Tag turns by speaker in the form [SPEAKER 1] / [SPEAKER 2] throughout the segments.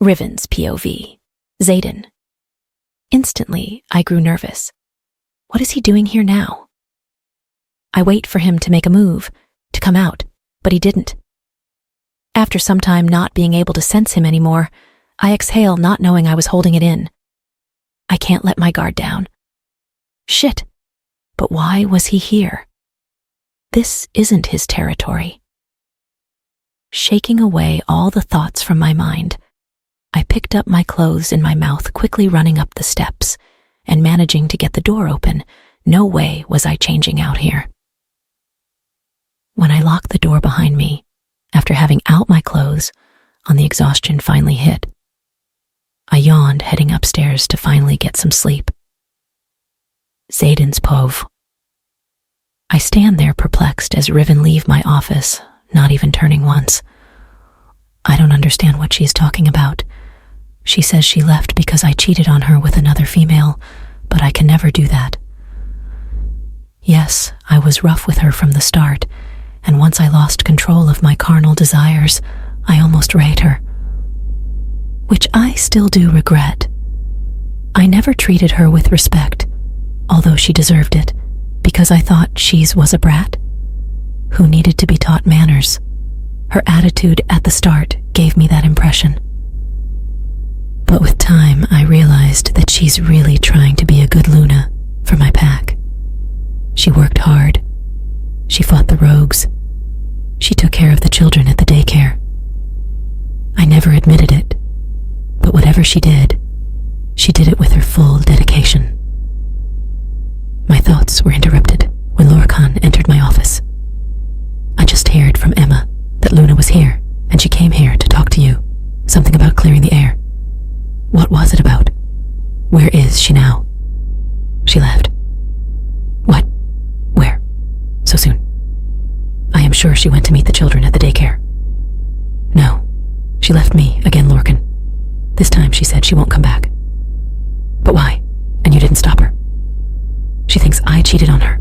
[SPEAKER 1] Riven's POV. Xaden. Instantly, I grew nervous. What is he doing here now? I wait for him to make a move, to come out, but he didn't. After some time not being able to sense him anymore, I exhale, not knowing I was holding it in. I can't let my guard down. Shit, but why was he here? This isn't his territory. Shaking away all the thoughts from my mind, I picked up my clothes in my mouth, quickly running up the steps and managing to get the door open. No way was I changing out here. When I locked the door behind me, after having out my clothes, on the exhaustion finally hit. I yawned, heading upstairs to finally get some sleep. Xaden's POV. I stand there perplexed as Riven leave my office, not even turning once. I don't understand what she's talking about. She says she left because I cheated on her with another female, but I can never do that. Yes, I was rough with her from the start, and once I lost control of my carnal desires, I almost raped her. Which I still do regret. I never treated her with respect, although she deserved it, because I thought she was a brat who needed to be taught manners. Her attitude at the start gave me that impression. But with time, I realized that she's really trying to be a good Luna for my pack. She worked hard. She fought the rogues. She took care of the children at the daycare. I never admitted it, but whatever she did it with her full dedication. My thoughts were interrupted when Lorcan entered my office. I just heard from Emma that Luna was here, and she came here to talk to you. Something about clearing the air. What was it about? Where is she now? She left. What? Where? So soon? I am sure she went to meet the children at the daycare. No, she left me again, Lorcan. This time she said she won't come back. But why? And you didn't stop her? She thinks I cheated on her.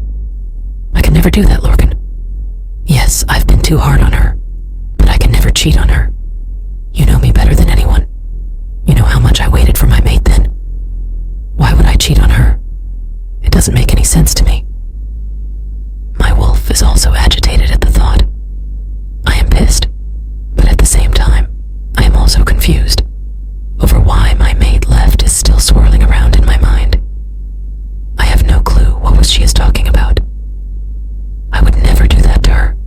[SPEAKER 1] I can never do that, Lorcan. Yes, I've been too hard on her, but I can never cheat on her. You know me better than anyone. You know how much I waited for my mate then. Why would I cheat on her? It doesn't make any sense to me. My wolf is also agitated at the thought. I am pissed, but at the same time, I am also confused over why my mate left is still swirling around in my mind. I have no clue what she is talking about. I would never do that to her.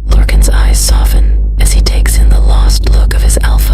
[SPEAKER 1] Lorcan's eyes soften as he takes in the lost look of his alpha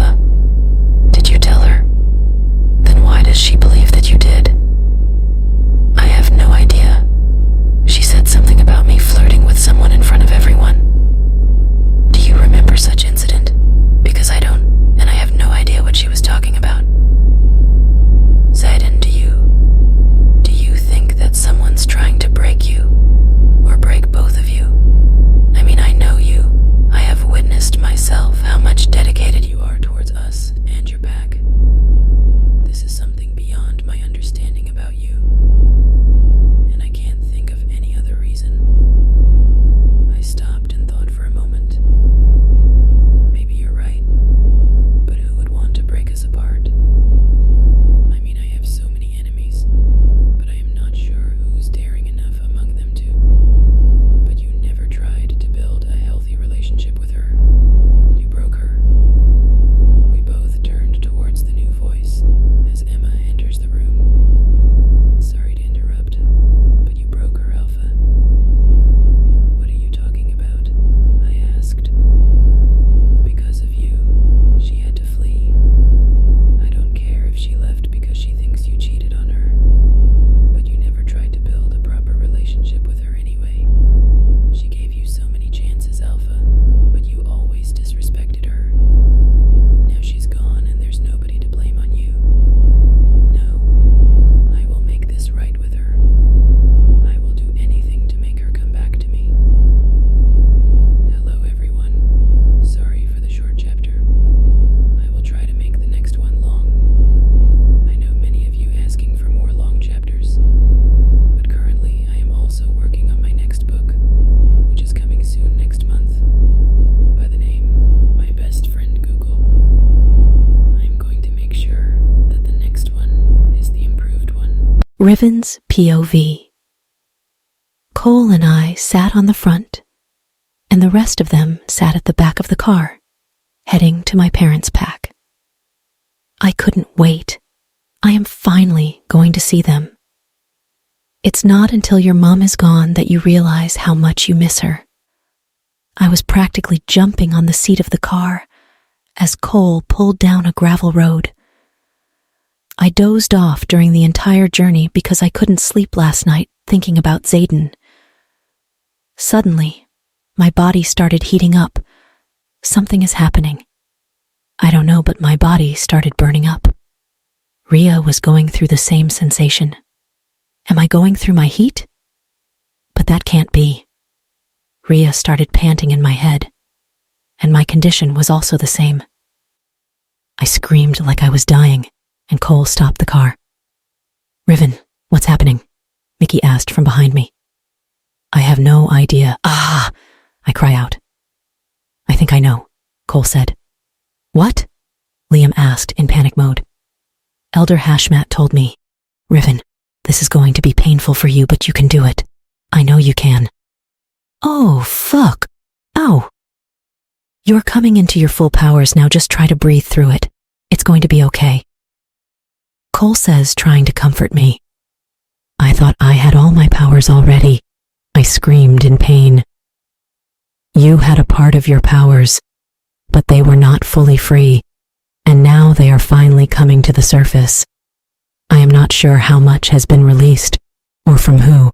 [SPEAKER 1] Riven's POV. Cole and I sat on the front, and the rest of them sat at the back of the car, heading to my parents' pack. I couldn't wait. I am finally going to see them. It's not until your mom is gone that you realize how much you miss her. I was practically jumping on the seat of the car as Cole pulled down a gravel road. I dozed off during the entire journey because I couldn't sleep last night thinking about Zayden. Suddenly, my body started heating up. Something is happening. I don't know, but my body started burning up. Rhea was going through the same sensation. Am I going through my heat? But that can't be. Rhea started panting in my head, and my condition was also the same. I screamed like I was dying, and Cole stopped the car. Riven, what's happening? Mickey asked from behind me. I have no idea. Ah! I cry out. I think I know, Cole said. What? Liam asked in panic mode. Elder Hashmat told me, Riven, this is going to be painful for you, but you can do it. I know you can. Oh, fuck. Ow. You're coming into your full powers now, just try to breathe through it. It's going to be okay. Cole says, trying to comfort me. I thought I had all my powers already. I screamed in pain. You had a part of your powers, but they were not fully free, and now they are finally coming to the surface. I am not sure how much has been released, or from who.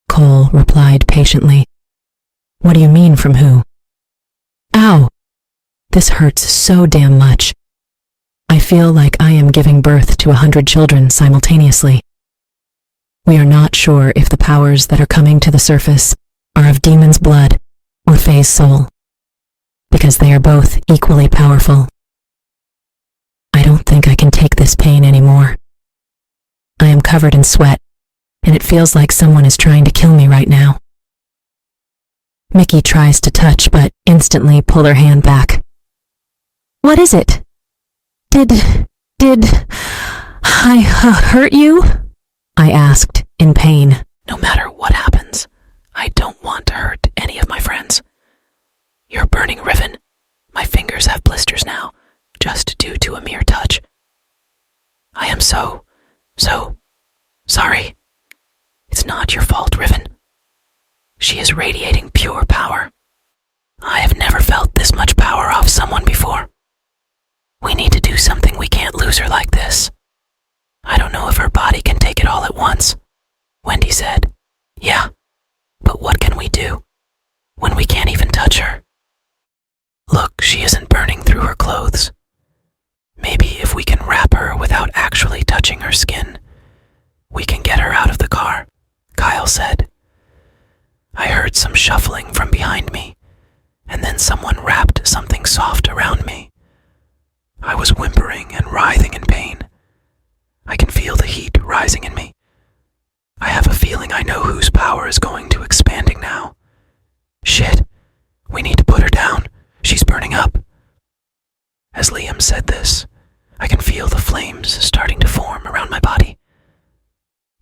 [SPEAKER 1] Cole replied patiently. What do you mean from who? Ow! This hurts so damn much. I feel like I am giving birth to 100 children simultaneously. We are not sure if the powers that are coming to the surface are of demon's blood or Fae's soul, because they are both equally powerful. I don't think I can take this pain anymore. I am covered in sweat, and it feels like someone is trying to kill me right now. Mickey tries to touch, but instantly pull her hand back. What is it? Did I hurt you? I asked in pain. No matter what happens, I don't want to hurt any of my friends. You're burning, Riven. My fingers have blisters now, just due to a mere touch. I am so sorry. It's not your fault, Riven. She is radiating pure power. I have never felt this much power off someone before. We need to do something. We can't lose her like this. I don't know if her body can take it all at once, Wendy said. Yeah, but what can we do when we can't even touch her? Look, she isn't burning through her clothes. Maybe if we can wrap her without actually touching her skin, we can get her out of the car, Kyle said. I heard some shuffling from behind me, and then someone wrapped something soft around me. I was whimpering and writhing in pain. I can feel the heat rising in me. I have a feeling I know whose power is going to expanding now. Shit, we need to put her down. She's burning up. As Liam said this, I can feel the flames starting to form around my body.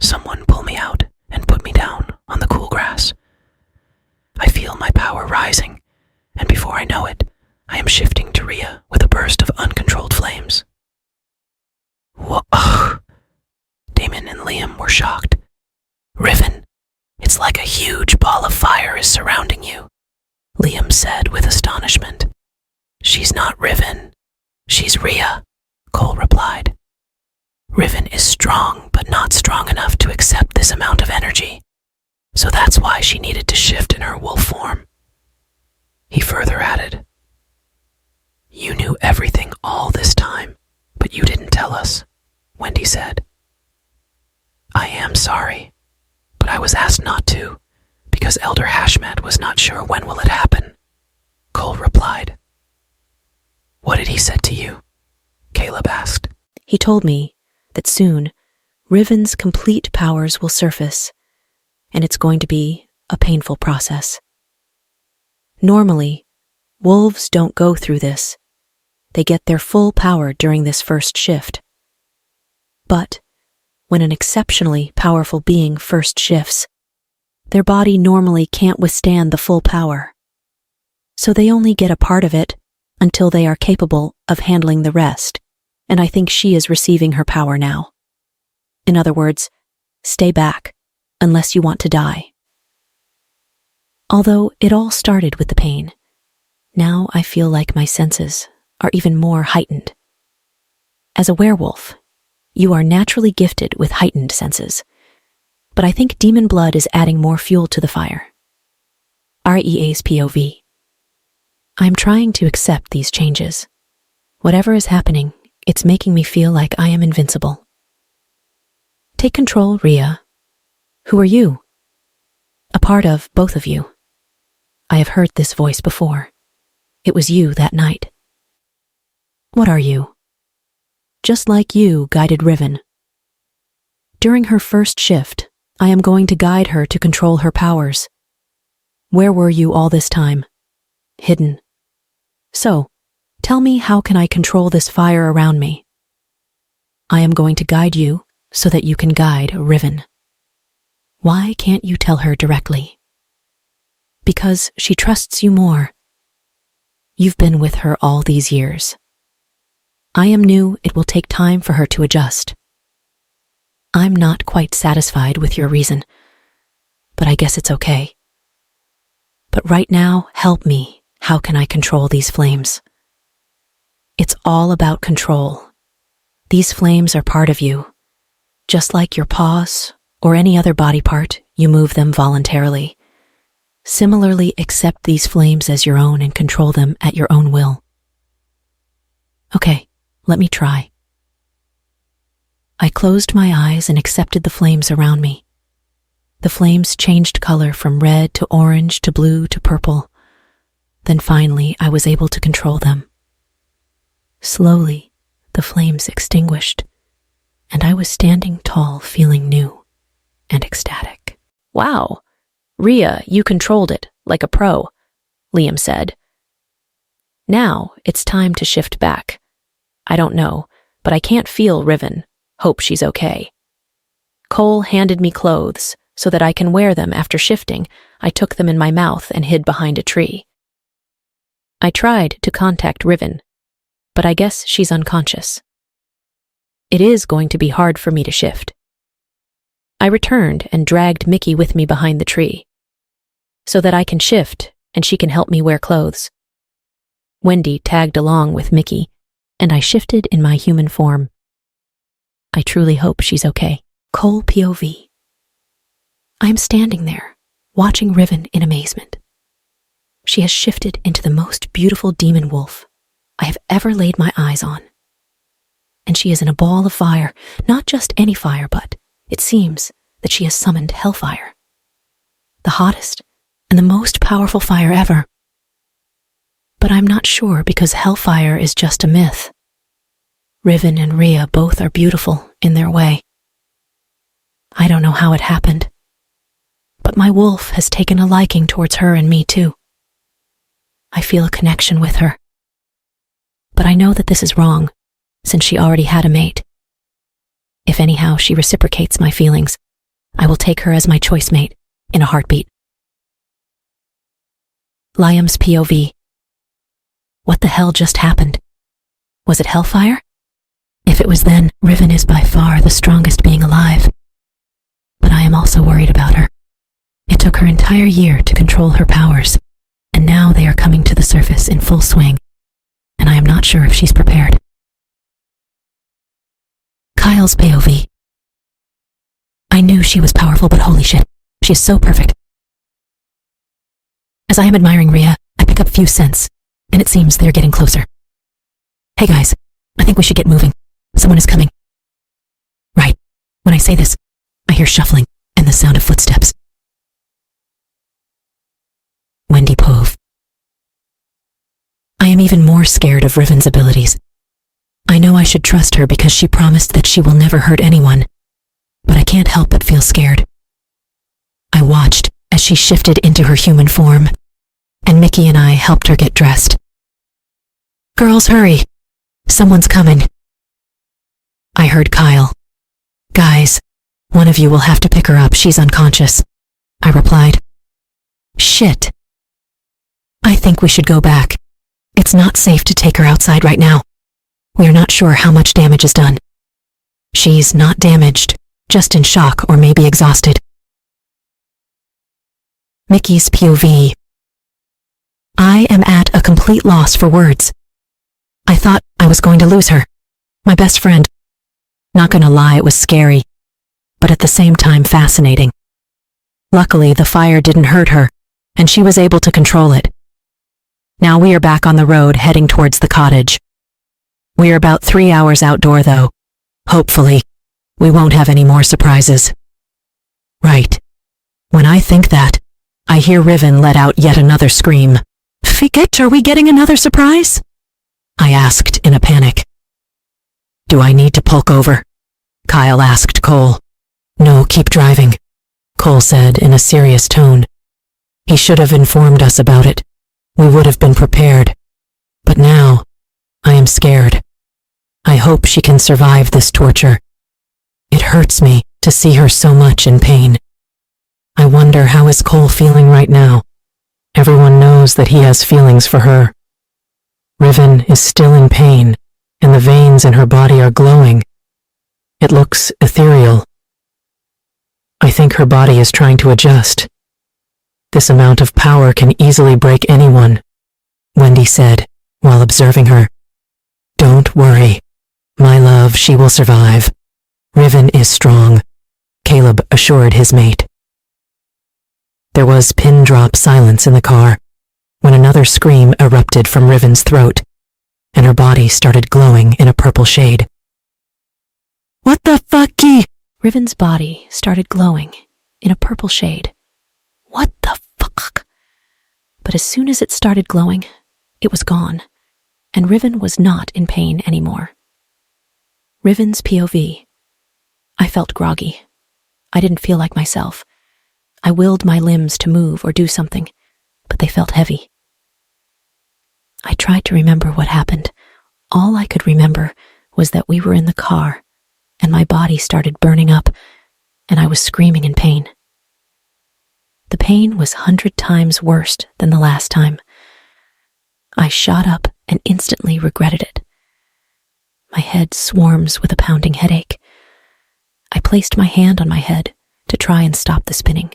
[SPEAKER 1] Someone pull me out and put me down on the cool grass. I feel my power rising, and before I know it, I am shifting to Rhea with a burst of uncontrolled flames. Whoa! Damon and Liam were shocked. Riven, it's like a huge ball of fire is surrounding you, Liam said with astonishment. She's not Riven. She's Rhea, Cole replied. Riven is strong, but not strong enough to accept this amount of energy, so that's why she needed to shift in her wolf form. He further added, You knew everything all this time, but you didn't tell us, Wendy said. I am sorry, but I was asked not to, because Elder Hashmat was not sure when will it happen, Cole replied. What did he say to you? Caleb asked. He told me that soon Riven's complete powers will surface, and it's going to be a painful process. Normally, wolves don't go through this. They get their full power during this first shift. But when an exceptionally powerful being first shifts. Their body normally can't withstand the full power, so they only get a part of it until they are capable of handling the rest, and I think she is receiving her power now. In other words, stay back unless you want to die. Although it all started with the pain, now I feel like my senses are even more heightened. As a werewolf, you are naturally gifted with heightened senses, but I think demon blood is adding more fuel to the fire. REA's POV. I'm trying to accept these changes. Whatever is happening, it's making me feel like I am invincible. Take control, Rhea. Who are you? A part of both of you. I have heard this voice before. It was you that night. What are you? Just like you guided Riven. During her first shift, I am going to guide her to control her powers. Where were you all this time? Hidden. So, tell me, how can I control this fire around me? I am going to guide you so that you can guide Riven. Why can't you tell her directly? Because she trusts you more. You've been with her all these years. I am new, it will take time for her to adjust. I'm not quite satisfied with your reason, but I guess it's okay. But right now, help me. How can I control these flames? It's all about control. These flames are part of you. Just like your paws or any other body part, you move them voluntarily. Similarly, accept these flames as your own and control them at your own will. Okay, let me try. I closed my eyes and accepted the flames around me. The flames changed color from red to orange to blue to purple. Then finally, I was able to control them. Slowly, the flames extinguished, and I was standing tall, feeling new and ecstatic. Wow, Rhea, you controlled it like a pro, Liam said. Now it's time to shift back. I don't know, but I can't feel Riven. Hope she's okay. Cole handed me clothes so that I can wear them after shifting. I took them in my mouth and hid behind a tree. I tried to contact Riven, but I guess she's unconscious. It is going to be hard for me to shift. I returned and dragged Mickey with me behind the tree, so that I can shift and she can help me wear clothes. Wendy tagged along with Mickey, and I shifted in my human form. I truly hope she's okay. Cole POV. I am standing there, watching Riven in amazement. She has shifted into the most beautiful demon wolf I have ever laid my eyes on. And she is in a ball of fire, not just any fire, but it seems that she has summoned hellfire. The hottest and the most powerful fire ever. But I'm not sure because hellfire is just a myth. Riven and Rhea both are beautiful in their way. I don't know how it happened, but my wolf has taken a liking towards her and me too. I feel a connection with her. But I know that this is wrong, since she already had a mate. If anyhow she reciprocates my feelings, I will take her as my choice mate in a heartbeat. Liam's POV. What the hell just happened? Was it hellfire? If it was, then Riven is by far the strongest being alive. But I am also worried about her. It took her entire year to control her powers, and now they are coming to the surface in full swing, and I am not sure if she's prepared. Kyle's POV. I knew she was powerful, but holy shit, she is so perfect. As I am admiring Rhea, I pick up few scents, and it seems they're getting closer. Hey guys, I think we should get moving. Someone is coming. Right. When I say this, I hear shuffling and the sound of footsteps. Wendy Pove. I am even more scared of Riven's abilities. I know I should trust her because she promised that she will never hurt anyone, but I can't help but feel scared. I watched as she shifted into her human form, and Mickey and I helped her get dressed. Girls, hurry! Someone's coming. I heard Kyle. Guys, one of you will have to pick her up. She's unconscious, I replied. Shit. I think we should go back. It's not safe to take her outside right now. We are not sure how much damage is done. She's not damaged, just in shock or maybe exhausted. Mickey's POV. I am at a complete loss for words. I thought I was going to lose her. My best friend. Not gonna lie, it was scary, but at the same time fascinating. Luckily, the fire didn't hurt her, and she was able to control it. Now we are back on the road heading towards the cottage. We are about 3 hours outdoor though. Hopefully, we won't have any more surprises. Right. When I think that, I hear Riven let out yet another scream. Figet, are we getting another surprise? I asked in a panic. Do I need to pull over? Kyle asked Cole. No, keep driving, Cole said in a serious tone. He should have informed us about it. We would have been prepared. But now, I am scared. I hope she can survive this torture. It hurts me to see her so much in pain. I wonder how is Cole feeling right now. Everyone knows that he has feelings for her. Riven is still in pain, and the veins in her body are glowing. It looks ethereal. I think her body is trying to adjust. This amount of power can easily break anyone, Wendy said while observing her. Don't worry, my love, she will survive. Riven is strong, Caleb assured his mate. There was pin-drop silence in the car when another scream erupted from Riven's throat, and her body started glowing in a purple shade. What the fucky? Riven's body started glowing in a purple shade. What the fuck? But as soon as it started glowing, it was gone, and Riven was not in pain anymore. Riven's POV. I felt groggy. I didn't feel like myself. I willed my limbs to move or do something, but they felt heavy. I tried to remember what happened. All I could remember was that we were in the car, and my body started burning up, and I was screaming in pain. The pain was 100 times worse than the last time. I shot up and instantly regretted it. My head swarms with a pounding headache. I placed my hand on my head to try and stop the spinning.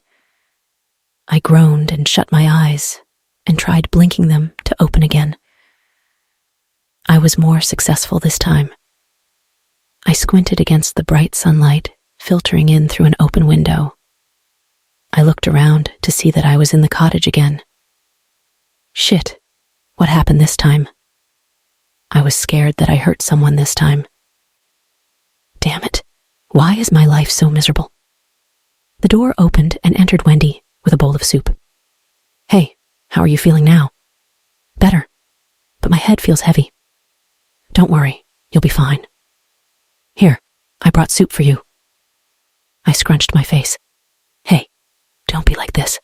[SPEAKER 1] I groaned and shut my eyes and tried blinking them to open again. I was more successful this time. I squinted against the bright sunlight filtering in through an open window. I looked around to see that I was in the cottage again. Shit, what happened this time? I was scared that I hurt someone this time. Damn it, why is my life so miserable? The door opened and entered Wendy with a bowl of soup. Hey, how are you feeling now? Better, but my head feels heavy. Don't worry, you'll be fine. Here, I brought soup for you. I scrunched my face. Hey, don't be like this.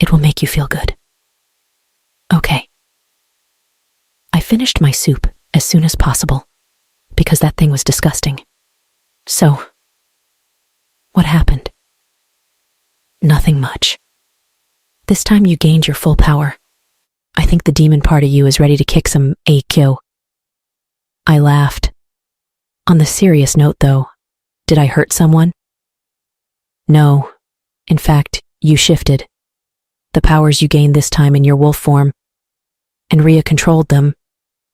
[SPEAKER 1] It will make you feel good. Okay. I finished my soup as soon as possible, because that thing was disgusting. So, what happened? Nothing much. This time you gained your full power. I think the demon part of you is ready to kick some AQ. I laughed. On the serious note though, did I hurt someone? No. In fact, you shifted. The powers you gained this time in your wolf form. And Rhea controlled them,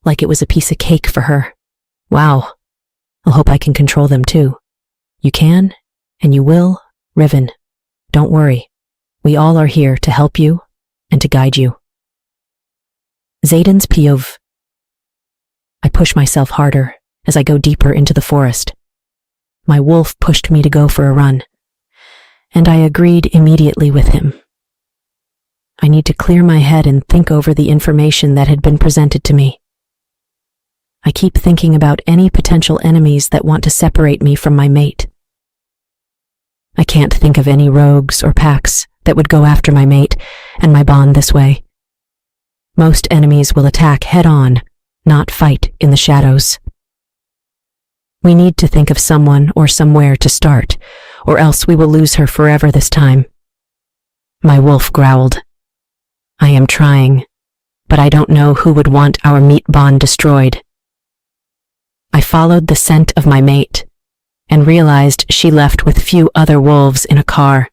[SPEAKER 1] like it was a piece of cake for her. Wow. I'll hope I can control them too. You can, and you will, Riven. Don't worry. We all are here to help you and to guide you. Zayden's POV. I push myself harder as I go deeper into the forest. My wolf pushed me to go for a run, and I agreed immediately with him. I need to clear my head and think over the information that had been presented to me. I keep thinking about any potential enemies that want to separate me from my mate. I can't think of any rogues or packs that would go after my mate and my bond this way. Most enemies will attack head-on, not fight in the shadows. We need to think of someone or somewhere to start, or else we will lose her forever this time. My wolf growled. I am trying, but I don't know who would want our meat bond destroyed. I followed the scent of my mate and realized she left with few other wolves in a car.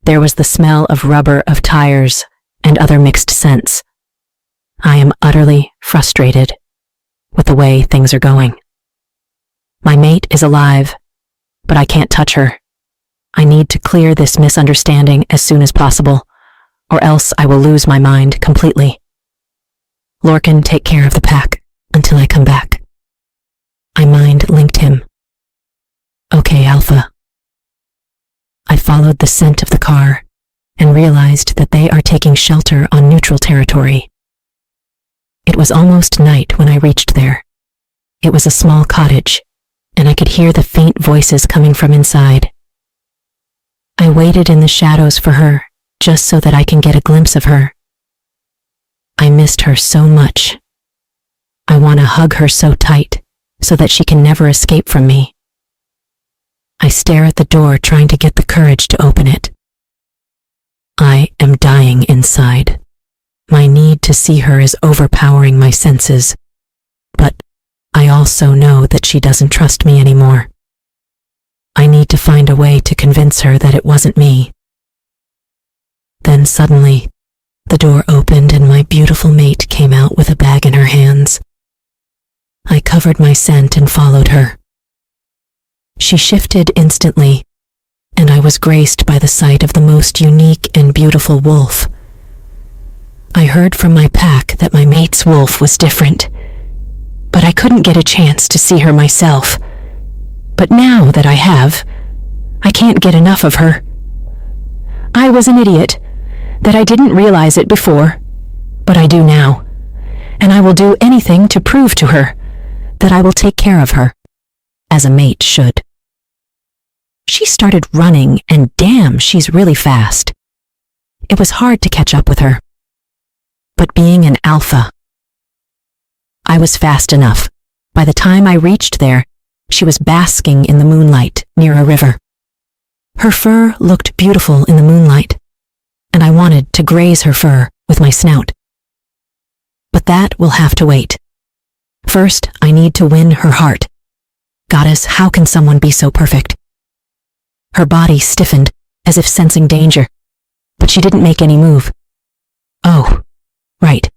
[SPEAKER 1] There was the smell of rubber, of tires, and other mixed scents. I am utterly frustrated with the way things are going. My mate is alive, but I can't touch her. I need to clear this misunderstanding as soon as possible, or else I will lose my mind completely. Lorcan, take care of the pack until I come back. I mind-linked him. Okay, Alpha. I followed the scent of the car and realized that they are taking shelter on neutral territory. It was almost night when I reached there. It was a small cottage, and I could hear the faint voices coming from inside. I waited in the shadows for her, just so that I can get a glimpse of her. I missed her so much. I want to hug her so tight, so that she can never escape from me. I stare at the door, trying to get the courage to open it. I am dying inside. My need to see her is overpowering my senses, but I also know that she doesn't trust me anymore. I need to find a way to convince her that it wasn't me. Then suddenly, the door opened and my beautiful mate came out with a bag in her hands. I covered my scent and followed her. She shifted instantly, and I was graced by the sight of the most unique and beautiful wolf. I heard from my pack that my mate's wolf was different, but I couldn't get a chance to see her myself. But now that I have, I can't get enough of her. I was an idiot, that I didn't realize it before, but I do now, and I will do anything to prove to her that I will take care of her, as a mate should. She started running, and damn, she's really fast. It was hard to catch up with her. But being an alpha, I was fast enough. By the time I reached there, she was basking in the moonlight near a river. Her fur looked beautiful in the moonlight, and I wanted to graze her fur with my snout. But that will have to wait. First, I need to win her heart. Goddess, how can someone be so perfect? Her body stiffened, as if sensing danger, but she didn't make any move. Oh, right.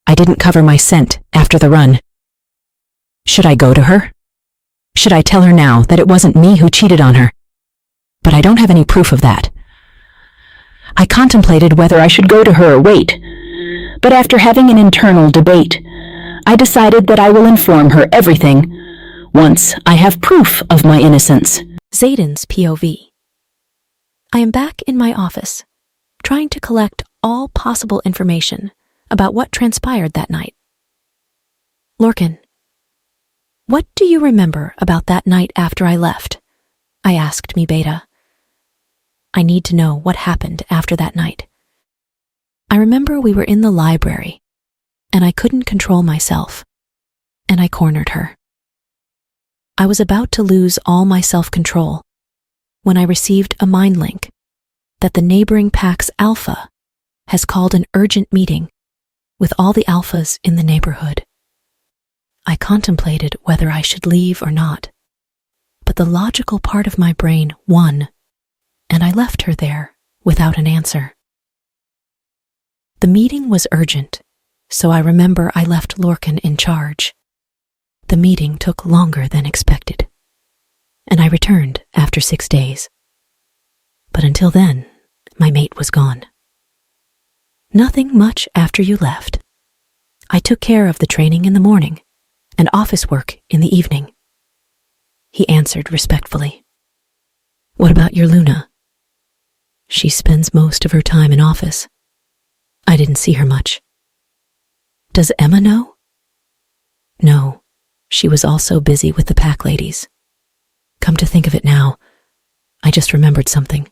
[SPEAKER 1] I didn't cover my scent after the run. Should I go to her? Should I tell her now that it wasn't me who cheated on her? But I don't have any proof of that. I contemplated whether I should go to her or wait, but after having an internal debate, I decided that I will inform her everything once I have proof of my innocence.
[SPEAKER 2] Zayden's POV. I am back in my office, trying to collect all possible information about what transpired that night. Lorcan, what do you remember about that night after I left? I asked me Beta. I need to know what happened after that night. I remember we were in the library, and I couldn't control myself, and I cornered her. I was about to lose all my self-control when I received a mind link that the neighboring pack's alpha has called an urgent meeting with all the alphas in the neighborhood. I contemplated whether I should leave or not, but the logical part of my brain won, and I left her there without an answer. The meeting was urgent, so I remember I left Lorcan in charge. The meeting took longer than expected, and I returned after 6 days. But until then, my mate was gone. Nothing much after you left. I took care of the training in the morning and office work in the evening. He answered respectfully. What about your Luna? She spends most of her time in office. I didn't see her much. Does Emma know? No, she was also busy with the pack ladies. Come to think of it now, I just remembered something.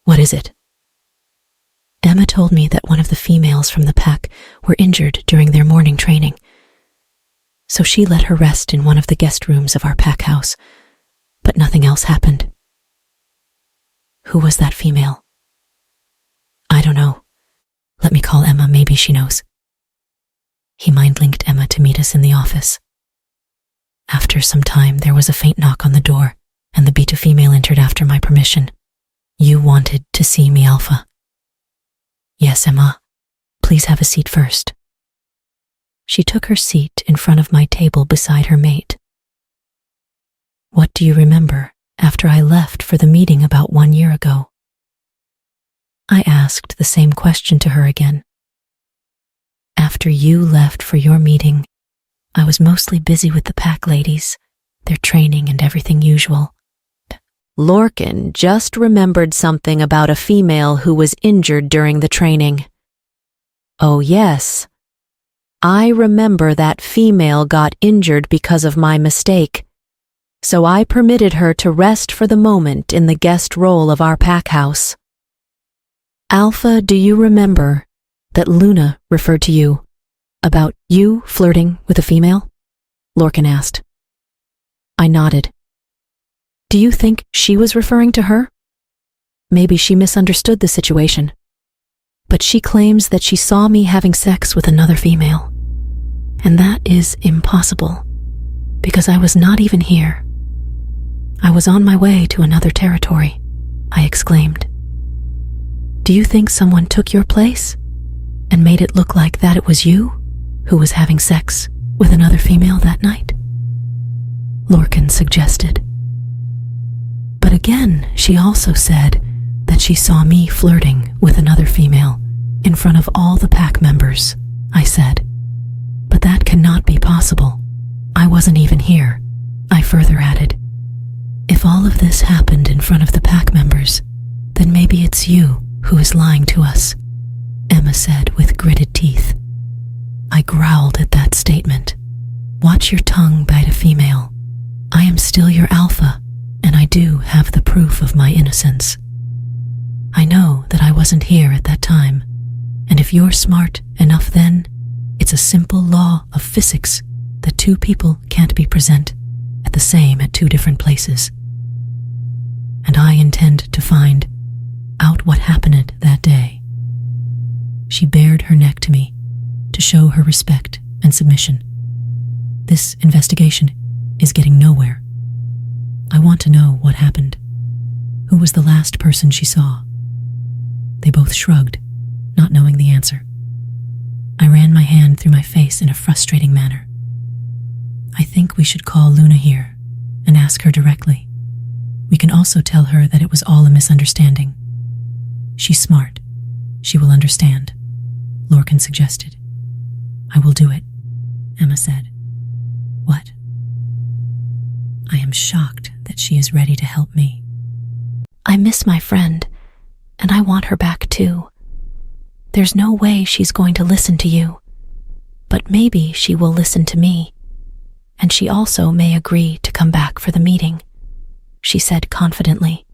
[SPEAKER 2] What is it? Emma told me that one of the females from the pack were injured during their morning training.
[SPEAKER 1] so she let her rest in one of the guest rooms of our pack house, but nothing else happened. Who was that female? I don't know. Let me call Emma, maybe she knows. He mind-linked Emma to meet us in the office. After some time, there was a faint knock on the door, and the beta female entered after my permission. You wanted to see me, Alpha. Yes, Emma. Please have a seat first. She took her seat in front of my table beside her mate. What do you remember after I left for the meeting about 1 year ago? I asked the same question to her again. After you left for your meeting, I was mostly busy with the pack ladies, their training and everything usual. Lorcan just remembered something about a female who was injured during the training. Oh yes, I remember that female got injured because of my mistake, so I permitted her to rest for the moment in the guest role of our pack house. Alpha, do you remember that Luna referred to you about you flirting with a female? Lorcan asked. I nodded. Do you think she was referring to her? Maybe she misunderstood the situation, but she claims that she saw me having sex with another female, and that is impossible because I was not even here. I was on my way to another territory, I exclaimed. Do you think someone took your place and made it look like that it was you who was having sex with another female that night? Lorcan suggested. But again, she also said that she saw me flirting with another female in front of all the pack members, I said. But that cannot be possible. I wasn't even here, I further added. If all of this happened in front of the pack members, then maybe it's you who is lying to us, Emma said with gritted teeth. I growled at that statement. Watch your tongue, bite a female. I am still your alpha, and I do have the proof of my innocence. I know that I wasn't here at that time, and if you're smart enough then, it's a simple law of physics that two people can't be present at the same at two different places. And I intend to find out what happened that day. She bared her neck to me to show her respect and submission. This investigation is getting nowhere. I want to know what happened. Who was the last person she saw? They both shrugged, not knowing the answer. I ran my hand through my face in a frustrating manner. I think we should call Luna here and ask her directly. We can also tell her that it was all a misunderstanding. She's smart. She will understand, Lorcan suggested. I will do it, Emma said. What? I am shocked that she is ready to help me. I miss my friend, and I want her back too. There's no way she's going to listen to you, but maybe she will listen to me, and she also may agree to come back for the meeting, she said confidently.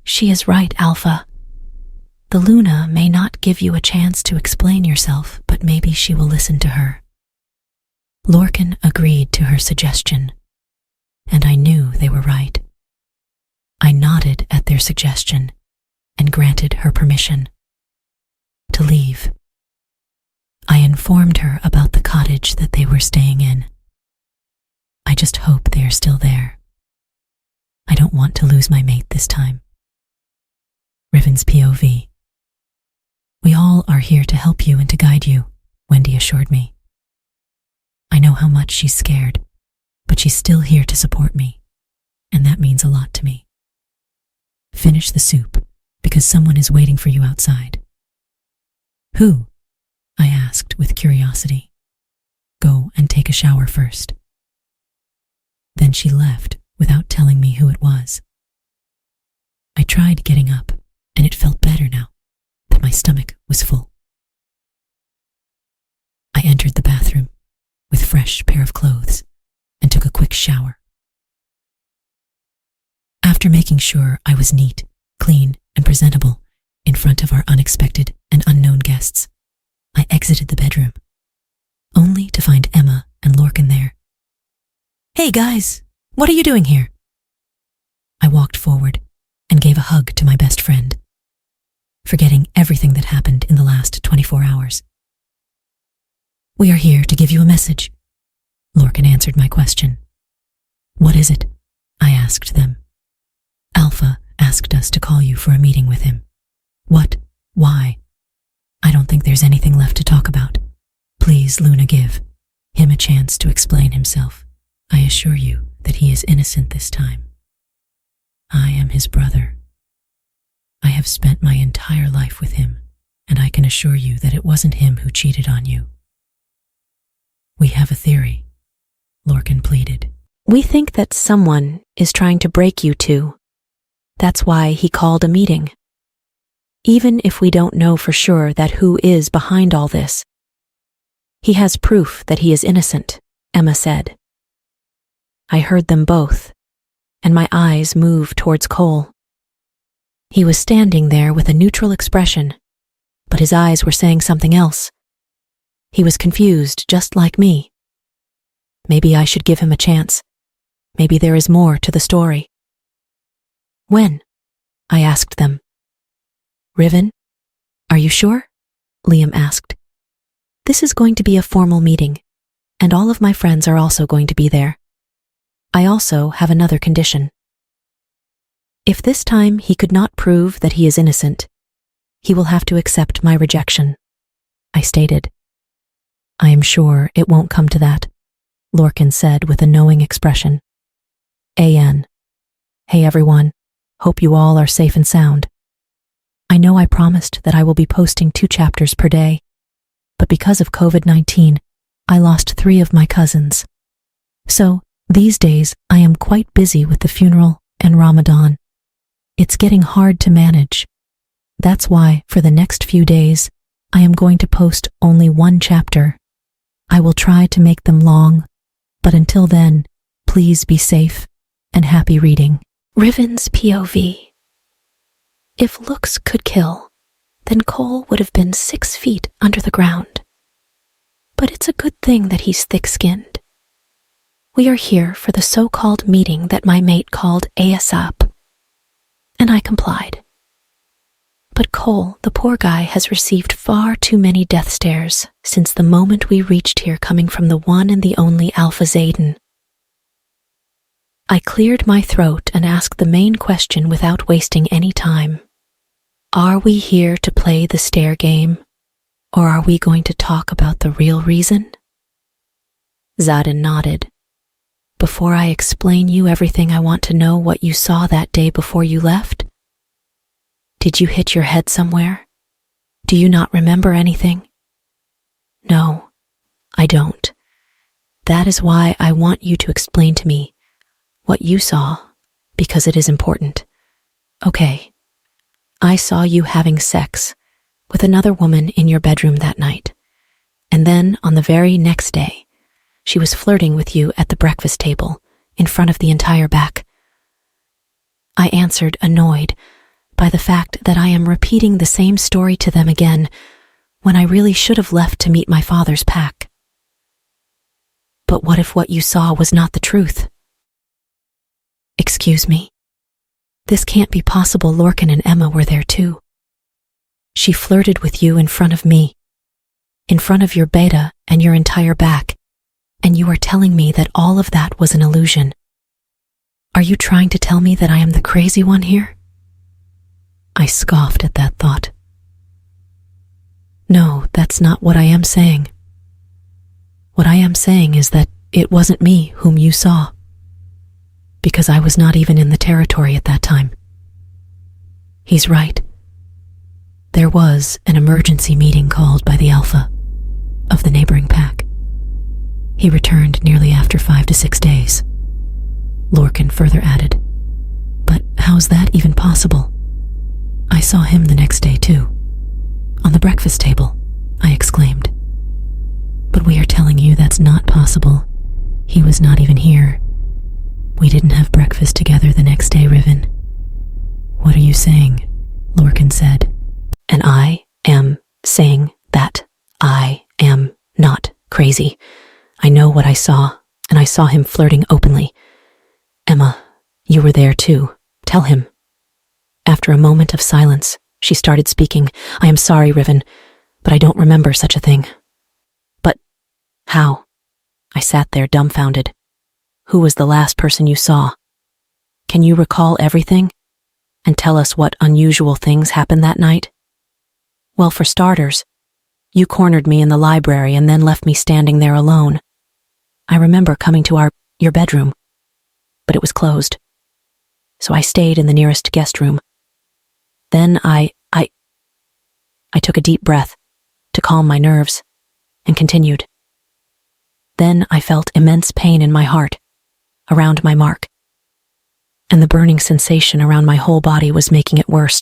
[SPEAKER 1] She is right, Alpha. The Luna may not give you a chance to explain yourself, but maybe she will listen to her. Lorcan agreed to her suggestion, and I knew they were right. I nodded at their suggestion and granted her permission to leave. I informed her about the cottage that they were staying in. I just hope they are still there. I don't want to lose my mate this time. Riven's POV. We all are here to help you and to guide you, Wendy assured me. I know how much she's scared, but she's still here to support me, and that means a lot to me. Finish the soup, because someone is waiting for you outside. Who? I asked with curiosity. Go and take a shower first. Then she left without telling me who it was. I tried getting up, and it felt better now that my stomach was full. I entered the bathroom with a fresh pair of clothes and took a quick shower. After making sure I was neat, clean, and presentable in front of our unexpected and unknown guests, I exited the bedroom, only to find Emma and Lorcan there. "Hey guys, what are you doing here?" I walked forward and gave a hug to my best friend, forgetting everything that happened in the last 24 hours. "We are here to give you a message." Lorcan answered my question. "What is it?" I asked them. "Alpha asked us to call you for a meeting with him." "What? Why?" "I don't think there's anything left to talk about. Please, Luna, give him a chance to explain himself. I assure you that he is innocent this time. I am his brother. I have spent my entire life with him, and I can assure you that it wasn't him who cheated on you." "We have a theory," Lorcan pleaded.
[SPEAKER 2] "We think that someone is trying to break you two. That's why he called a meeting. Even if we don't know for sure that who is behind all this, he has proof that he is innocent," Emma said. I heard them both, and my eyes moved towards Cole. He was standing there with a neutral expression, but his eyes were saying something else. He was confused, just like me. Maybe I should give him a chance. Maybe there is more to the story. "When?" I asked them. "Riven, are you sure?" Liam asked. "This is going to be a formal meeting, and all of my friends are also going to be there. I also have another condition. If this time he could not prove that he is innocent, he will have to accept my rejection," I stated. "I am sure it won't come to that," Lorcan said with a knowing expression. "AN. Hey everyone, hope you all are safe and sound. I know I promised that I will be posting 2 chapters per day, but because of COVID-19, I lost 3 of my cousins. So, these days I am quite busy with the funeral and Ramadan. It's getting hard to manage. That's why, for the next few days, I am going to post only 1 chapter. I will try to make them long, but until then, please be safe and happy reading." Riven's POV. If looks could kill, then Cole would have been 6 feet under the ground. But it's a good thing that he's thick-skinned. We are here for the so-called meeting that my mate called ASAP, and I complied. But Cole, the poor guy, has received far too many death stares since the moment we reached here, coming from the one and the only Alpha Zayden. I cleared my throat and asked the main question without wasting any time. Are we here to play the stare game, or are we going to talk about the real reason? Zayden nodded. Before I explain you everything, I want to know what you saw that day before you left. Did you hit your head somewhere? Do you not remember anything? No, I don't. That is why I want you to explain to me what you saw, because it is important. Okay, I saw you having sex with another woman in your bedroom that night, and then on the very next day, she was flirting with you at the breakfast table in front of the entire back. I answered, annoyed by the fact that I am repeating the same story to them again when I really should have left to meet my father's pack. But what if what you saw was not the truth? Excuse me. This can't be possible. Lorcan and Emma were there too. She flirted with you in front of me, in front of your beta and your entire back, and you are telling me that all of that was an illusion. Are you trying to tell me that I am the crazy one here? I scoffed at that thought. No, that's not what I am saying. What I am saying is that it wasn't me whom you saw, because I was not even in the territory at that time. He's right. There was an emergency meeting called by the Alpha of the neighboring pack. He returned nearly after 5 to 6 days. Lorcan further added, but how's that even possible? I saw him the next day too. On the breakfast table, I exclaimed. But we are telling you that's not possible. He was not even here. We didn't have breakfast together the next day, Riven. What are you saying? Lorcan said. And I am saying that I am not crazy.
[SPEAKER 1] I know what I saw, and I saw him flirting openly. Emma, you were there too. Tell him. After a moment of silence, she started speaking. I am sorry, Riven, but I don't remember such a thing. But how? I sat there dumbfounded. Who was the last person you saw? Can you recall everything? And tell us what unusual things happened that night? Well, for starters, you cornered me in the library and then left me standing there alone. I remember coming to your bedroom, but it was closed. So I stayed in the nearest guest room. Then I took a deep breath to calm my nerves and continued. Then I felt immense pain in my heart, around my mark, and the burning sensation around my whole body was making it worse.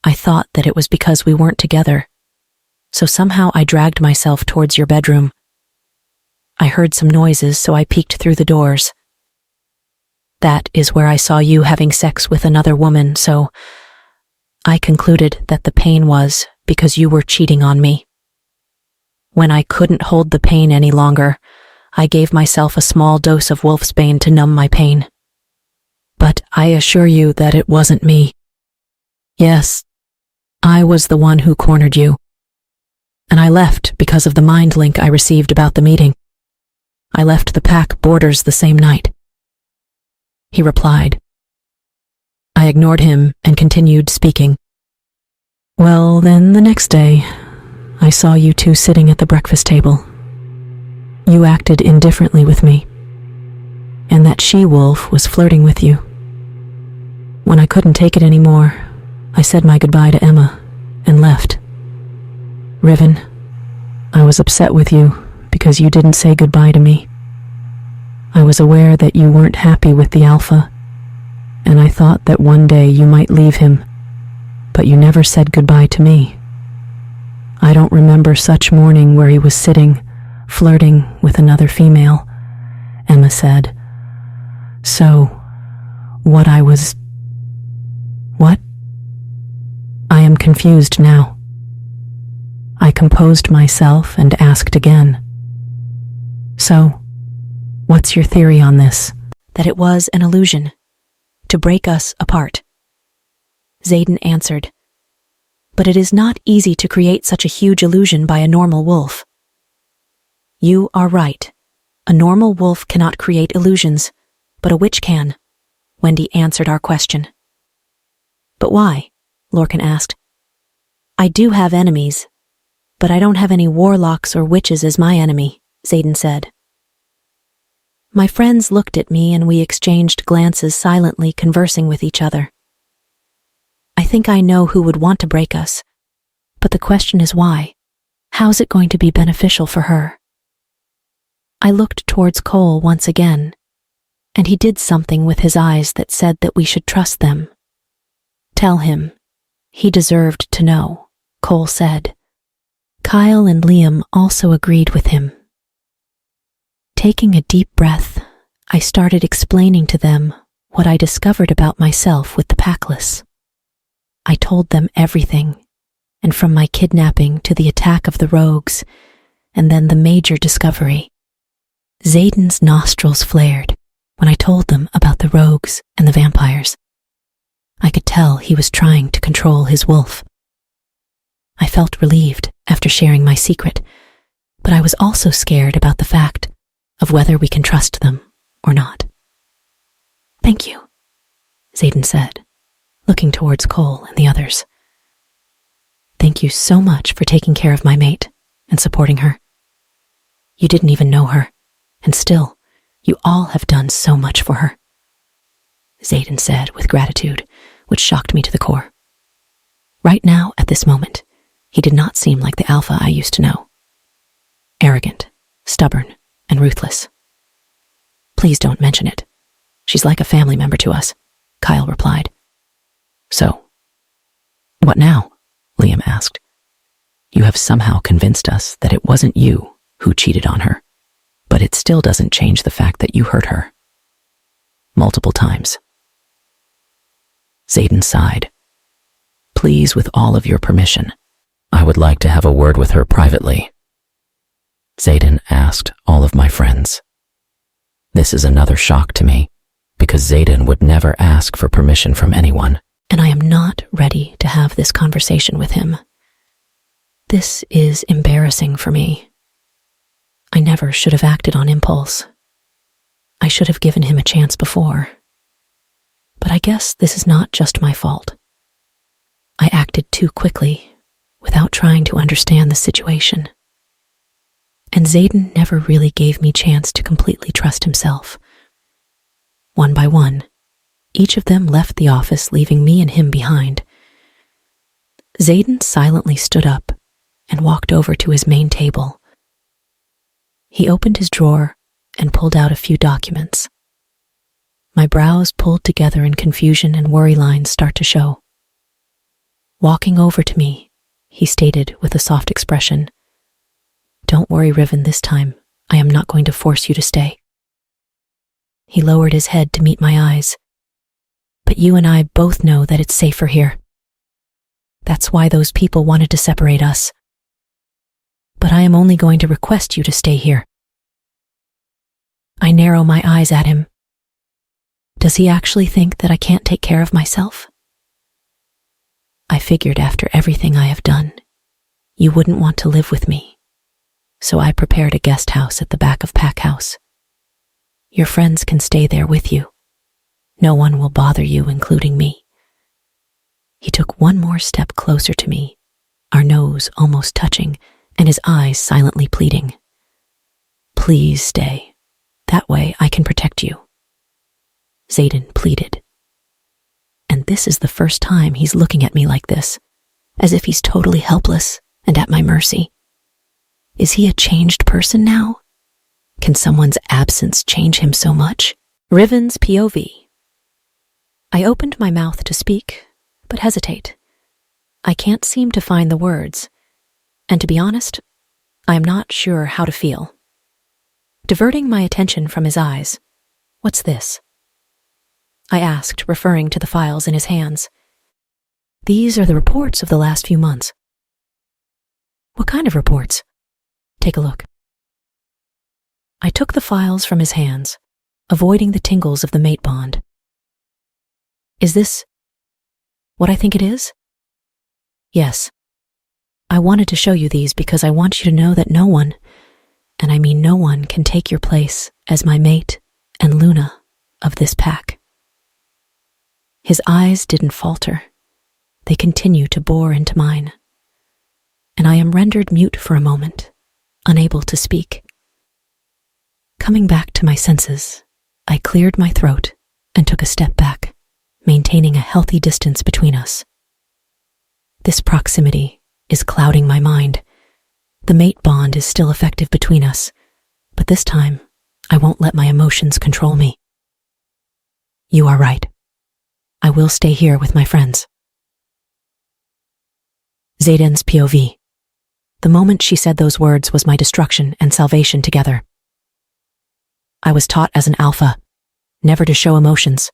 [SPEAKER 1] I thought that it was because we weren't together, so somehow I dragged myself towards your bedroom. I heard some noises, so I peeked through the doors. That is where I saw you having sex with another woman, so I concluded that the pain was because you were cheating on me. When I couldn't hold the pain any longer, I gave myself a small dose of wolfsbane to numb my pain. But I assure you that it wasn't me. Yes, I was the one who cornered you. And I left because of the mind link I received about the meeting. I left the pack borders the same night. He replied. I ignored him and continued speaking. Well, then the next day, I saw you two sitting at the breakfast table. You acted indifferently with me, and that she-wolf was flirting with you. When I couldn't take it anymore, I said my goodbye to Emma and left. Riven, I was upset with you because you didn't say goodbye to me. I was aware that you weren't happy with the Alpha, and I thought that one day you might leave him, but you never said goodbye to me. I don't remember such morning where he was sitting, flirting with another female, Emma said. So, what? I am confused now. I composed myself and asked again. So, what's your theory on this? That it was an illusion, to break us apart. Xaden answered. But it is not easy to create such a huge illusion by a normal wolf. You are right. A normal wolf cannot create illusions, but a witch can. Wendy answered our question. But why? Lorcan asked. I do have enemies, but I don't have any warlocks or witches as my enemy, Xaden said. My friends looked at me and we exchanged glances silently, conversing with each other. I think I know who would want to break us, but the question is why? How's it going to be beneficial for her? I looked towards Cole once again, and he did something with his eyes that said that we should trust them. Tell him. He deserved to know, Cole said. Kyle and Liam also agreed with him. Taking a deep breath, I started explaining to them what I discovered about myself with the Packless. I told them everything, and from my kidnapping to the attack of the rogues, and then the major discovery. Xaden's nostrils flared when I told them about the rogues and the vampires. I could tell he was trying to control his wolf. I felt relieved after sharing my secret, but I was also scared about the fact of whether we can trust them or not. Thank you, Xaden said, looking towards Cole and the others. Thank you so much for taking care of my mate and supporting her. You didn't even know her, and still, you all have done so much for her, Xaden said with gratitude, which shocked me to the core. Right now, at this moment, he did not seem like the Alpha I used to know. Arrogant, stubborn, and ruthless. Please don't mention it. She's like a family member to us, Kyle replied. So, what now? Liam asked. You have somehow convinced us that it wasn't you who cheated on her, but it still doesn't change the fact that you hurt her. Multiple times. Xaden sighed. Please, with all of your permission, I would like to have a word with her privately.
[SPEAKER 3] Zayden asked all of my friends. This is another shock to me, because Zayden would never ask for permission from anyone.
[SPEAKER 1] And I am not ready to have this conversation with him. This is embarrassing for me. I never should have acted on impulse. I should have given him a chance before. But I guess this is not just my fault. I acted too quickly, without trying to understand the situation. And Zayden never really gave me chance to completely trust himself. One by one, each of them left the office, leaving me and him behind. Zayden silently stood up and walked over to his main table. He opened his drawer and pulled out a few documents. My brows pulled together in confusion and worry lines start to show. Walking over to me, he stated with a soft expression, "Don't worry, Riven, this time I am not going to force you to stay." He lowered his head to meet my eyes. "But you and I both know that it's safer here. That's why those people wanted to separate us. But I am only going to request you to stay here." I narrow my eyes at him. Does he actually think that I can't take care of myself? I figured after everything I have done, you wouldn't want to live with me, so I prepared a guest house at the back of Pack House. Your friends can stay there with you. No one will bother you, including me. He took one more step closer to me, our nose almost touching, and his eyes silently pleading. "Please stay. That way I can protect you," Zayden pleaded. And this is the first time he's looking at me like this, as if he's totally helpless and at my mercy. Is he a changed person now? Can someone's absence change him so much? Riven's POV. I opened my mouth to speak, but hesitate. I can't seem to find the words, and to be honest, I am not sure how to feel. Diverting my attention from his eyes, "What's this?" I asked, referring to the files in his hands. "These are the reports of the last few months." "What kind of reports?" "Take a look." I took the files from his hands, avoiding the tingles of the mate bond. "Is this what I think it is?" "Yes. I wanted to show you these because I want you to know that no one, and I mean no one, can take your place as my mate and Luna of this pack." His eyes didn't falter. They continue to bore into mine. And I am rendered mute for a moment, unable to speak. Coming back to my senses, I cleared my throat and took a step back, maintaining a healthy distance between us. This proximity is clouding my mind. The mate bond is still effective between us, but this time, I won't let my emotions control me. You are right. I will stay here with my friends. Zayden's POV. The moment she said those words was my destruction and salvation together. I was taught as an alpha, never to show emotions,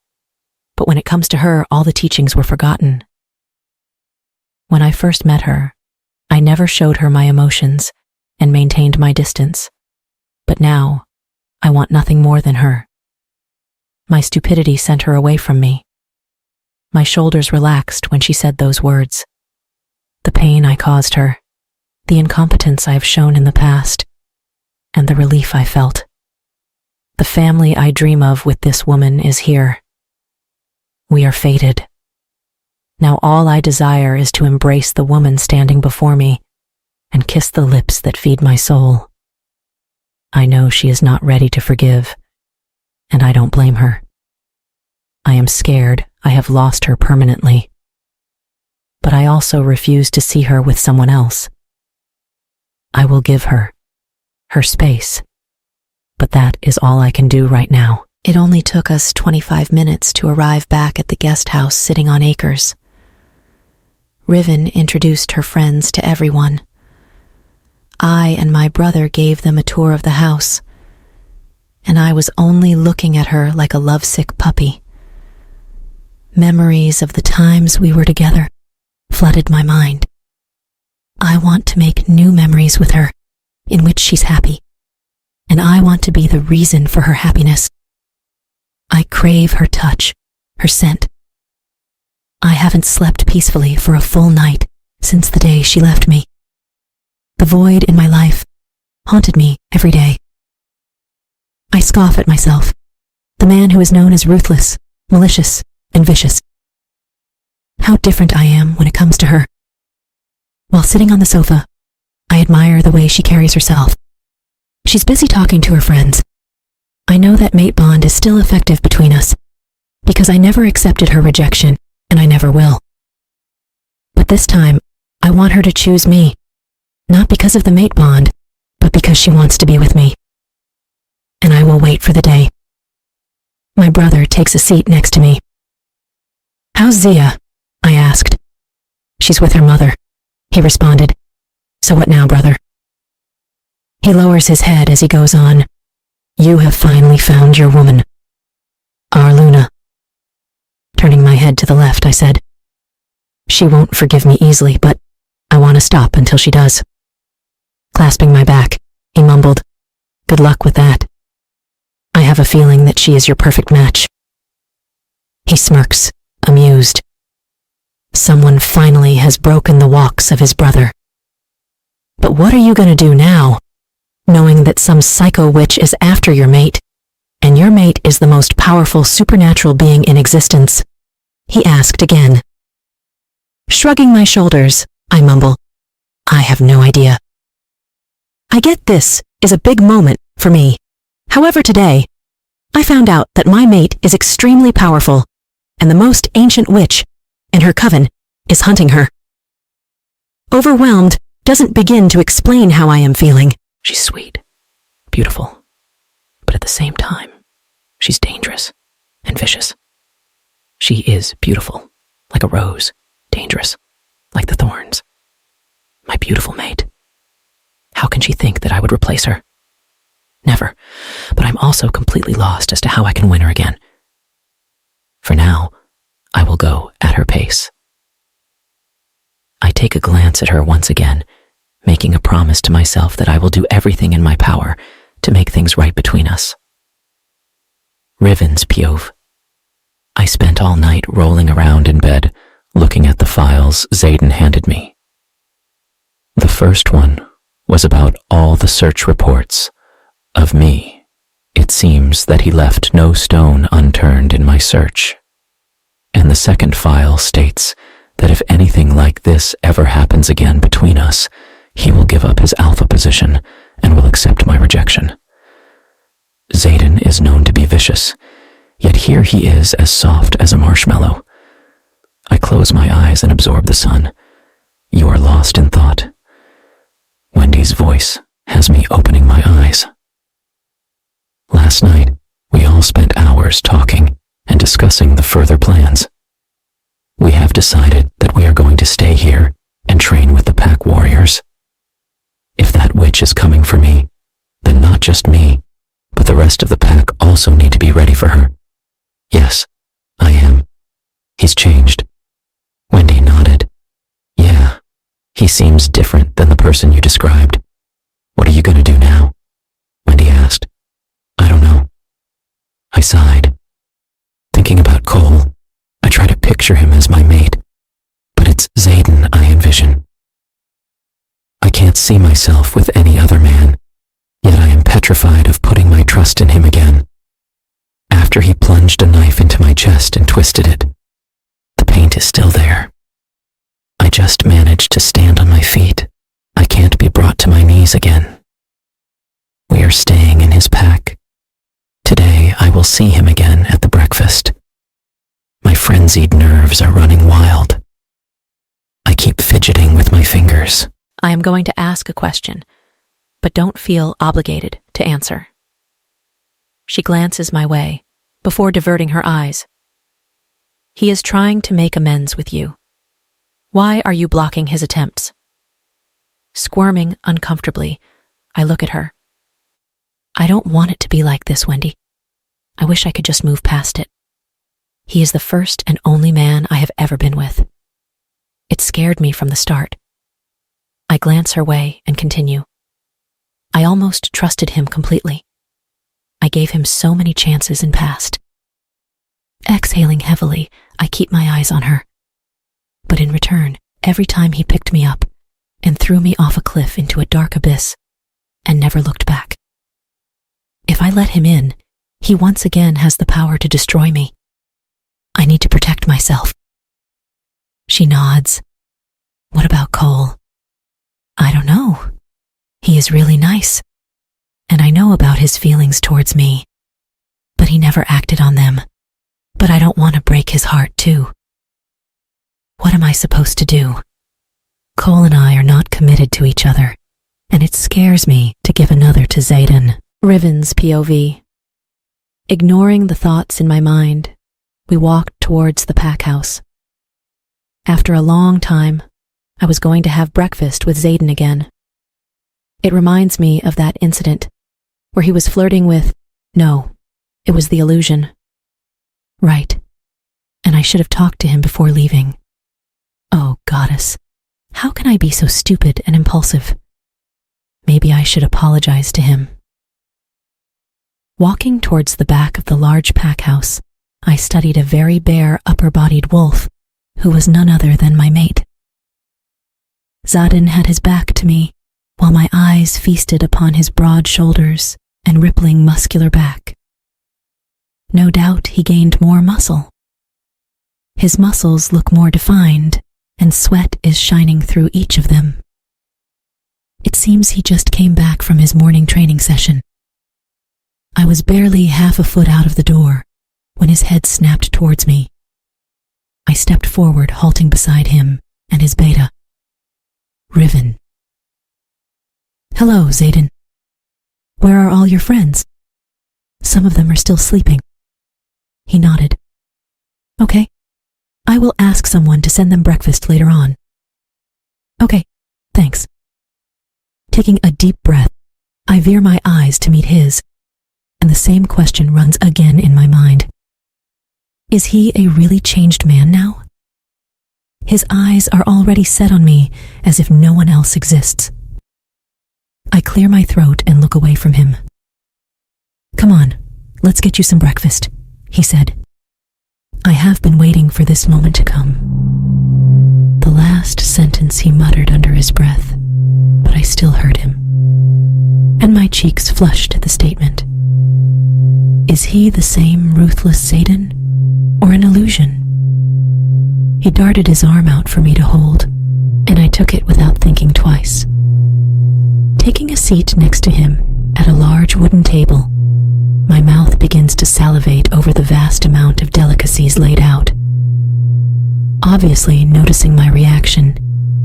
[SPEAKER 1] but when it comes to her, all the teachings were forgotten. When I first met her, I never showed her my emotions and maintained my distance, but now I want nothing more than her. My stupidity sent her away from me. My shoulders relaxed when she said those words. The pain I caused her, the incompetence I have shown in the past, and the relief I felt. The family I dream of with this woman is here. We are fated. Now all I desire is to embrace the woman standing before me and kiss the lips that feed my soul. I know she is not ready to forgive, and I don't blame her. I am scared I have lost her permanently, but I also refuse to see her with someone else. I will give her space, but that is all I can do right now. It only took us 25 minutes to arrive back at the guest house sitting on acres. Riven introduced her friends to everyone. I and my brother gave them a tour of the house, and I was only looking at her like a lovesick puppy. Memories of the times we were together flooded my mind. I want to make new memories with her in which she's happy, and I want to be the reason for her happiness. I crave her touch, her scent. I haven't slept peacefully for a full night since the day she left me. The void in my life haunted me every day. I scoff at myself, the man who is known as ruthless, malicious, and vicious. How different I am when it comes to her. While sitting on the sofa, I admire the way she carries herself. She's busy talking to her friends. I know that mate bond is still effective between us, because I never accepted her rejection, and I never will. But this time, I want her to choose me, not because of the mate bond, but because she wants to be with me. And I will wait for the day. My brother takes a seat next to me. "How's Zia?" I asked. "She's with her mother," he responded. "So what now, brother?" He lowers his head as he goes on. "You have finally found your woman. Our Luna." Turning my head to the left, I said, "She won't forgive me easily, but I want to stop until she does." Clasping my back, he mumbled, "Good luck with that. I have a feeling that she is your perfect match." He smirks, amused. Someone finally has broken the walks of his brother. But what are you going to do now, knowing that some psycho witch is after your mate, and your mate is the most powerful supernatural being in existence? He asked again. Shrugging my shoulders, I mumble, "I have no idea." I get this is a big moment for me. However, today, I found out that my mate is extremely powerful, and the most ancient witch, and her coven, is hunting her. Overwhelmed doesn't begin to explain how I am feeling.
[SPEAKER 3] She's sweet, beautiful, but at the same time, she's dangerous and vicious. She is beautiful, like a rose, dangerous, like the thorns. My beautiful mate. How can she think that I would replace her? Never, but I'm also completely lost as to how I can win her again. For now, I will go at her pace. I take a glance at her once again, making a promise to myself that I will do everything in my power to make things right between us. Rivens Piove. I spent all night rolling around in bed, looking at the files Zayden handed me. The first one was about all the search reports of me. It seems that he left no stone unturned in my search. And the second file states that if anything like this ever happens again between us, he will give up his alpha position and will accept my rejection. Zayden is known to be vicious, yet here he is as soft as a marshmallow. I close my eyes and absorb the sun. You are lost in thought. Wendy's voice has me opening my eyes. Last night, we all spent hours talking and discussing the further plans. We have decided that we are going to stay here and train with the pack warriors. If that witch is coming for me, then not just me, but the rest of the pack also need to be ready for her. Yes, I am. He's changed. Wendy nodded. Yeah, he seems different than the person you described. What are you going to do now? Wendy asked. I don't know. I sighed. Thinking about Cole, I try to picture him as my mate, but it's Zayden I envision. I can't see myself with any other man, yet I am petrified of putting my trust in him again. After he plunged a knife into my chest and twisted it, the paint is still there. I just managed to stand on my feet. I can't be brought to my knees again. We are staying in his pack. Today I will see him again at the breakfast. My frenzied nerves are running wild. I keep fidgeting with my fingers.
[SPEAKER 2] I am going to ask a question, but don't feel obligated to answer. She glances my way before diverting her eyes. He is trying to make amends with you. Why are you blocking his attempts? Squirming uncomfortably, I look at her. I don't want it to be like this, Wendy. I wish I could just move past it. He is the first and only man I have ever been with. It scared me from the start. I glance her way and continue.
[SPEAKER 1] I almost trusted him completely. I gave him so many chances and passed. Exhaling heavily, I keep my eyes on her. But in return, every time he picked me up and threw me off a cliff into a dark abyss and never looked back. If I let him in, he once again has the power to destroy me. I need to protect myself. She nods. What about Cole? I don't know. He is really nice, and I know about his feelings towards me, but he never acted on them. But I don't want to break his heart too. What am I supposed to do? Cole and I are not committed to each other, and it scares me to give another to Zayden. Riven's POV. Ignoring the thoughts in my mind, we walked towards the pack house. After a long time, I was going to have breakfast with Zayden again. It reminds me of that incident where he was flirting with, no, it was the illusion. Right, and I should have talked to him before leaving. Oh, goddess, how can I be so stupid and impulsive? Maybe I should apologize to him. Walking towards the back of the large pack house, I studied a very bare upper-bodied wolf who was none other than my mate. Zayden had his back to me, while my eyes feasted upon his broad shoulders and rippling muscular back. No doubt he gained more muscle. His muscles look more defined, and sweat is shining through each of them. It seems he just came back from his morning training session. I was barely half a foot out of the door when his head snapped towards me. I stepped forward, halting beside him and his beta. Riven. Hello, Zayden. Where are all your friends? Some of them are still sleeping. He nodded. Okay. I will ask someone to send them breakfast later on. Okay, thanks. Taking a deep breath, I veer my eyes to meet his, and the same question runs again in my mind. Is he a really changed man now? His eyes are already set on me as if no one else exists. I clear my throat and look away from him. Come on, let's get you some breakfast, he said. I have been waiting for this moment to come. The last sentence he muttered under his breath, but I still heard him. And my cheeks flushed at the statement. Is he the same ruthless Zayden, or an illusion? He darted his arm out for me to hold, and I took it without thinking twice. Taking a seat next to him at a large wooden table, my mouth begins to salivate over the vast amount of delicacies laid out. Obviously noticing my reaction,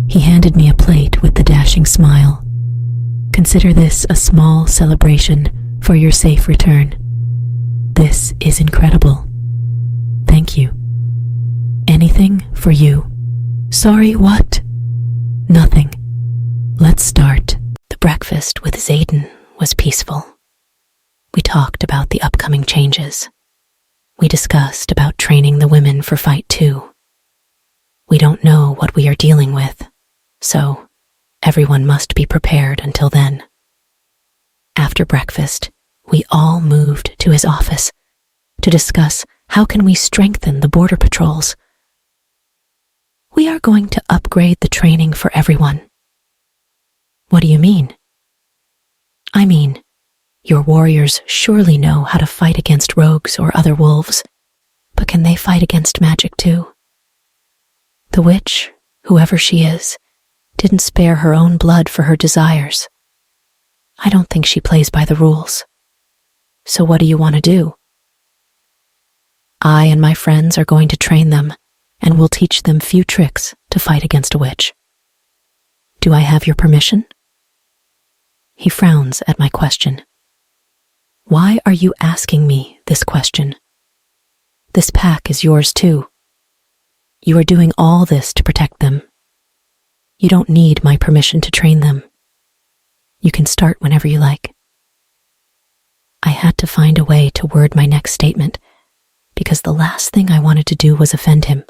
[SPEAKER 1] he handed me a plate with the dashing smile. Consider this a small celebration for your safe return. This is incredible. Thank you. Anything for you. Sorry, what? Nothing. Let's start. The breakfast with Zayden was peaceful. We talked about the upcoming changes. We discussed about training the women for Fight 2. We don't know what we are dealing with, so everyone must be prepared until then. After breakfast, we all moved to his office to discuss how can we strengthen the border patrols. We are going to upgrade the training for everyone. What do you mean? I mean, your warriors surely know how to fight against rogues or other wolves, but can they fight against magic too? The witch, whoever she is, didn't spare her own blood for her desires. I don't think she plays by the rules. So what do you want to do? I and my friends are going to train them, and we'll teach them few tricks to fight against a witch. Do I have your permission? He frowns at my question. Why are you asking me this question? This pack is yours too. You are doing all this to protect them. You don't need my permission to train them. You can start whenever you like. I had to find a way to word my next statement, because the last thing I wanted to do was offend him.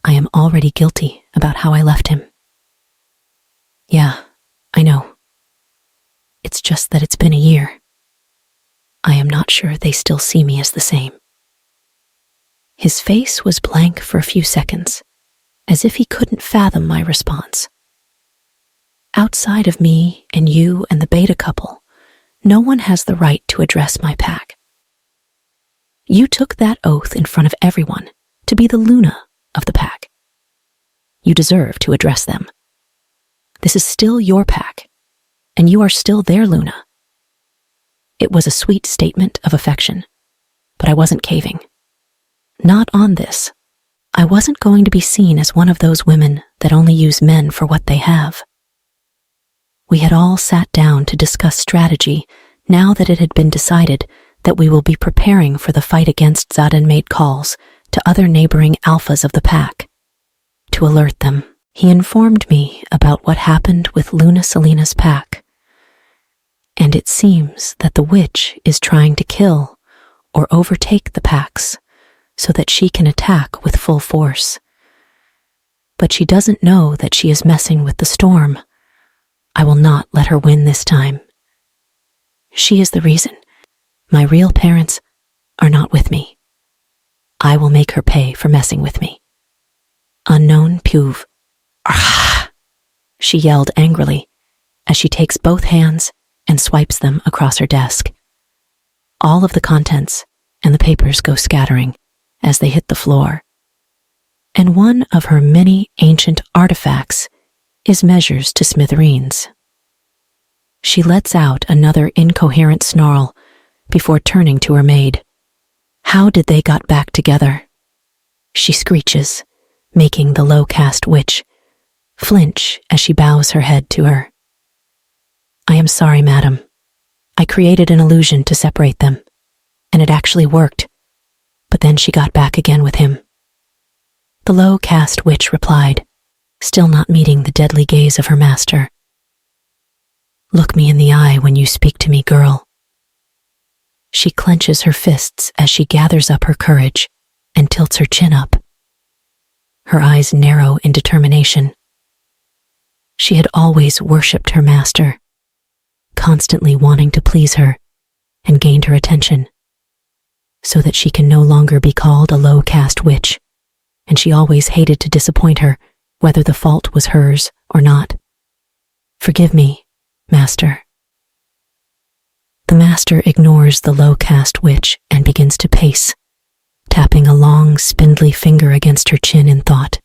[SPEAKER 1] I am already guilty about how I left him. Yeah, I know. It's just that it's been a year. I am not sure they still see me as the same." His face was blank for a few seconds, as if he couldn't fathom my response. "Outside of me and you and the beta couple, no one has the right to address my pack. You took that oath in front of everyone to be the Luna of the pack. You deserve to address them. This is still your pack, and you are still their Luna." It was a sweet statement of affection, but I wasn't caving. Not on this. I wasn't going to be seen as one of those women that only use men for what they have. We had all sat down to discuss strategy now that it had been decided that we will be preparing for the fight against Zaden made calls to other neighboring alphas of the pack. To alert them, he informed me about what happened with Luna Selena's pack. And it seems that the witch is trying to kill or overtake the packs so that she can attack with full force. But she doesn't know that she is messing with the storm. I will not let her win this time. She is the reason. My real parents are not with me. I will make her pay for messing with me. Unknown Puve. Arrgh! She yelled angrily as she takes both hands and swipes them across her desk. All of the contents and the papers go scattering as they hit the floor. And one of her many ancient artifacts is measures to smithereens. She lets out another incoherent snarl before turning to her maid. "How did they got back together?" she screeches, making the low-caste witch flinch as she bows her head to her. "I am sorry, madam. I created an illusion to separate them, and it actually worked, but then she got back again with him." The low-caste witch replied, still not meeting the deadly gaze of her master. "Look me in the eye when you speak to me, girl." She clenches her fists as she gathers up her courage and tilts her chin up. Her eyes narrow in determination. She had always worshipped her master, constantly wanting to please her and gained her attention, so that she can no longer be called a low-caste witch, and she always hated to disappoint her, whether the fault was hers or not. "Forgive me, master." The master ignores the low-caste witch and begins to pace, tapping a long, spindly finger against her chin in thought.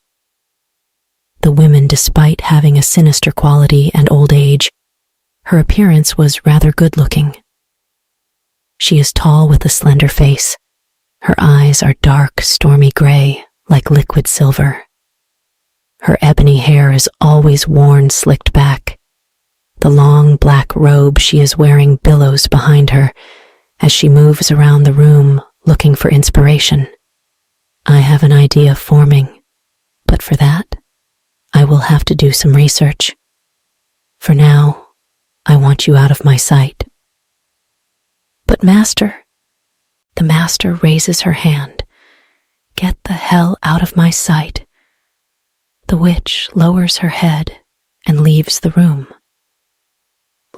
[SPEAKER 1] The woman, despite having a sinister quality and old age, her appearance was rather good-looking. She is tall with a slender face. Her eyes are dark, stormy gray, like liquid silver. Her ebony hair is always worn slicked back. The long black robe she is wearing billows behind her as she moves around the room looking for inspiration. I have an idea forming, but for that, I will have to do some research. For now, I want you out of my sight. But master, the master raises her hand. Get the hell out of my sight. The witch lowers her head and leaves the room.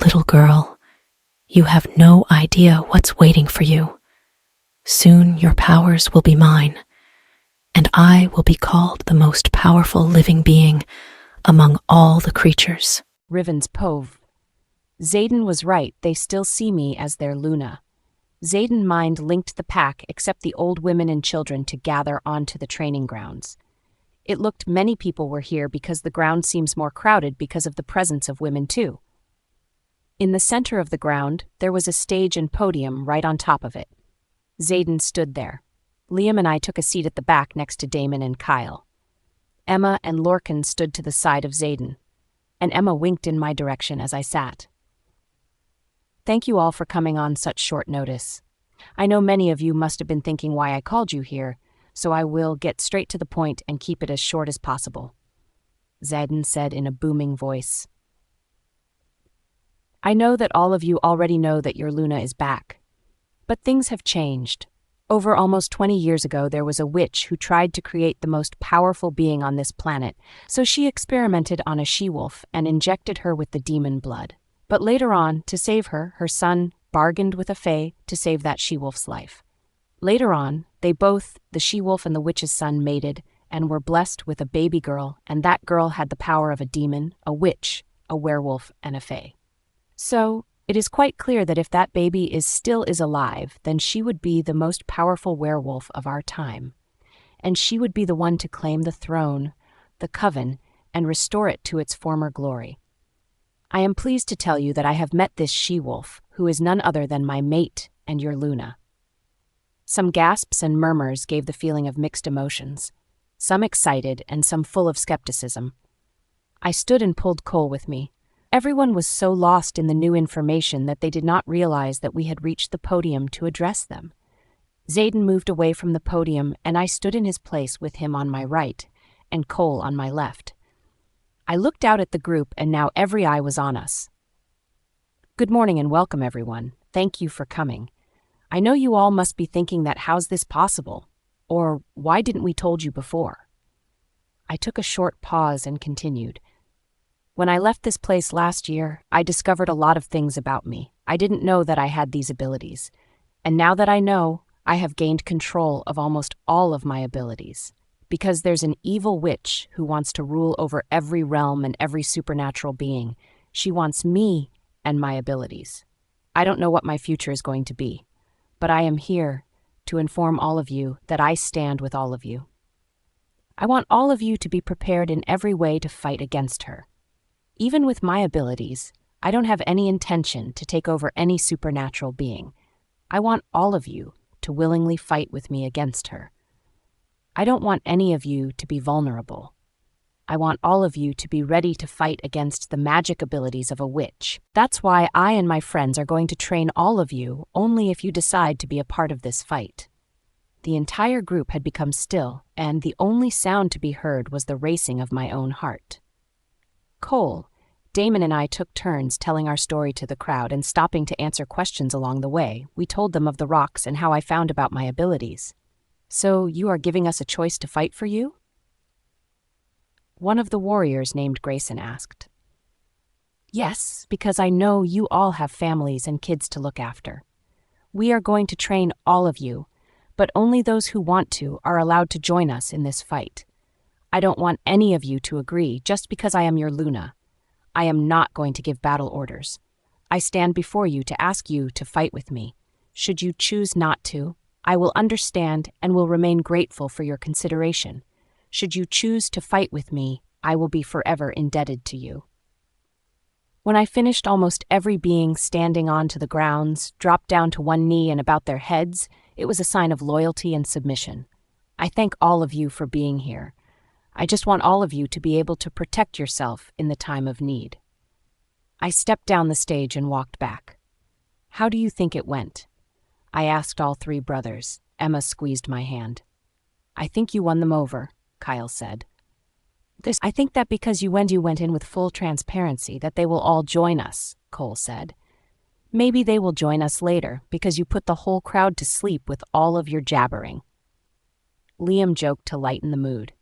[SPEAKER 1] Little girl, you have no idea what's waiting for you. Soon your powers will be mine, and I will be called the most powerful living being among all the creatures.
[SPEAKER 4] Riven's Pove. Zaden was right, they still see me as their Luna. Zaden mind linked the pack except the old women and children to gather onto the training grounds. It looked many people were here because the ground seems more crowded because of the presence of women too. In the center of the ground, there was a stage and podium right on top of it. Zaden stood there. Liam and I took a seat at the back next to Damon and Kyle. Emma and Lorcan stood to the side of Zaden, and Emma winked in my direction as I sat. Thank you all for coming on such short notice. I know many of you must have been thinking why I called you here, so I will get straight to the point and keep it as short as possible. Zaden said in a booming voice. I know that all of you already know that your Luna is back. But things have changed. Over almost 20 years ago, there was a witch who tried to create the most powerful being on this planet, so she experimented on a she-wolf and injected her with the demon blood. But later on, to save her, her son bargained with a fae to save that she-wolf's life. Later on, they both, the she-wolf and the witch's son, mated and were blessed with a baby girl, and that girl had the power of a demon, a witch, a werewolf, and a fae. So, it is quite clear that if that baby still is alive, then she would be the most powerful werewolf of our time. And she would be the one to claim the throne, the coven, and restore it to its former glory. I am pleased to tell you that I have met this she-wolf, who is none other than my mate and your Luna. Some gasps and murmurs gave the feeling of mixed emotions, some excited and some full of skepticism. I stood and pulled Cole with me. Everyone was so lost in the new information that they did not realize that we had reached the podium to address them. Zayden moved away from the podium, and I stood in his place with him on my right and Cole on my left. I looked out at the group, and now every eye was on us. Good morning and welcome, everyone. Thank you for coming. I know you all must be thinking that how's this possible? Or why didn't we told you before? I took a short pause and continued. When I left this place last year, I discovered a lot of things about me. I didn't know that I had these abilities. And now that I know, I have gained control of almost all of my abilities. Because there's an evil witch who wants to rule over every realm and every supernatural being. She wants me and my abilities. I don't know what my future is going to be, but I am here to inform all of you that I stand with all of you. I want all of you to be prepared in every way to fight against her. Even with my abilities, I don't have any intention to take over any supernatural being. I want all of you to willingly fight with me against her. I don't want any of you to be vulnerable. I want all of you to be ready to fight against the magic abilities of a witch. That's why I and my friends are going to train all of you only if you decide to be a part of this fight. The entire group had become still, and the only sound to be heard was the racing of my own heart. Cole, Damon and I took turns telling our story to the crowd and stopping to answer questions along the way. We told them of the rocks and how I found about my abilities. So you are giving us a choice to fight for you? One of the warriors named Grayson asked. Yes, because I know you all have families and kids to look after. We are going to train all of you, but only those who want to are allowed to join us in this fight. I don't want any of you to agree just because I am your Luna. I am not going to give battle orders. I stand before you to ask you to fight with me. Should you choose not to, I will understand and will remain grateful for your consideration. Should you choose to fight with me, I will be forever indebted to you. When I finished, almost every being standing onto the grounds dropped down to one knee and about their heads. It was a sign of loyalty and submission. I thank all of you for being here. I just want all of you to be able to protect yourself in the time of need. I stepped down the stage and walked back. How do you think it went? I asked all three brothers. Emma squeezed my hand. I think you won them over, Kyle said. I think that because you went in with full transparency that they will all join us, Cole said. Maybe they will join us later because you put the whole crowd to sleep with all of your jabbering. Liam joked to lighten the mood.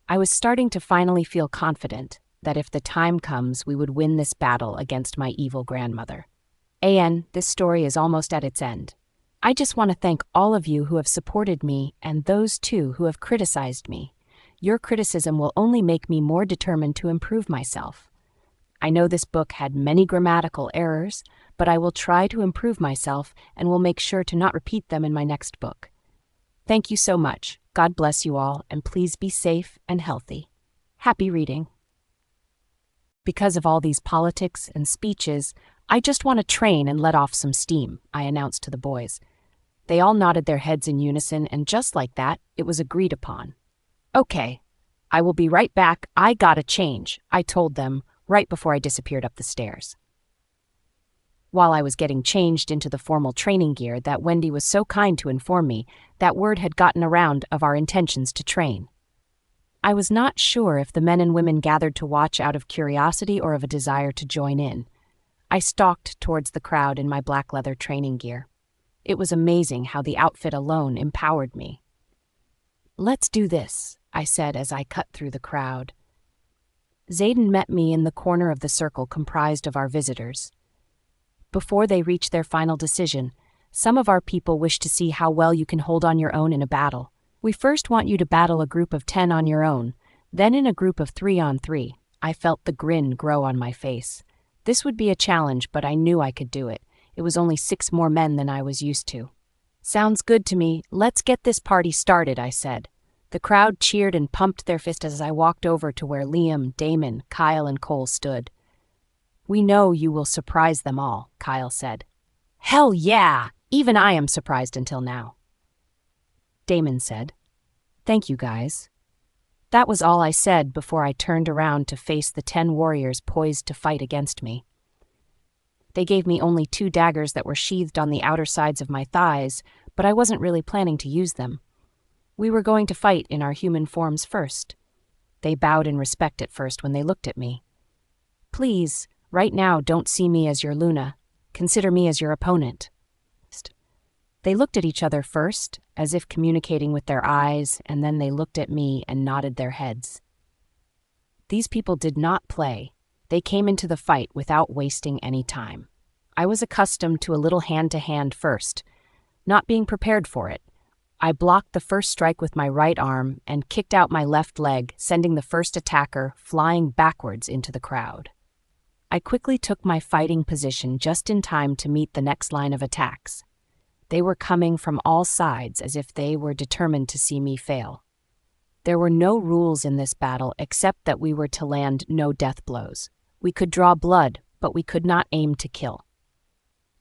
[SPEAKER 4] I was starting to finally feel confident that if the time comes we would win this battle against my evil grandmother. This story is almost at its end. I just want to thank all of you who have supported me and those too who have criticized me. Your criticism will only make me more determined to improve myself. I know this book had many grammatical errors, but I will try to improve myself and will make sure to not repeat them in my next book. Thank you so much. God bless you all, and please be safe and healthy. Happy reading. Because of all these politics and speeches, I just want to train and let off some steam, I announced to the boys. They all nodded their heads in unison, and just like that, it was agreed upon. Okay, I will be right back. I gotta change, I told them right before I disappeared up the stairs. While I was getting changed into the formal training gear that Wendy was so kind to inform me that word had gotten around of our intentions to train. I was not sure if the men and women gathered to watch out of curiosity or of a desire to join in. I stalked towards the crowd in my black leather training gear. It was amazing how the outfit alone empowered me. Let's do this, I said as I cut through the crowd. Zayden met me in the corner of the circle comprised of our visitors. Before they reach their final decision, some of our people wish to see how well you can hold on your own in a battle. We first want you to battle a group of 10 on your own, then in a group of 3 on 3. I felt the grin grow on my face. This would be a challenge, but I knew I could do it. It was only 6 more men than I was used to. Sounds good to me. Let's get this party started, I said. The crowd cheered and pumped their fists as I walked over to where Liam, Damon, Kyle, and Cole stood. We know you will surprise them all, Kyle said. Hell yeah! Even I am surprised until now. Damon said, Thank you, guys. That was all I said before I turned around to face the 10 warriors poised to fight against me. They gave me only 2 daggers that were sheathed on the outer sides of my thighs, but I wasn't really planning to use them. We were going to fight in our human forms first. They bowed in respect at first when they looked at me. Please, right now don't see me as your Luna. Consider me as your opponent. They looked at each other first, as if communicating with their eyes, and then they looked at me and nodded their heads. These people did not play. They came into the fight without wasting any time. I was accustomed to a little hand-to-hand first, not being prepared for it. I blocked the first strike with my right arm and kicked out my left leg, sending the first attacker flying backwards into the crowd. I quickly took my fighting position just in time to meet the next line of attacks. They were coming from all sides as if they were determined to see me fail. There were no rules in this battle except that we were to land no death blows. We could draw blood, but we could not aim to kill.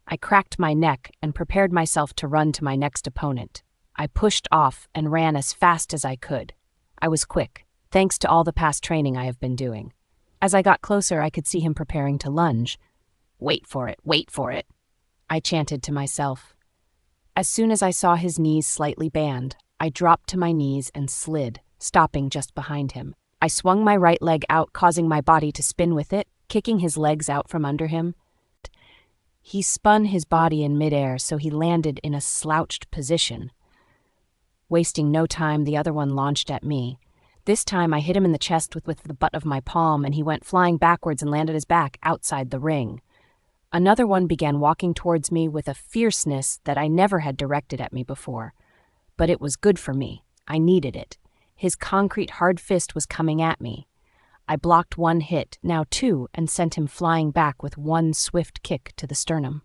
[SPEAKER 4] I cracked my neck and prepared myself to run to my next opponent. I pushed off and ran as fast as I could. I was quick, thanks to all the past training I have been doing. As I got closer, I could see him preparing to lunge. Wait for it, I chanted to myself. As soon as I saw his knees slightly band, I dropped to my knees and slid, stopping just behind him. I swung my right leg out, causing my body to spin with it, kicking his legs out from under him. He spun his body in midair, so he landed in a slouched position. Wasting no time, the other one launched at me. This time I hit him in the chest with the butt of my palm, and he went flying backwards and landed his back outside the ring. Another one began walking towards me with a fierceness that I never had directed at me before. But it was good for me. I needed it. His concrete hard fist was coming at me. I blocked 1 hit, now 2, and sent him flying back with 1 swift kick to the sternum.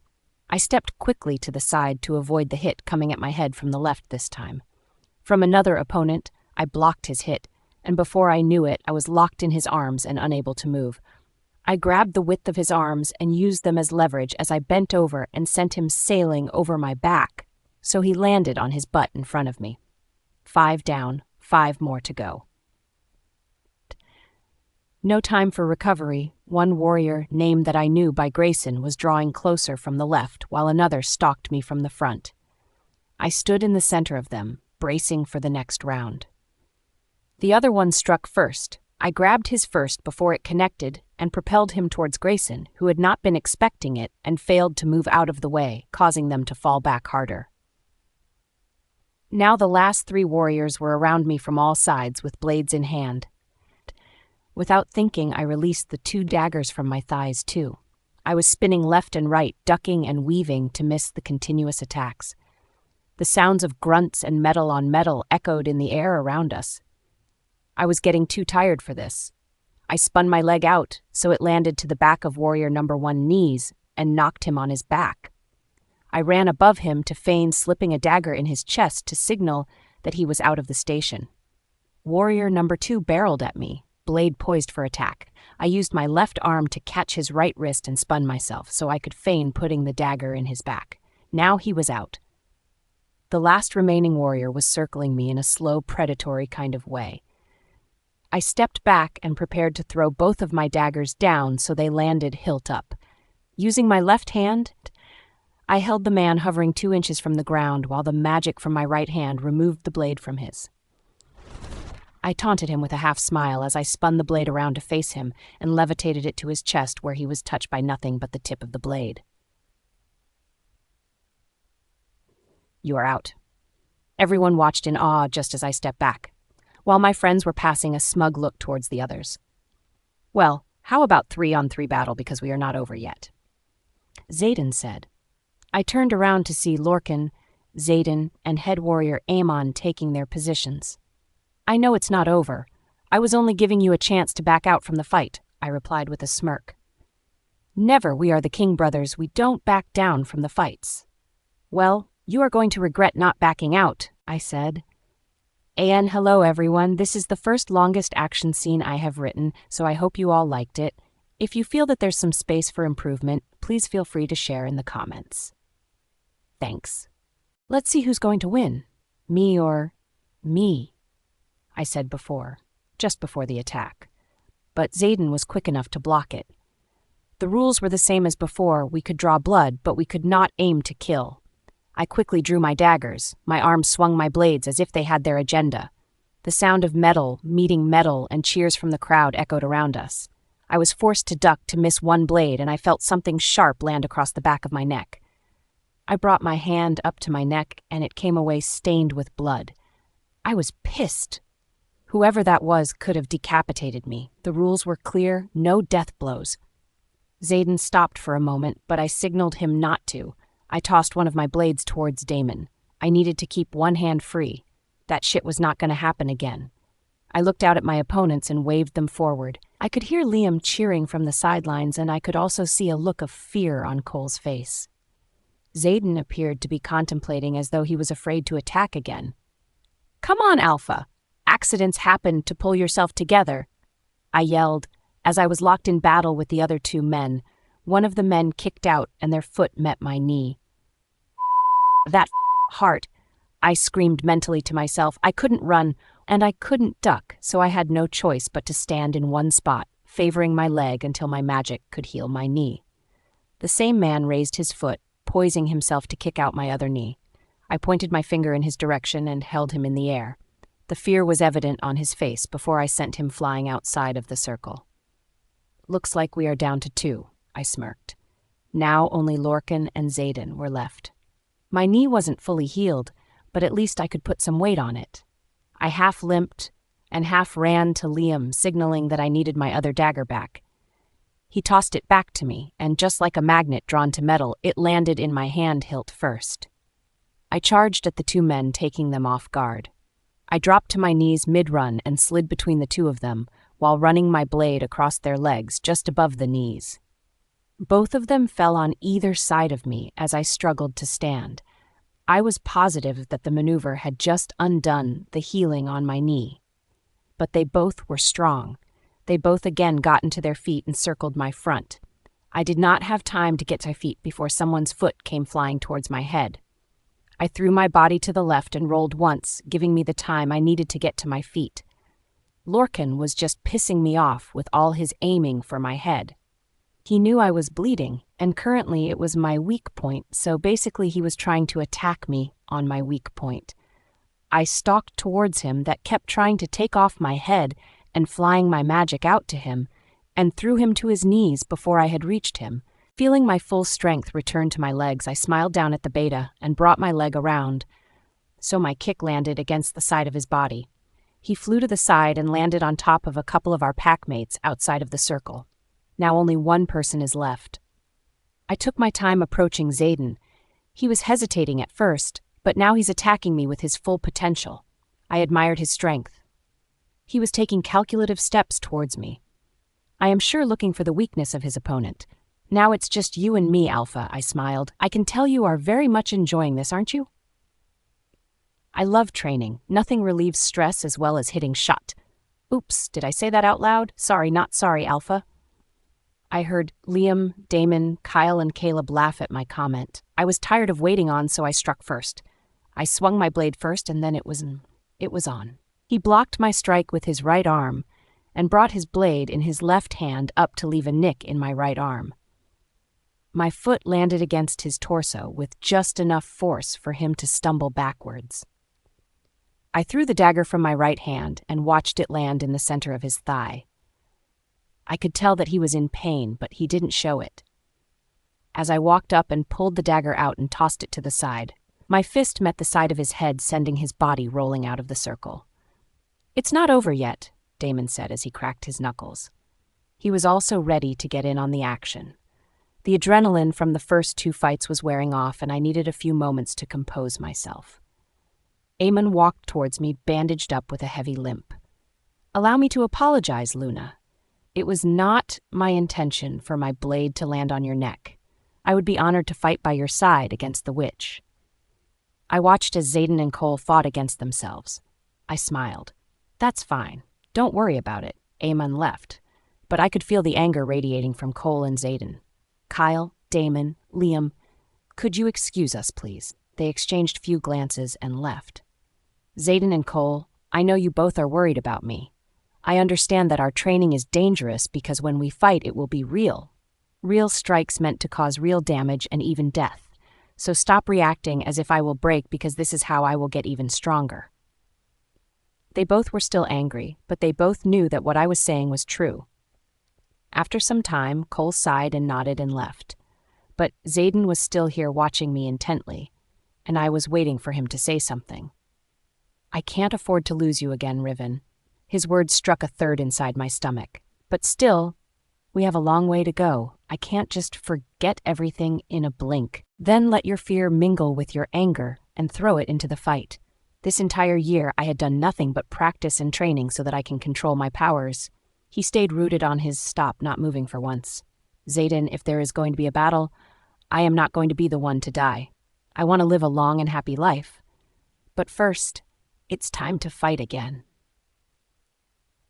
[SPEAKER 4] I stepped quickly to the side to avoid the hit coming at my head from the left this time. From another opponent, I blocked his hit, and before I knew it, I was locked in his arms and unable to move. I grabbed the width of his arms and used them as leverage as I bent over and sent him sailing over my back, so he landed on his butt in front of me. 5 down, 5 more to go. No time for recovery. 1 warrior, named that I knew by Grayson, was drawing closer from the left, while another stalked me from the front. I stood in the center of them, bracing for the next round. The other one struck first. I grabbed his first before it connected and propelled him towards Grayson, who had not been expecting it and failed to move out of the way, causing them to fall back harder. Now the last 3 warriors were around me from all sides with blades in hand. Without thinking, I released the 2 daggers from my thighs too. I was spinning left and right, ducking and weaving to miss the continuous attacks. The sounds of grunts and metal on metal echoed in the air around us. I was getting too tired for this. I spun my leg out so it landed to the back of warrior number 1's knees and knocked him on his back. I ran above him to feign slipping a dagger in his chest to signal that he was out of the station. Warrior number 2 barreled at me, blade poised for attack. I used my left arm to catch his right wrist and spun myself so I could feign putting the dagger in his back. Now he was out. The last remaining warrior was circling me in a slow, predatory kind of way. I stepped back and prepared to throw both of my daggers down so they landed hilt up. Using my left hand, I held the man hovering 2 inches from the ground while the magic from my right hand removed the blade from his. I taunted him with a half smile as I spun the blade around to face him and levitated it to his chest where he was touched by nothing but the tip of the blade. You are out. Everyone watched in awe just as I stepped back, while my friends were passing a smug look towards the others. Well, how about 3-on-3 battle because we are not over yet? Zayden said. I turned around to see Lorcan, Zayden, and head warrior Amon taking their positions. I know it's not over. I was only giving you a chance to back out from the fight, I replied with a smirk. Never, we are the King brothers, we don't back down from the fights. Well, you are going to regret not backing out, I said. And hello everyone, this is the first longest action scene I have written, so I hope you all liked it. If you feel that there's some space for improvement, please feel free to share in the comments. Thanks. Let's see who's going to win. Me or me, I said before, just before the attack. But Zayden was quick enough to block it. The rules were the same as before. We could draw blood, but we could not aim to kill. I quickly drew my daggers. My arms swung my blades as if they had their agenda. The sound of metal meeting metal and cheers from the crowd echoed around us. I was forced to duck to miss one blade, and I felt something sharp land across the back of my neck. I brought my hand up to my neck, and it came away stained with blood. I was pissed. Whoever that was could have decapitated me. The rules were clear, no death blows. Zayden stopped for a moment, but I signaled him not to. I tossed one of my blades towards Damon. I needed to keep one hand free. That shit was not going to happen again. I looked out at my opponents and waved them forward. I could hear Liam cheering from the sidelines, and I could also see a look of fear on Cole's face. Zayden appeared to be contemplating as though he was afraid to attack again. Come on, Alpha! Accidents happen to pull yourself together, I yelled, as I was locked in battle with the other two men. One of the men kicked out and their foot met my knee. That heart, I screamed mentally to myself. I couldn't run, and I couldn't duck, so I had no choice but to stand in one spot, favoring my leg until my magic could heal my knee. The same man raised his foot, poising himself to kick out my other knee. I pointed my finger in his direction and held him in the air. The fear was evident on his face before I sent him flying outside of the circle. Looks like we are down to 2, I smirked. Now only Lorcan and Zayden were left. My knee wasn't fully healed, but at least I could put some weight on it. I half limped and half ran to Liam, signaling that I needed my other dagger back. He tossed it back to me, and just like a magnet drawn to metal, it landed in my hand hilt first. I charged at the two men, taking them off guard. I dropped to my knees mid-run and slid between the two of them, while running my blade across their legs just above the knees. Both of them fell on either side of me as I struggled to stand. I was positive that the maneuver had just undone the healing on my knee. But they both were strong. They both again got into their feet and circled my front. I did not have time to get to my feet before someone's foot came flying towards my head. I threw my body to the left and rolled once, giving me the time I needed to get to my feet. Lorcan was just pissing me off with all his aiming for my head. He knew I was bleeding, and currently it was my weak point, so basically he was trying to attack me on my weak point. I stalked towards him that kept trying to take off my head and flying my magic out to him, and threw him to his knees before I had reached him. Feeling my full strength return to my legs, I smiled down at the beta and brought my leg around, so my kick landed against the side of his body. He flew to the side and landed on top of a couple of our packmates outside of the circle. Now only one person is left. I took my time approaching Zayden. He was hesitating at first, but now he's attacking me with his full potential. I admired his strength. He was taking calculative steps towards me. I am sure looking for the weakness of his opponent. Now it's just you and me, Alpha, I smiled. I can tell you are very much enjoying this, aren't you? I love training. Nothing relieves stress as well as hitting shot. Oops, did I say that out loud? Sorry, not sorry, Alpha. I heard Liam, Damon, Kyle, and Caleb laugh at my comment. I was tired of waiting on, so I struck first. I swung my blade first, and then it was on. He blocked my strike with his right arm and brought his blade in his left hand up to leave a nick in my right arm. My foot landed against his torso with just enough force for him to stumble backwards. I threw the dagger from my right hand and watched it land in the center of his thigh. I could tell that he was in pain, but he didn't show it. As I walked up and pulled the dagger out and tossed it to the side, my fist met the side of his head, sending his body rolling out of the circle. It's not over yet, Damon said as he cracked his knuckles. He was also ready to get in on the action. The adrenaline from the first 2 fights was wearing off, and I needed a few moments to compose myself. Eamon walked towards me, bandaged up with a heavy limp. "Allow me to apologize, Luna. It was not my intention for my blade to land on your neck. I would be honored to fight by your side against the witch." I watched as Xaden and Cole fought against themselves. I smiled. "That's fine. Don't worry about it." Eamon left, but I could feel the anger radiating from Cole and Xaden. "Kyle, Damon, Liam, could you excuse us, please?" They exchanged few glances and left. "Xaden and Cole, I know you both are worried about me. I understand that our training is dangerous because when we fight it will be real. Real strikes meant to cause real damage and even death. So stop reacting as if I will break because this is how I will get even stronger." They both were still angry, but they both knew that what I was saying was true. After some time, Cole sighed and nodded and left. But Xaden was still here watching me intently, and I was waiting for him to say something. "I can't afford to lose you again, Riven." His words struck a third inside my stomach. "But still, we have a long way to go. I can't just forget everything in a blink, then let your fear mingle with your anger and throw it into the fight. This entire year I had done nothing but practice and training so that I can control my powers." He stayed rooted on his stop, not moving for once. "Xaden, if there is going to be a battle, I am not going to be the one to die. I want to live a long and happy life. But first, it's time to fight again."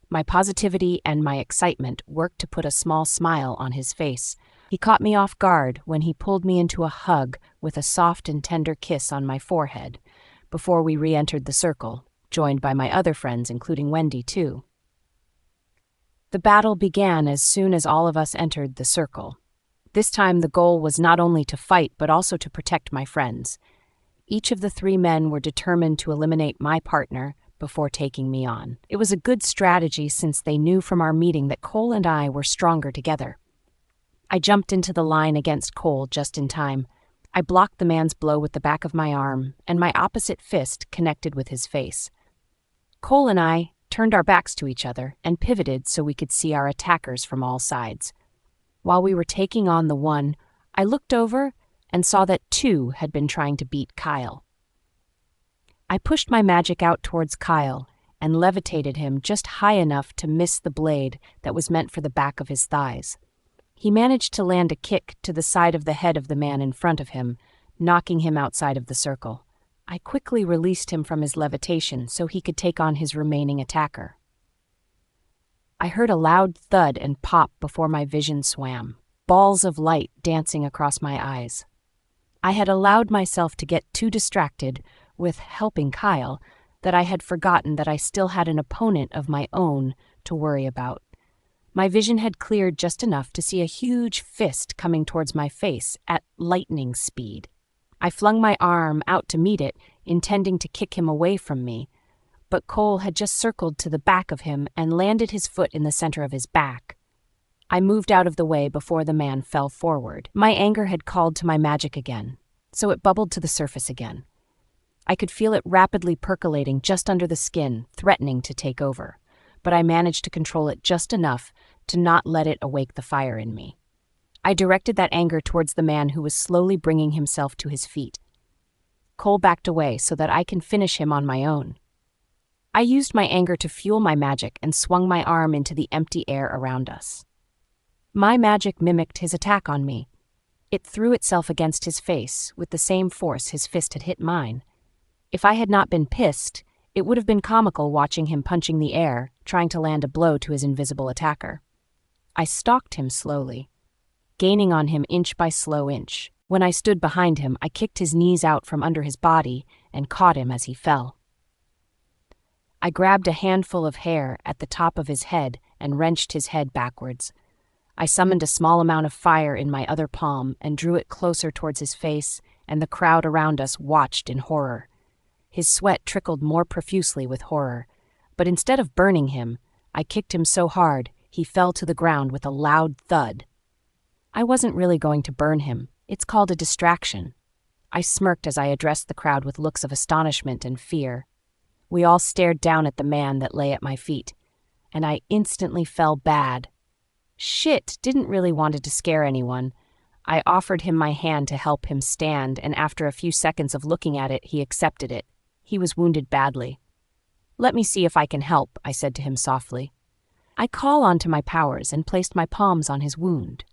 [SPEAKER 4] My positivity and my excitement worked to put a small smile on his face. He caught me off guard when he pulled me into a hug with a soft and tender kiss on my forehead before we re-entered the circle, joined by my other friends, including Wendy, too. The battle began as soon as all of us entered the circle. This time the goal was not only to fight but also to protect my friends. Each of the 3 men were determined to eliminate my partner before taking me on. It was a good strategy since they knew from our meeting that Cole and I were stronger together. I jumped into the line against Cole just in time. I blocked the man's blow with the back of my arm, and my opposite fist connected with his face. Cole and I turned our backs to each other and pivoted so we could see our attackers from all sides. While we were taking on the one, I looked over and saw that 2 had been trying to beat Kyle. I pushed my magic out towards Kyle and levitated him just high enough to miss the blade that was meant for the back of his thighs. He managed to land a kick to the side of the head of the man in front of him, knocking him outside of the circle. I quickly released him from his levitation so he could take on his remaining attacker. I heard a loud thud and pop before my vision swam, balls of light dancing across my eyes. I had allowed myself to get too distracted with helping Kyle that I had forgotten that I still had an opponent of my own to worry about. My vision had cleared just enough to see a huge fist coming towards my face at lightning speed. I flung my arm out to meet it, intending to kick him away from me, but Cole had just circled to the back of him and landed his foot in the center of his back. I moved out of the way before the man fell forward. My anger had called to my magic again, so it bubbled to the surface again. I could feel it rapidly percolating just under the skin, threatening to take over, but I managed to control it just enough to not let it awake the fire in me. I directed that anger towards the man who was slowly bringing himself to his feet. Cole backed away so that I can finish him on my own. I used my anger to fuel my magic and swung my arm into the empty air around us. My magic mimicked his attack on me. It threw itself against his face with the same force his fist had hit mine. If I had not been pissed, it would have been comical watching him punching the air, trying to land a blow to his invisible attacker. I stalked him slowly, gaining on him inch by slow inch. When I stood behind him, I kicked his knees out from under his body and caught him as he fell. I grabbed a handful of hair at the top of his head and wrenched his head backwards. I summoned a small amount of fire in my other palm and drew it closer towards his face, and the crowd around us watched in horror. His sweat trickled more profusely with horror, but instead of burning him, I kicked him so hard he fell to the ground with a loud thud. I wasn't really going to burn him. It's called a distraction. I smirked as I addressed the crowd with looks of astonishment and fear. We all stared down at the man that lay at my feet, and I instantly felt bad. Shit, didn't really wanted to scare anyone. I offered him my hand to help him stand, and after a few seconds of looking at it, he accepted it. He was wounded badly. Let me see if I can help, I said to him softly. I call onto my powers and placed my palms on his wound.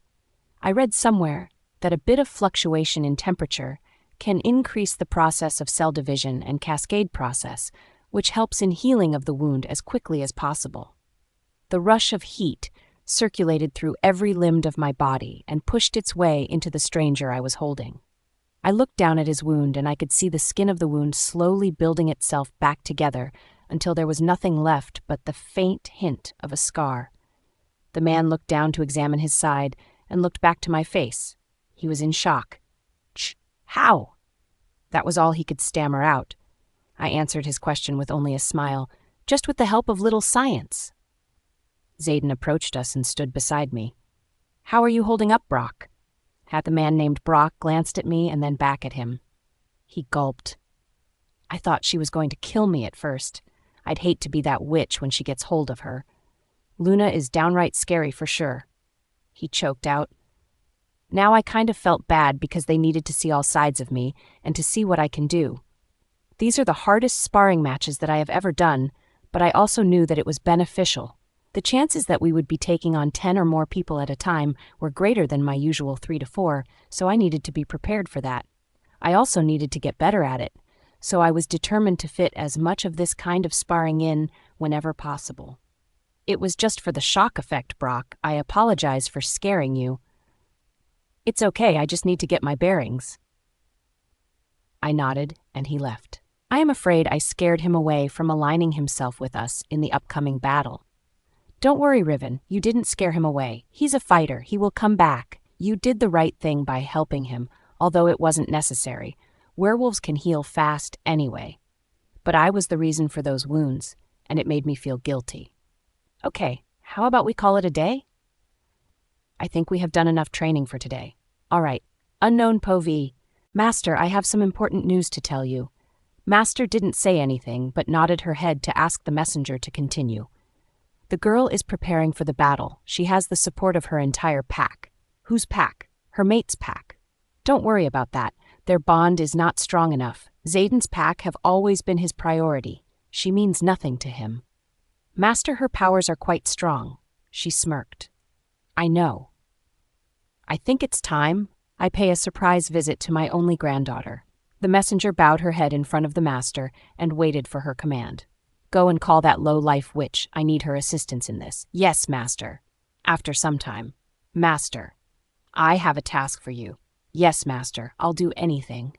[SPEAKER 4] I read somewhere that a bit of fluctuation in temperature can increase the process of cell division and cascade process, which helps in healing of the wound as quickly as possible. The rush of heat circulated through every limb of my body and pushed its way into the stranger I was holding. I looked down at his wound and I could see the skin of the wound slowly building itself back together until there was nothing left but the faint hint of a scar. The man looked down to examine his side and looked back to my face. He was in shock. How? That was all he could stammer out. I answered his question with only a smile, just with the help of little science. Zayden approached us and stood beside me. How are you holding up, Brock? The man named Brock glanced at me and then back at him. He gulped. I thought she was going to kill me at first. I'd hate to be that witch when she gets hold of her. Luna is downright scary for sure. He choked out. Now I kind of felt bad because they needed to see all sides of me and to see what I can do. These are the hardest sparring matches that I have ever done, but I also knew that it was beneficial. The chances that we would be taking on 10 or more people at a time were greater than my usual 3 to 4, so I needed to be prepared for that. I also needed to get better at it, so I was determined to fit as much of this kind of sparring in whenever possible. It was just for the shock effect, Brock. I apologize for scaring you. It's okay, I just need to get my bearings. I nodded, and he left. I am afraid I scared him away from aligning himself with us in the upcoming battle. Don't worry, Riven, you didn't scare him away. He's a fighter, he will come back. You did the right thing by helping him, although it wasn't necessary. Werewolves can heal fast anyway. But I was the reason for those wounds, and it made me feel guilty. Okay, how about we call it a day? I think we have done enough training for today. All right, Unknown Povee. Master, I have some important news to tell you. Master didn't say anything, but nodded her head to ask the messenger to continue. The girl is preparing for the battle. She has the support of her entire pack. Whose pack? Her mate's pack. Don't worry about that. Their bond is not strong enough. Zayden's pack have always been his priority. She means nothing to him. Master, her powers are quite strong. She smirked. I know. I think it's time I pay a surprise visit to my only granddaughter. The messenger bowed her head in front of the master and waited for her command. Go and call that low-life witch. I need her assistance in this. Yes, master. After some time. Master. I have a task for you. Yes, master. I'll do anything.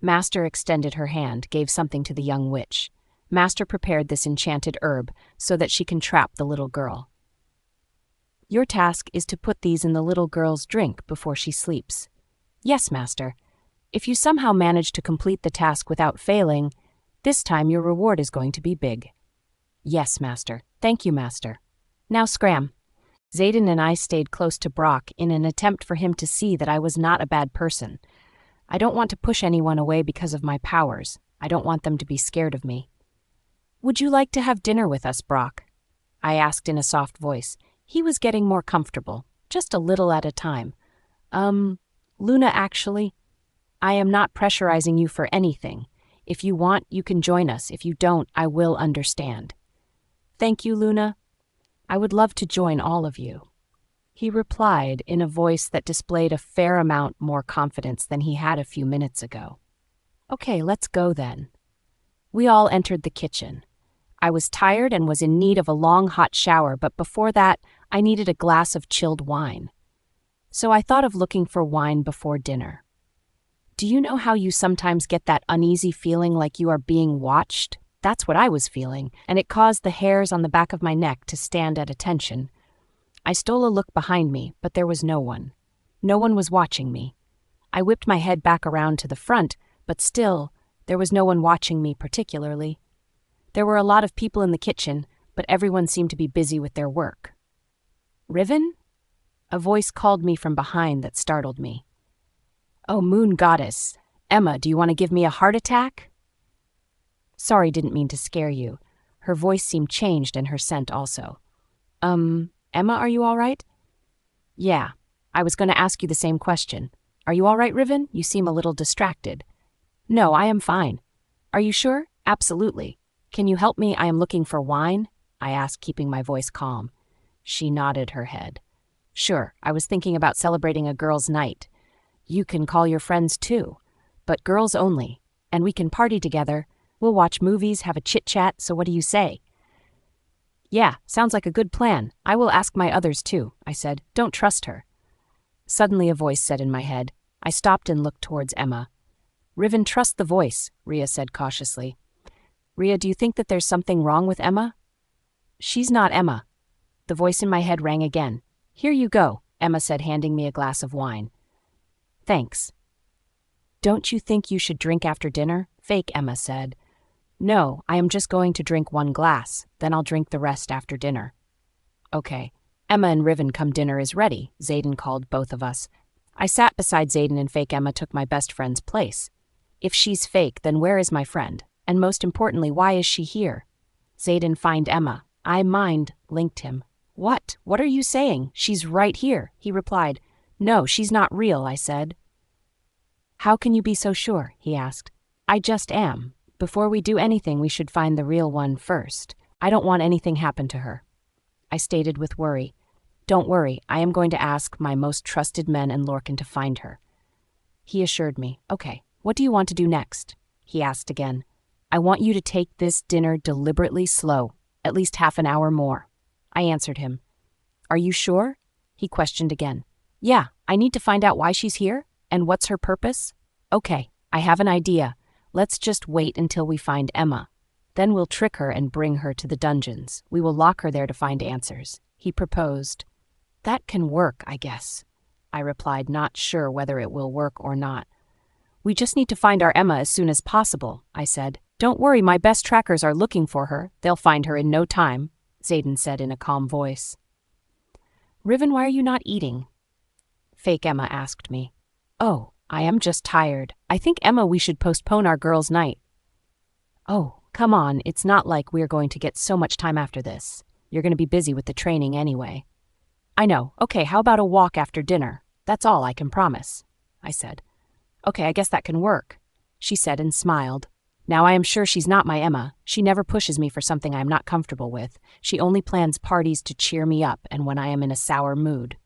[SPEAKER 4] Master extended her hand, gave something to the young witch. Master prepared this enchanted herb so that she can trap the little girl. Your task is to put these in the little girl's drink before she sleeps. Yes, master. If you somehow manage to complete the task without failing, this time your reward is going to be big. Yes, master. Thank you, master. Now scram. Zayden and I stayed close to Brock in an attempt for him to see that I was not a bad person. I don't want to push anyone away because of my powers. I don't want them to be scared of me. Would you like to have dinner with us, Brock? I asked in a soft voice. He was getting more comfortable, just a little at a time. Luna, actually, I am not pressurizing you for anything. If you want, you can join us. If you don't, I will understand. Thank you, Luna. I would love to join all of you. He replied in a voice that displayed a fair amount more confidence than he had a few minutes ago. Okay, let's go then. We all entered the kitchen. I was tired and was in need of a long hot shower, but before that, I needed a glass of chilled wine. So I thought of looking for wine before dinner. Do you know how you sometimes get that uneasy feeling like you are being watched? That's what I was feeling, and it caused the hairs on the back of my neck to stand at attention. I stole a look behind me, but there was no one. No one was watching me. I whipped my head back around to the front, but still, there was no one watching me particularly. There were a lot of people in the kitchen, but everyone seemed to be busy with their work. Riven? A voice called me from behind that startled me. Oh, moon goddess. Emma, do you want to give me a heart attack? Sorry, didn't mean to scare you. Her voice seemed changed and her scent also. Emma, are you all right? Yeah, I was going to ask you the same question. Are you all right, Riven? You seem a little distracted. No, I am fine. Are you sure? Absolutely. Can you help me? I am looking for wine, I asked, keeping my voice calm. She nodded her head. Sure, I was thinking about celebrating a girls' night. You can call your friends too, but girls only, and we can party together. We'll watch movies, have a chit-chat, so what do you say? Yeah, sounds like a good plan. I will ask my others too, I said. Don't trust her. Suddenly a voice said in my head. I stopped and looked towards Emma. Riven, trust the voice, Rhea said cautiously. Rhea, do you think that there's something wrong with Emma? She's not Emma. The voice in my head rang again. Here you go, Emma said, handing me a glass of wine. Thanks. Don't you think you should drink after dinner? Fake Emma said. No, I am just going to drink one glass, then I'll drink the rest after dinner. Okay. Emma and Riven, come dinner is ready, Zayden called both of us. I sat beside Zayden and fake Emma took my best friend's place. If she's fake, then where is my friend? And most importantly, why is she here? Zayden, find Emma. I mind, linked him. What? What are you saying? She's right here, he replied. No, she's not real, I said. How can you be so sure? He asked. I just am. Before we do anything, we should find the real one first. I don't want anything happen to her. I stated with worry. Don't worry, I am going to ask my most trusted men and Lorcan to find her. He assured me. Okay, what do you want to do next? He asked again. I want you to take this dinner deliberately slow, at least half an hour more. I answered him. Are you sure? He questioned again. Yeah, I need to find out why she's here and what's her purpose. Okay, I have an idea. Let's just wait until we find Emma. Then we'll trick her and bring her to the dungeons. We will lock her there to find answers. He proposed. That can work, I guess. I replied, not sure whether it will work or not. We just need to find our Emma as soon as possible, I said. Don't worry, my best trackers are looking for her. They'll find her in no time, Zayden said in a calm voice. Riven, why are you not eating? Fake Emma asked me. Oh, I am just tired. I think, Emma, we should postpone our girls' night. Oh, come on, it's not like we're going to get so much time after this. You're going to be busy with the training anyway. I know. Okay, how about a walk after dinner? That's all I can promise, I said. Okay, I guess that can work, she said and smiled. Now I am sure she's not my Emma. She never pushes me for something I am not comfortable with. She only plans parties to cheer me up and when I am in a sour mood.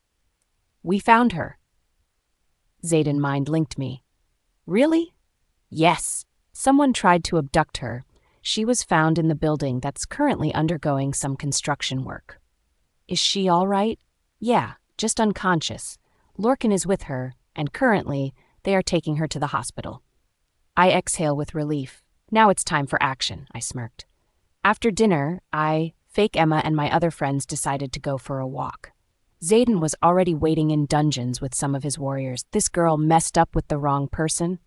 [SPEAKER 4] We found her. Zayden mind linked me. Really? Yes. Someone tried to abduct her. She was found in the building that's currently undergoing some construction work. Is she all right? Yeah, just unconscious. Lorcan is with her, and currently, they are taking her to the hospital. I exhale with relief. Now it's time for action, I smirked. After dinner, I, Fake Emma, and my other friends decided to go for a walk. Zayden was already waiting in dungeons with some of his warriors. This girl messed up with the wrong person.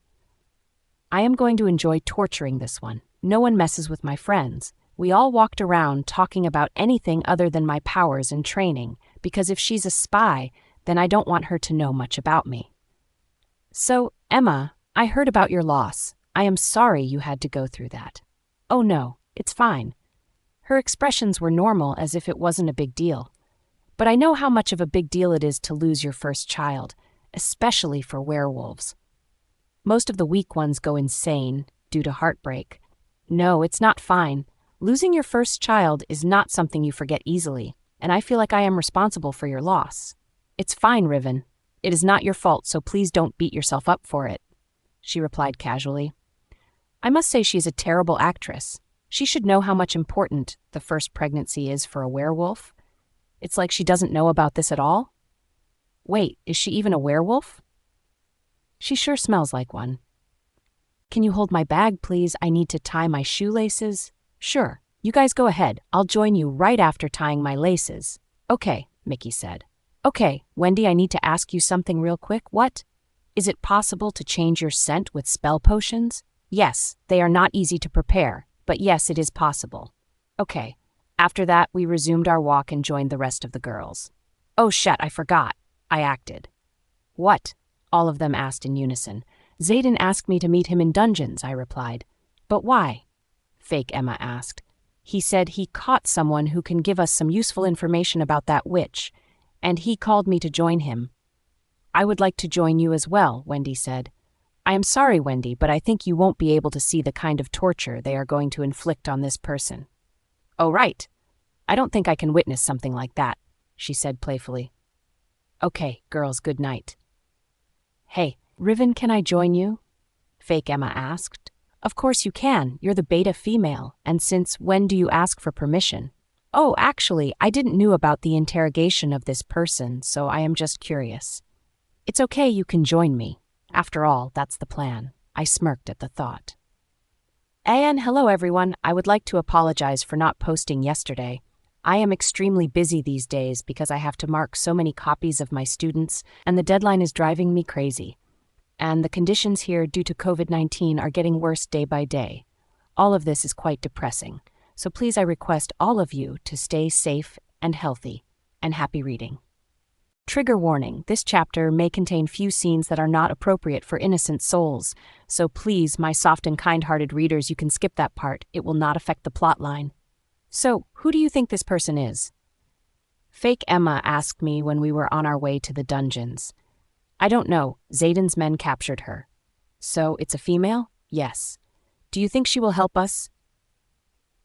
[SPEAKER 4] I am going to enjoy torturing this one. No one messes with my friends. We all walked around talking about anything other than my powers and training, because if she's a spy, then I don't want her to know much about me. So, Emma, I heard about your loss. I am sorry you had to go through that. Oh no, it's fine. Her expressions were normal, as if it wasn't a big deal. But I know how much of a big deal it is to lose your first child, especially for werewolves. Most of the weak ones go insane due to heartbreak. No, it's not fine. Losing your first child is not something you forget easily, and I feel like I am responsible for your loss. It's fine, Riven. It is not your fault, so please don't beat yourself up for it, she replied casually. I must say she is a terrible actress. She should know how much important the first pregnancy is for a werewolf. It's like she doesn't know about this at all. Wait, is she even a werewolf? She sure smells like one. Can you hold my bag, please? I need to tie my shoelaces. Sure, you guys go ahead. I'll join you right after tying my laces. Okay, Mickey said. Okay, Wendy, I need to ask you something real quick. What? Is it possible to change your scent with spell potions? Yes, they are not easy to prepare, but yes, it is possible. Okay. After that, we resumed our walk and joined the rest of the girls. Oh shit, I forgot. I acted. What? All of them asked in unison. Zayden asked me to meet him in dungeons, I replied. But why? Fake Emma asked. He said he caught someone who can give us some useful information about that witch, and he called me to join him. I would like to join you as well, Wendy said. I am sorry, Wendy, but I think you won't be able to see the kind of torture they are going to inflict on this person. Oh, right. I don't think I can witness something like that, she said playfully. Okay, girls, good night. Hey, Riven, can I join you? Fake Emma asked. Of course you can. You're the beta female. And since when do you ask for permission? Oh, actually, I didn't know about the interrogation of this person, so I am just curious. It's okay, you can join me. After all, that's the plan. I smirked at the thought. And hello everyone, I would like to apologize for not posting yesterday. I am extremely busy these days because I have to mark so many copies of my students, and the deadline is driving me crazy. And the conditions here due to COVID-19 are getting worse day by day. All of this is quite depressing, so please I request all of you to stay safe and healthy, and happy reading. Trigger warning, this chapter may contain few scenes that are not appropriate for innocent souls, so please, my soft and kind-hearted readers, you can skip that part. It will not affect the plot line. So, who do you think this person is? Fake Emma asked me when we were on our way to the dungeons. I don't know. Zayden's men captured her. So, it's a female? Yes. Do you think she will help us?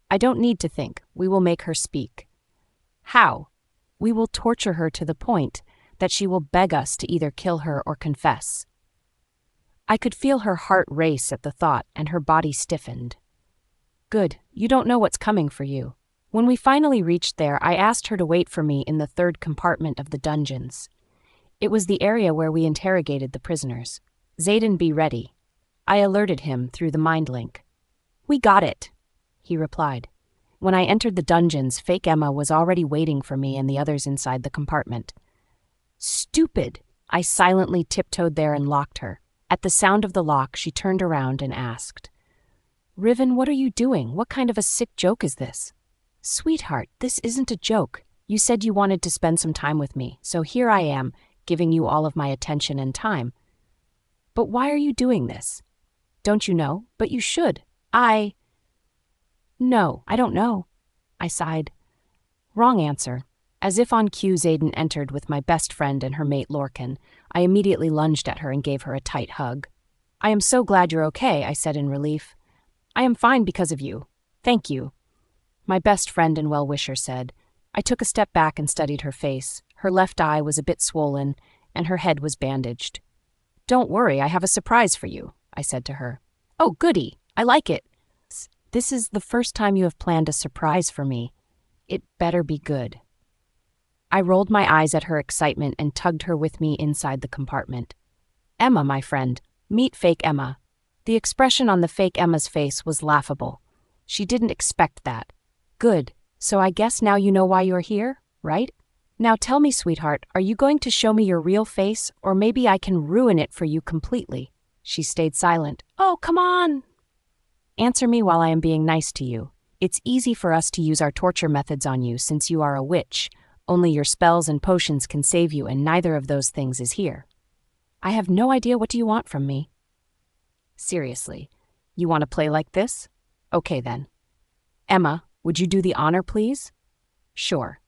[SPEAKER 4] I don't need to think. We will make her speak. How? We will torture her to the point that she will beg us to either kill her or confess. I could feel her heart race at the thought, and her body stiffened. Good, you don't know what's coming for you. When we finally reached there, I asked her to wait for me in the third compartment of the dungeons. It was the area where we interrogated the prisoners. Zayden, be ready. I alerted him through the mind link. We got it, he replied. When I entered the dungeons, Fake Emma was already waiting for me and the others inside the compartment. Stupid! I silently tiptoed there and locked her. At the sound of the lock, she turned around and asked, Riven, what are you doing? What kind of a sick joke is this? Sweetheart, this isn't a joke. You said you wanted to spend some time with me, so here I am, giving you all of my attention and time. But why are you doing this? Don't you know? But you should. No, I don't know. I sighed. Wrong answer. As if on cue, Zayden entered with my best friend and her mate Lorcan. I immediately lunged at her and gave her a tight hug. I am so glad you're okay, I said in relief. I am fine because of you. Thank you. My best friend and well-wisher said. I took a step back and studied her face. Her left eye was a bit swollen, and her head was bandaged. Don't worry, I have a surprise for you, I said to her. Oh, goody, I like it. This is the first time you have planned a surprise for me. It better be good. I rolled my eyes at her excitement and tugged her with me inside the compartment. Emma, my friend, meet Fake Emma. The expression on the Fake Emma's face was laughable. She didn't expect that. Good, so I guess now you know why you're here, right? Now tell me, sweetheart, are you going to show me your real face, or maybe I can ruin it for you completely? She stayed silent. Oh, come on! Answer me while I am being nice to you. It's easy for us to use our torture methods on you since you are a witch. Only your spells and potions can save you, and neither of those things is here. I have no idea what do you want from me. Seriously, you want to play like this? Okay then. Emma, would you do the honor, please? Sure.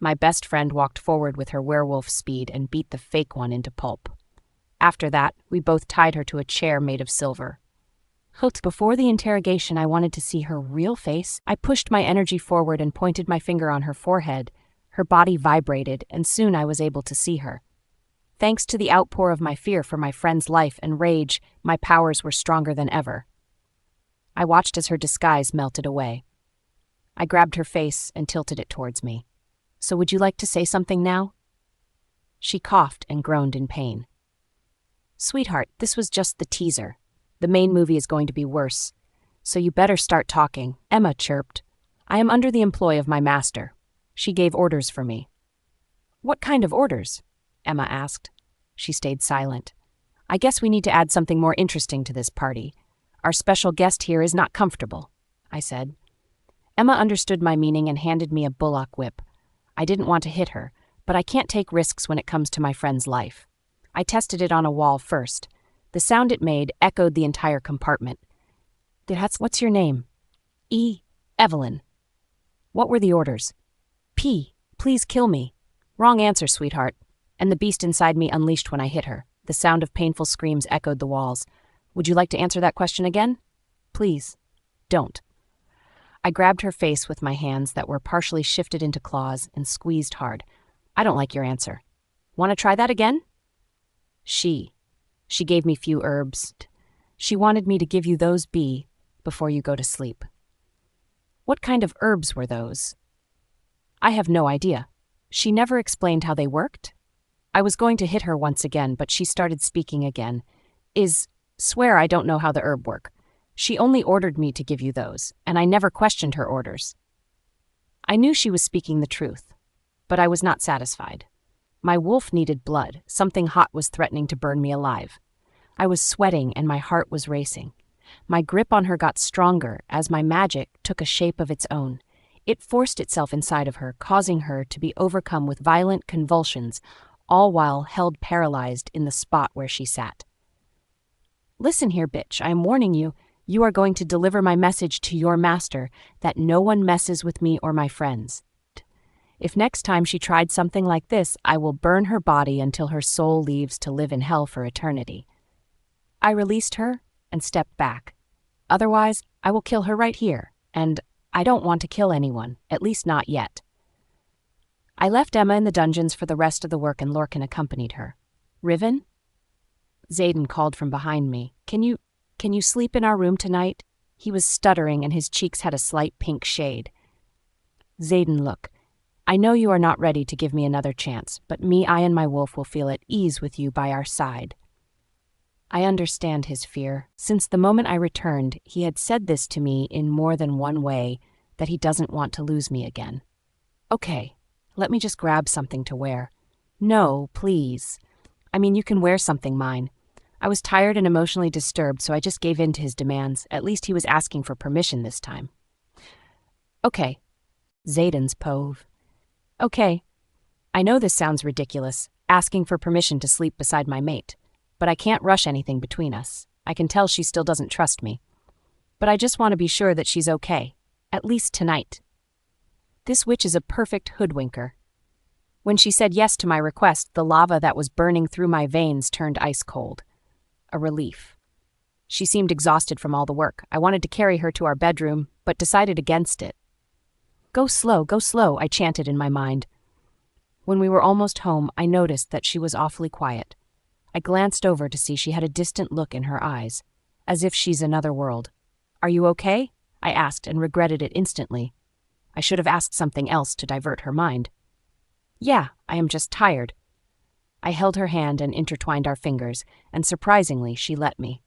[SPEAKER 4] My best friend walked forward with her werewolf speed and beat the fake one into pulp. After that, we both tied her to a chair made of silver. Before the interrogation, I wanted to see her real face. I pushed my energy forward and pointed my finger on her forehead. Her body vibrated, and soon I was able to see her. Thanks to the outpour of my fear for my friend's life and rage, my powers were stronger than ever. I watched as her disguise melted away. I grabbed her face and tilted it towards me. So would you like to say something now? She coughed and groaned in pain. Sweetheart, this was just the teaser. The main movie is going to be worse, so you better start talking, Emma chirped. I am under the employ of my master. She gave orders for me. What kind of orders? Emma asked. She stayed silent. I guess we need to add something more interesting to this party. Our special guest here is not comfortable, I said. Emma understood my meaning and handed me a bullock whip. I didn't want to hit her, but I can't take risks when it comes to my friend's life. I tested it on a wall first. The sound it made echoed the entire compartment. What's your name? Evelyn. What were the orders? P, please kill me. Wrong answer, sweetheart. And the beast inside me unleashed when I hit her. The sound of painful screams echoed the walls. Would you like to answer that question again? Please, don't. I grabbed her face with my hands that were partially shifted into claws and squeezed hard. I don't like your answer. Want to try that again? She gave me few herbs. She wanted me to give you those before you go to sleep. What kind of herbs were those? I have no idea. She never explained how they worked. I was going to hit her once again, but she started speaking again. Swear I don't know how the herb work. She only ordered me to give you those, and I never questioned her orders. I knew she was speaking the truth, but I was not satisfied. My wolf needed blood. Something hot was threatening to burn me alive. I was sweating and my heart was racing. My grip on her got stronger as my magic took a shape of its own. It forced itself inside of her, causing her to be overcome with violent convulsions, all while held paralyzed in the spot where she sat. Listen here, bitch, I am warning you. You are going to deliver my message to your master that no one messes with me or my friends. If next time she tried something like this, I will burn her body until her soul leaves to live in hell for eternity. I released her and stepped back. Otherwise, I will kill her right here, and I don't want to kill anyone, at least not yet. I left Emma in the dungeons for the rest of the work and Lorcan accompanied her. Riven? Zayden called from behind me. Can you sleep in our room tonight? He was stuttering and his cheeks had a slight pink shade. Zayden, look. I know you are not ready to give me another chance, but I and my wolf will feel at ease with you by our side. I understand his fear. Since the moment I returned, he had said this to me in more than one way, that he doesn't want to lose me again. Okay, let me just grab something to wear. No, please. I mean, you can wear something mine. I was tired and emotionally disturbed, so I just gave in to his demands. At least he was asking for permission this time. Okay. Zayden's pove. Okay. I know this sounds ridiculous, asking for permission to sleep beside my mate, but I can't rush anything between us. I can tell she still doesn't trust me. But I just want to be sure that she's okay, at least tonight. This witch is a perfect hoodwinker. When she said yes to my request, the lava that was burning through my veins turned ice cold. A relief. She seemed exhausted from all the work. I wanted to carry her to our bedroom, but decided against it. Go slow, I chanted in my mind. When we were almost home, I noticed that she was awfully quiet. I glanced over to see she had a distant look in her eyes, as if she's another world. Are you okay? I asked and regretted it instantly. I should have asked something else to divert her mind. Yeah, I am just tired. I held her hand and intertwined our fingers, and surprisingly, she let me.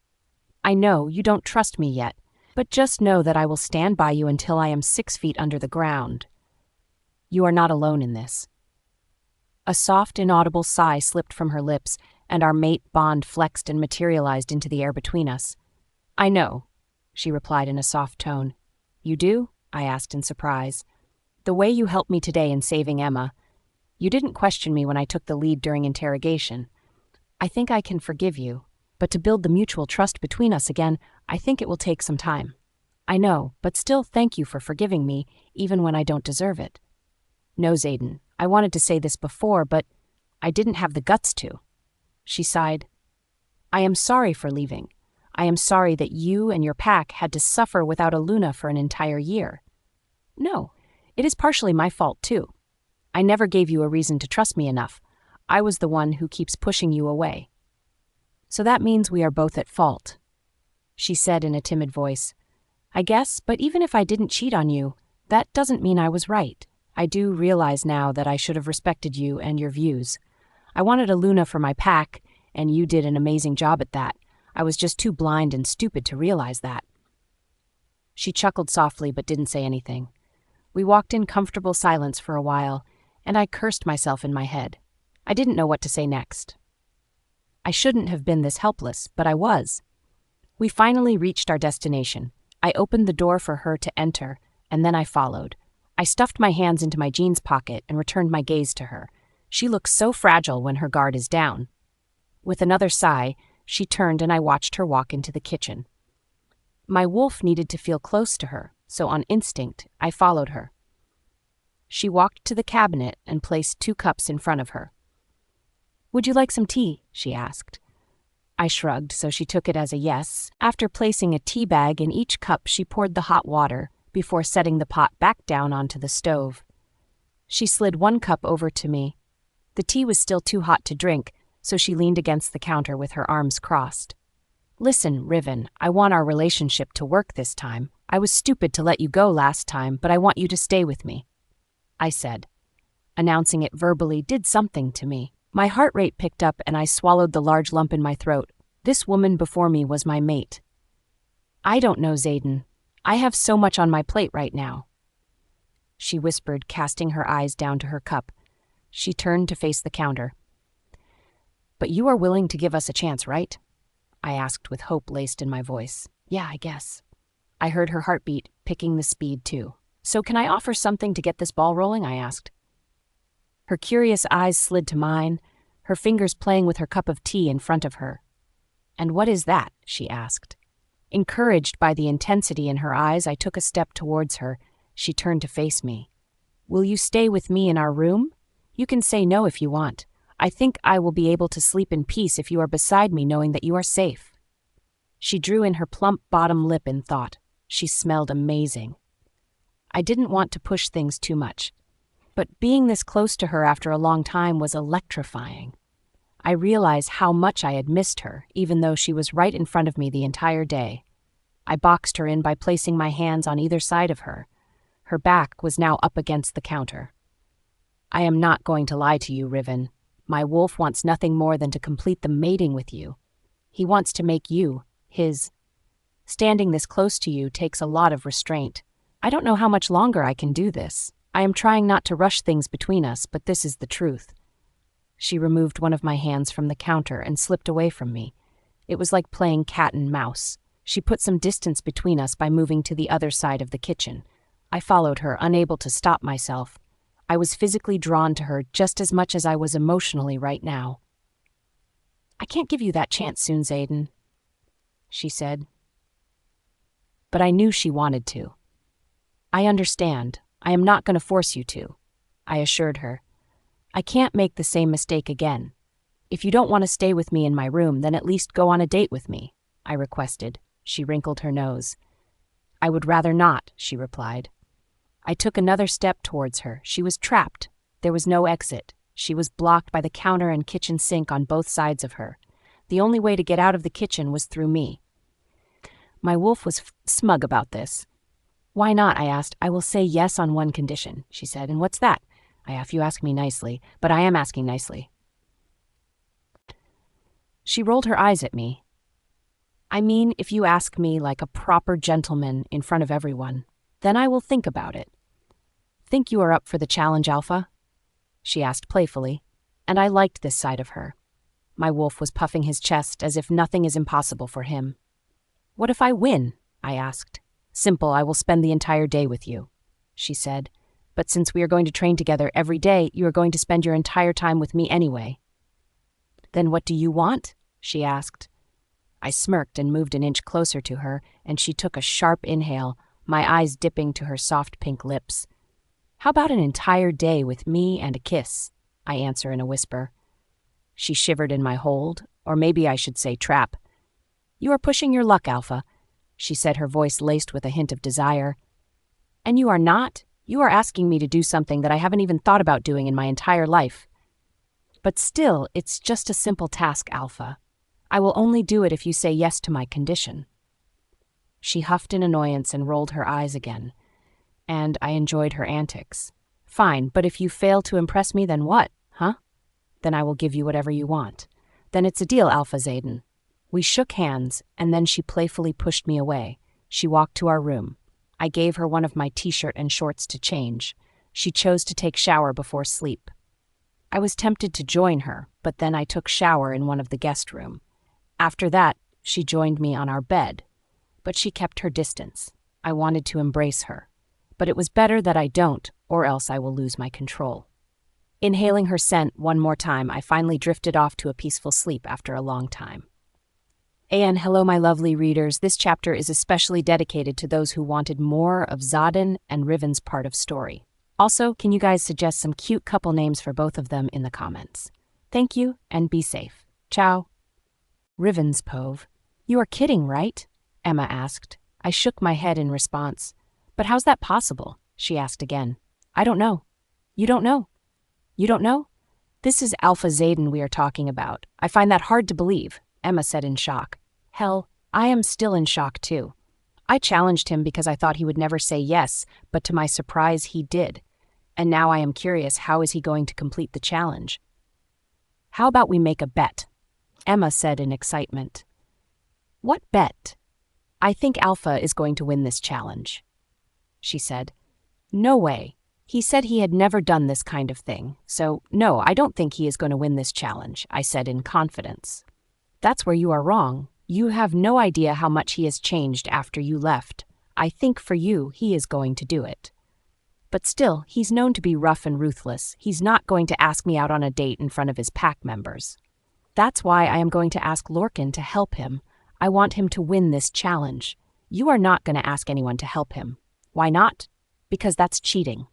[SPEAKER 4] I know you don't trust me yet, but just know that I will stand by you until I am 6 feet under the ground. You are not alone in this. A soft, inaudible sigh slipped from her lips, and our mate bond flexed and materialized into the air between us. I know, she replied in a soft tone. You do? I asked in surprise. The way you helped me today in saving Emma. You didn't question me when I took the lead during interrogation. I think I can forgive you, but to build the mutual trust between us again, I think it will take some time. I know, but still thank you for forgiving me, even when I don't deserve it. No, Zayden, I wanted to say this before, but I didn't have the guts to. She sighed. I am sorry for leaving. I am sorry that you and your pack had to suffer without a Luna for an entire year. No, it is partially my fault, too. I never gave you a reason to trust me enough. I was the one who keeps pushing you away. So that means we are both at fault, she said in a timid voice. I guess, but even if I didn't cheat on you, that doesn't mean I was right. I do realize now that I should have respected you and your views. I wanted a Luna for my pack, and you did an amazing job at that. I was just too blind and stupid to realize that. She chuckled softly but didn't say anything. We walked in comfortable silence for a while, and I cursed myself in my head. I didn't know what to say next. I shouldn't have been this helpless, but I was. We finally reached our destination. I opened the door for her to enter, and then I followed. I stuffed my hands into my jeans pocket and returned my gaze to her. She looks so fragile when her guard is down. With another sigh, she turned and I watched her walk into the kitchen. My wolf needed to feel close to her, so on instinct, I followed her. She walked to the cabinet and placed 2 cups in front of her. "Would you like some tea?" she asked. I shrugged, so she took it as a yes. After placing a tea bag in each cup, she poured the hot water before setting the pot back down onto the stove. She slid 1 cup over to me. The tea was still too hot to drink, so she leaned against the counter with her arms crossed. "Listen, Riven, I want our relationship to work this time. I was stupid to let you go last time, but I want you to stay with me," I said. Announcing it verbally did something to me. My heart rate picked up and I swallowed the large lump in my throat. This woman before me was my mate. "I don't know, Zayden. I have so much on my plate right now," she whispered, casting her eyes down to her cup. She turned to face the counter. "But you are willing to give us a chance, right?" I asked with hope laced in my voice. "Yeah, I guess." I heard her heartbeat, picking the speed too. "So can I offer something to get this ball rolling?" I asked. Her curious eyes slid to mine, her fingers playing with her cup of tea in front of her. "And what is that?" she asked. Encouraged by the intensity in her eyes, I took a step towards her. She turned to face me. "Will you stay with me in our room? You can say no if you want. I think I will be able to sleep in peace if you are beside me knowing that you are safe." She drew in her plump bottom lip in thought. She smelled amazing. I didn't want to push things too much, but being this close to her after a long time was electrifying. I realized how much I had missed her, even though she was right in front of me the entire day. I boxed her in by placing my hands on either side of her. Her back was now up against the counter. "I am not going to lie to you, Riven. My wolf wants nothing more than to complete the mating with you. He wants to make you his. Standing this close to you takes a lot of restraint. I don't know how much longer I can do this. I am trying not to rush things between us, but this is the truth." She removed one of my hands from the counter and slipped away from me. It was like playing cat and mouse. She put some distance between us by moving to the other side of the kitchen. I followed her, unable to stop myself. I was physically drawn to her just as much as I was emotionally right now. "I can't give you that chance soon, Zayden," she said. But I knew she wanted to. "I understand. I am not going to force you to," I assured her. "I can't make the same mistake again. If you don't want to stay with me in my room, then at least go on a date with me," I requested. She wrinkled her nose. "I would rather not," she replied. I took another step towards her. She was trapped. There was no exit. She was blocked by the counter and kitchen sink on both sides of her. The only way to get out of the kitchen was through me. My wolf was smug about this. "Why not?" I asked. "I will say yes on one condition," she said. "And what's that?" I asked. "You ask me nicely, but I am asking nicely." She rolled her eyes at me. "I mean, if you ask me like a proper gentleman in front of everyone, then I will think about it." "Think you are up for the challenge, Alpha?" she asked playfully, and I liked this side of her. My wolf was puffing his chest as if nothing is impossible for him. "What if I win?" I asked. "Simple, I will spend the entire day with you," she said. "But since we are going to train together every day, you are going to spend your entire time with me anyway." "Then what do you want?" she asked. I smirked and moved an inch closer to her, and she took a sharp inhale, my eyes dipping to her soft pink lips. "How about an entire day with me and a kiss?" I answer in a whisper. She shivered in my hold, or maybe I should say trap. "You are pushing your luck, Alpha," she said, her voice laced with a hint of desire. "And you are not. You are asking me to do something that I haven't even thought about doing in my entire life. But still, it's just a simple task, Alpha. I will only do it if you say yes to my condition." She huffed in annoyance and rolled her eyes again, and I enjoyed her antics. "Fine, but if you fail to impress me, then what, huh? Then I will give you whatever you want. Then it's a deal, Alpha Zayden." We shook hands, and then she playfully pushed me away. She walked to our room. I gave her one of my t-shirt and shorts to change. She chose to take shower before sleep. I was tempted to join her, but then I took shower in one of the guest room. After that, she joined me on our bed, but she kept her distance. I wanted to embrace her, but it was better that I don't, or else I will lose my control. Inhaling her scent one more time, I finally drifted off to a peaceful sleep after a long time. And hello, my lovely readers. This chapter is especially dedicated to those who wanted more of Zayden and Riven's part of story. Also, can you guys suggest some cute couple names for both of them in the comments? Thank you, and be safe. Ciao. Rivenspove. You are kidding, right? Emma asked. I shook my head in response. But how's that possible? She asked again. I don't know. You don't know? You don't know? This is Alpha Zayden we are talking about. I find that hard to believe, Emma said in shock. Hell, I am still in shock too. I challenged him because I thought he would never say yes, but to my surprise he did. And now I am curious, how is he going to complete the challenge? How about we make a bet? Emma said in excitement. What bet? I think Alpha is going to win this challenge, she said. No way. He said he had never done this kind of thing, so no, I don't think he is going to win this challenge, I said in confidence. That's where you are wrong. You have no idea how much he has changed after you left. I think for you, he is going to do it. But still, he's known to be rough and ruthless. He's not going to ask me out on a date in front of his pack members. That's why I am going to ask Lorcan to help him. I want him to win this challenge. You are not going to ask anyone to help him. Why not? Because that's cheating.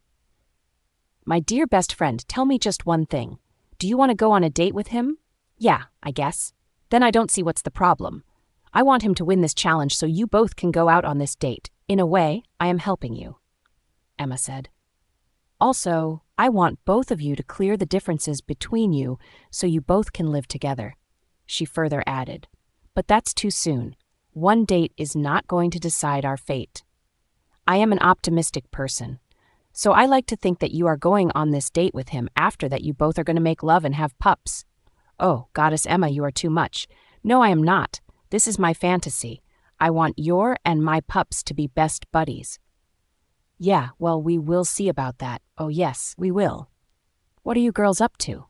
[SPEAKER 4] My dear best friend, tell me just one thing. Do you want to go on a date with him? Yeah, I guess. Then I don't see what's the problem. I want him to win this challenge so you both can go out on this date. In a way, I am helping you, Emma said. Also, I want both of you to clear the differences between you so you both can live together, she further added. But that's too soon. One date is not going to decide our fate. I am an optimistic person, so I like to think that you are going on this date with him after that you both are going to make love and have pups. Oh, Goddess Emma, you are too much. No, I am not. This is my fantasy. I want your and my pups to be best buddies. Yeah, well, we will see about that. Oh yes, we will. What are you girls up to?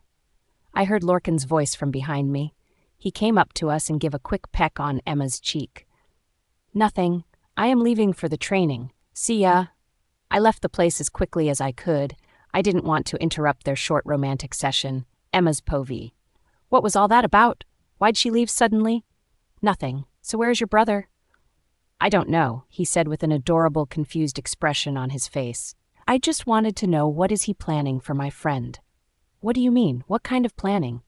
[SPEAKER 4] I heard Lorcan's voice from behind me. He came up to us and gave a quick peck on Emma's cheek. Nothing. I am leaving for the training. See ya. I left the place as quickly as I could. I didn't want to interrupt their short romantic session. Emma's povey. What was all that about? Why'd she leave suddenly? Nothing. So where's your brother? I don't know, he said with an adorable, confused expression on his face. I just wanted to know, what is he planning for my friend? What do you mean? What kind of planning?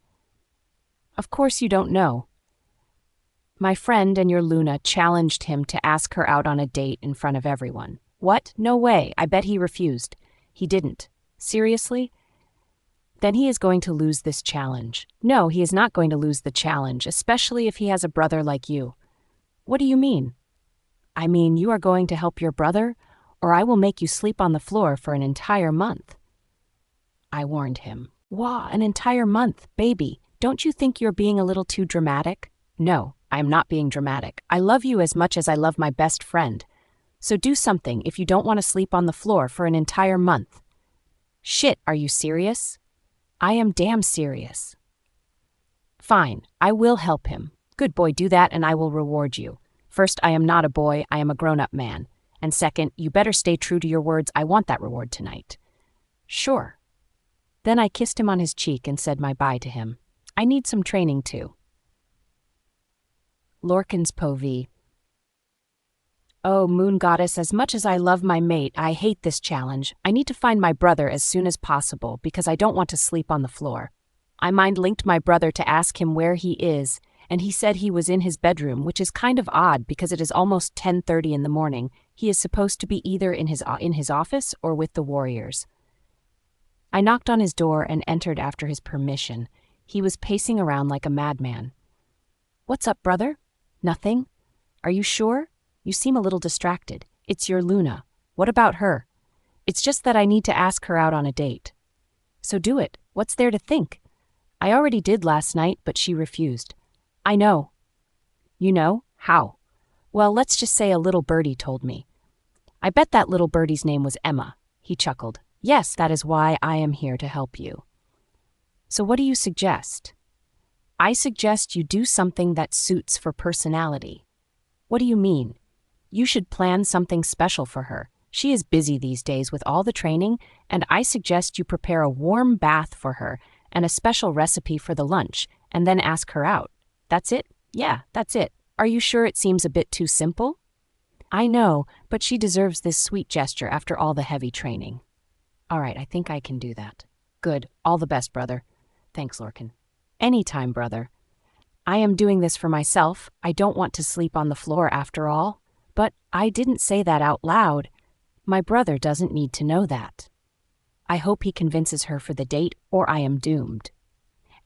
[SPEAKER 4] Of course you don't know. My friend and your Luna challenged him to ask her out on a date in front of everyone. What? No way. I bet he refused. He didn't. Seriously? Then he is going to lose this challenge. No, he is not going to lose the challenge, especially if he has a brother like you. What do you mean? I mean, you are going to help your brother, or I will make you sleep on the floor for an entire month. I warned him. Wah, an entire month, baby. Don't you think you're being a little too dramatic? No, I am not being dramatic. I love you as much as I love my best friend. So do something if you don't want to sleep on the floor for an entire month. Shit, are you serious? I am damn serious. Fine, I will help him. Good boy, do that and I will reward you. First, I am not a boy, I am a grown-up man. And second, you better stay true to your words, I want that reward tonight. Sure. Then I kissed him on his cheek and said my bye to him. I need some training too. Lorcan's povey. Oh, moon goddess, as much as I love my mate, I hate this challenge. I need to find my brother as soon as possible because I don't want to sleep on the floor. I mind-linked my brother to ask him where he is, and he said he was in his bedroom, which is kind of odd because it is almost 10:30 in the morning. He is supposed to be either in his office or with the warriors. I knocked on his door and entered after his permission. He was pacing around like a madman. What's up, brother? Nothing? Are you sure? You seem a little distracted. It's your Luna. What about her? It's just that I need to ask her out on a date. So do it. What's there to think? I already did last night, but she refused. I know. You know? How? Well, let's just say a little birdie told me. I bet that little birdie's name was Emma. He chuckled. Yes, that is why I am here to help you. So what do you suggest? I suggest you do something that suits for personality. What do you mean? You should plan something special for her. She is busy these days with all the training, and I suggest you prepare a warm bath for her and a special recipe for the lunch, and then ask her out. That's it? Yeah, that's it. Are you sure it seems a bit too simple? I know, but she deserves this sweet gesture after all the heavy training. All right, I think I can do that. Good. All the best, brother. Thanks, Lorcan. Anytime, brother. I am doing this for myself. I don't want to sleep on the floor after all. But I didn't say that out loud. My brother doesn't need to know that. I hope he convinces her for the date, or I am doomed.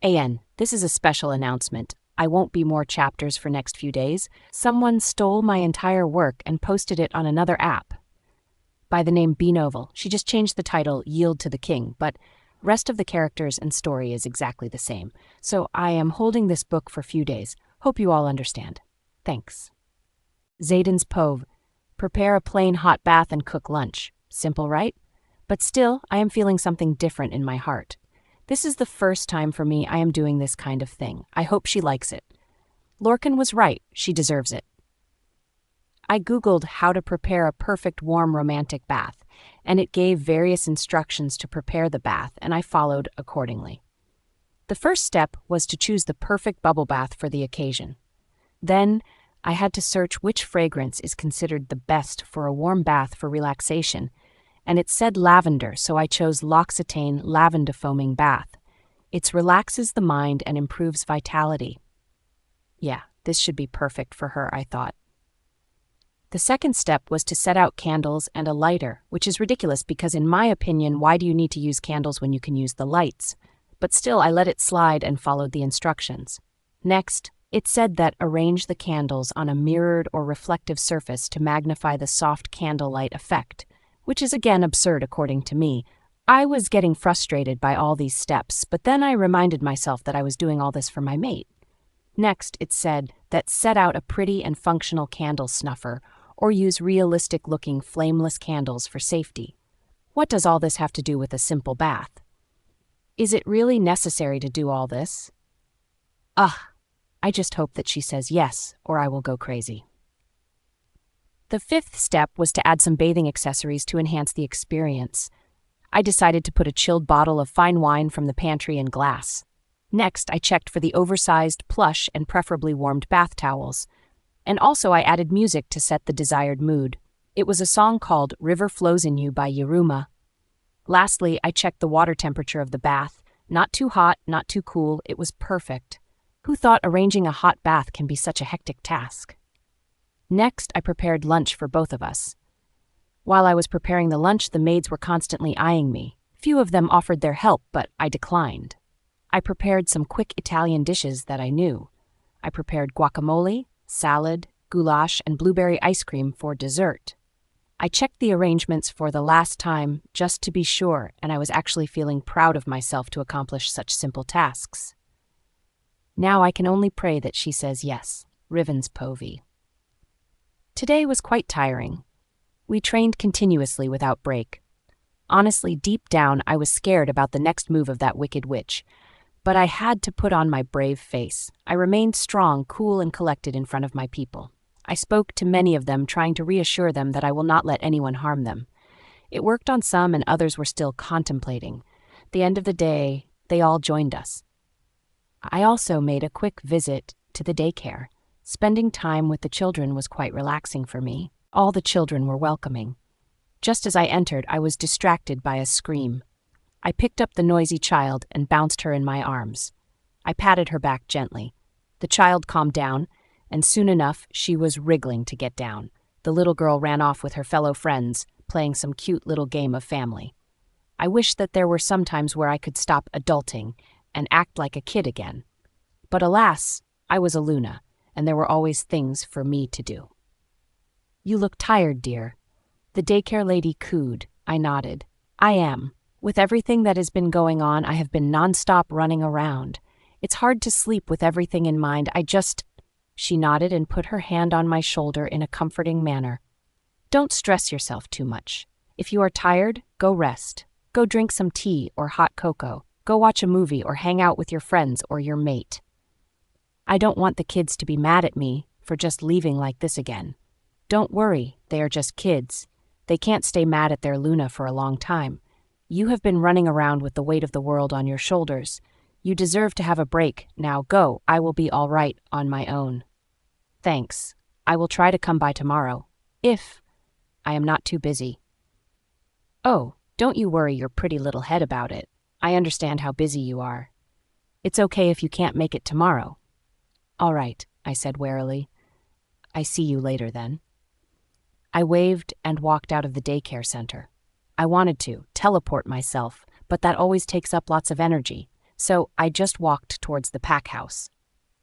[SPEAKER 4] AN, this is a special announcement. I won't be more chapters for next few days. Someone stole my entire work and posted it on another app by the name PopNovel. She just changed the title Yield to the King, but rest of the characters and story is exactly the same. So I am holding this book for a few days. Hope you all understand. Thanks. Zayden's Pove. Prepare a plain hot bath and cook lunch. Simple, right? But still, I am feeling something different in my heart. This is the first time for me I am doing this kind of thing. I hope she likes it. Lorcan was right. She deserves it. I Googled how to prepare a perfect warm romantic bath, and it gave various instructions to prepare the bath, and I followed accordingly. The first step was to choose the perfect bubble bath for the occasion. Then, I had to search which fragrance is considered the best for a warm bath for relaxation, and it said lavender, so I chose L'Occitane Lavender Foaming Bath. It relaxes the mind and improves vitality. Yeah, this should be perfect for her, I thought. The second step was to set out candles and a lighter, which is ridiculous because in my opinion, why do you need to use candles when you can use the lights? But still, I let it slide and followed the instructions. Next, it said that arrange the candles on a mirrored or reflective surface to magnify the soft candlelight effect, which is again absurd according to me. I was getting frustrated by all these steps, but then I reminded myself that I was doing all this for my mate. Next, it said that set out a pretty and functional candle snuffer, or use realistic-looking flameless candles for safety. What does all this have to do with a simple bath? Is it really necessary to do all this? I just hope that she says yes, or I will go crazy. The fifth step was to add some bathing accessories to enhance the experience. I decided to put a chilled bottle of fine wine from the pantry in glass. Next, I checked for the oversized, plush, and preferably warmed bath towels. And also I added music to set the desired mood. It was a song called River Flows in You by Yiruma. Lastly, I checked the water temperature of the bath. Not too hot, not too cool, it was perfect. Who thought arranging a hot bath can be such a hectic task? Next, I prepared lunch for both of us. While I was preparing the lunch, the maids were constantly eyeing me. Few of them offered their help, but I declined. I prepared some quick Italian dishes that I knew. I prepared guacamole, salad, goulash, and blueberry ice cream for dessert. I checked the arrangements for the last time, just to be sure, and I was actually feeling proud of myself to accomplish such simple tasks. Now I can only pray that she says yes. Riven's Povey. Today was quite tiring. We trained continuously without break. Honestly, deep down, I was scared about the next move of that wicked witch. But I had to put on my brave face. I remained strong, cool, and collected in front of my people. I spoke to many of them, trying to reassure them that I will not let anyone harm them. It worked on some, and others were still contemplating. At the end of the day, they all joined us. I also made a quick visit to the daycare. Spending time with the children was quite relaxing for me. All the children were welcoming. Just as I entered, I was distracted by a scream. I picked up the noisy child and bounced her in my arms. I patted her back gently. The child calmed down, and soon enough, she was wriggling to get down. The little girl ran off with her fellow friends, playing some cute little game of family. I wished that there were some times where I could stop adulting and act like a kid again. But alas, I was a Luna, and there were always things for me to do. You look tired, dear. The daycare lady cooed. I nodded. I am. With everything that has been going on, I have been nonstop running around. It's hard to sleep with everything in mind. She nodded and put her hand on my shoulder in a comforting manner. Don't stress yourself too much. If you are tired, go rest. Go drink some tea or hot cocoa. Go watch a movie or hang out with your friends or your mate. I don't want the kids to be mad at me for just leaving like this again. Don't worry, they are just kids. They can't stay mad at their Luna for a long time. You have been running around with the weight of the world on your shoulders. You deserve to have a break. Now go. I will be all right on my own. Thanks. I will try to come by tomorrow, if I am not too busy. Oh, Don't you worry your pretty little head about it. I understand how busy you are. It's okay if you can't make it tomorrow. All right, I said warily. I see you later then. I waved and walked out of the daycare center. I wanted to teleport myself, but that always takes up lots of energy, so I just walked towards the pack house.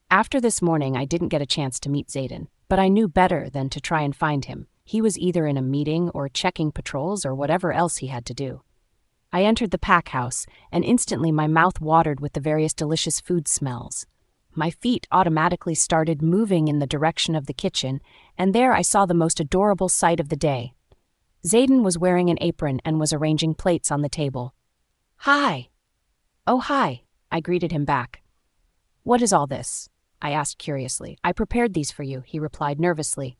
[SPEAKER 4] After this morning, I didn't get a chance to meet Zayden, but I knew better than to try and find him. He was either in a meeting or checking patrols or whatever else he had to do. I entered the pack house, and instantly my mouth watered with the various delicious food smells. My feet automatically started moving in the direction of the kitchen, and there I saw the most adorable sight of the day. Zayden was wearing an apron and was arranging plates on the table. Hi. Oh, hi, I greeted him back. What is all this? I asked curiously. I prepared these for you, he replied nervously.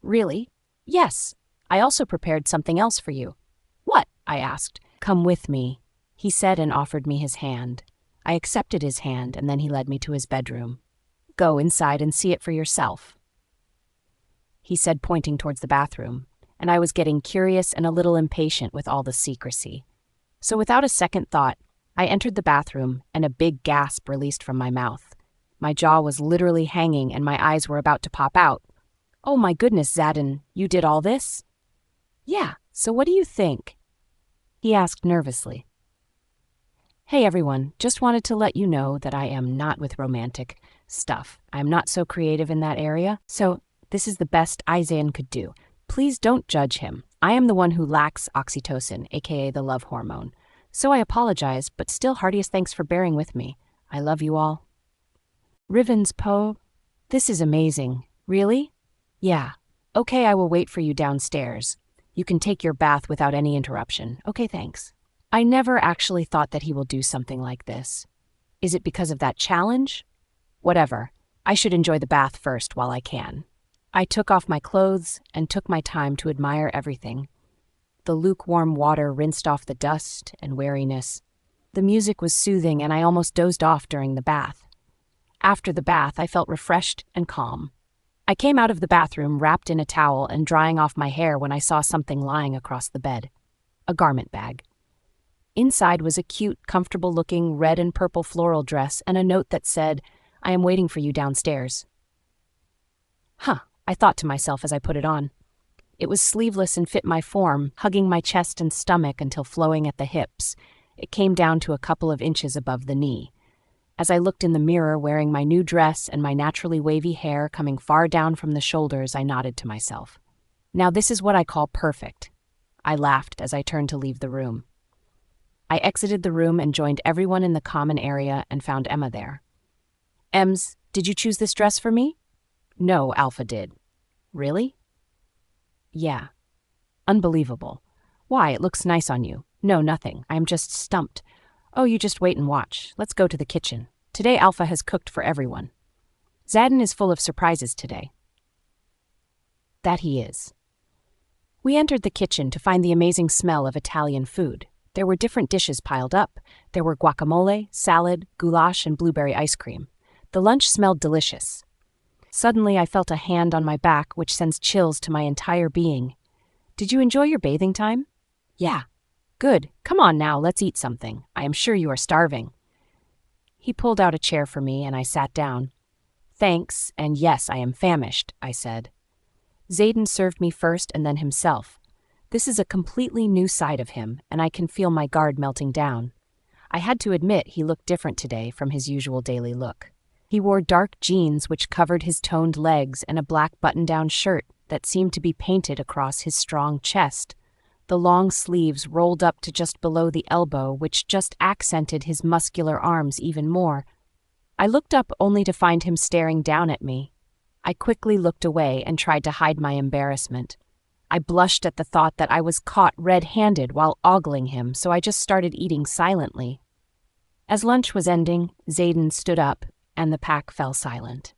[SPEAKER 4] Really? Yes. I also prepared something else for you. What? I asked. Come with me, he said and offered me his hand. I accepted his hand and then he led me to his bedroom. Go inside and see it for yourself, he said, pointing towards the bathroom, and I was getting curious and a little impatient with all the secrecy. So without a second thought, I entered the bathroom and a big gasp released from my mouth. My jaw was literally hanging and my eyes were about to pop out. Oh my goodness, Zayden, you did all this? Yeah, so what do you think? He asked nervously. Hey everyone, just wanted to let you know that I am not with romantic stuff. I'm not so creative in that area, so this is the best Zayden could do. Please don't judge him. I am the one who lacks oxytocin, aka the love hormone. So I apologize, but still heartiest thanks for bearing with me. I love you all. Rivens Poe, this is amazing. Really? Yeah. Okay, I will wait for you downstairs. You can take your bath without any interruption. Okay, thanks. I never actually thought that he will do something like this. Is it because of that challenge? Whatever. I should enjoy the bath first while I can. I took off my clothes and took my time to admire everything. The lukewarm water rinsed off the dust and weariness. The music was soothing and I almost dozed off during the bath. After the bath, I felt refreshed and calm. I came out of the bathroom wrapped in a towel and drying off my hair when I saw something lying across the bed. A garment bag. Inside was a cute, comfortable-looking red and purple floral dress and a note that said, I am waiting for you downstairs. I thought to myself as I put it on. It was sleeveless and fit my form, hugging my chest and stomach until flowing at the hips. It came down to a couple of inches above the knee. As I looked in the mirror wearing my new dress and my naturally wavy hair coming far down from the shoulders, I nodded to myself. Now this is what I call perfect. I laughed as I turned to leave the room. I exited the room and joined everyone in the common area and found Emma there. Ems, did you choose this dress for me? No, Alpha did. Really? Yeah. Unbelievable. Why, it looks nice on you. No, nothing. I'm just stumped. Oh, you just wait and watch. Let's go to the kitchen. Today Alpha has cooked for everyone. Zayden is full of surprises today. That he is. We entered the kitchen to find the amazing smell of Italian food. There were different dishes piled up. There were guacamole, salad, goulash, and blueberry ice cream. The lunch smelled delicious. Suddenly, I felt a hand on my back, which sends chills to my entire being. Did you enjoy your bathing time? Yeah. Good. Come on now, let's eat something. I am sure you are starving. He pulled out a chair for me, and I sat down. Thanks, and yes, I am famished, I said. Zayden served me first and then himself. This is a completely new side of him, and I can feel my guard melting down. I had to admit he looked different today from his usual daily look. He wore dark jeans which covered his toned legs and a black button-down shirt that seemed to be painted across his strong chest. The long sleeves rolled up to just below the elbow, which just accented his muscular arms even more. I looked up only to find him staring down at me. I quickly looked away and tried to hide my embarrassment. I blushed at the thought that I was caught red-handed while ogling him, so I just started eating silently. As lunch was ending, Zayden stood up, and the pack fell silent.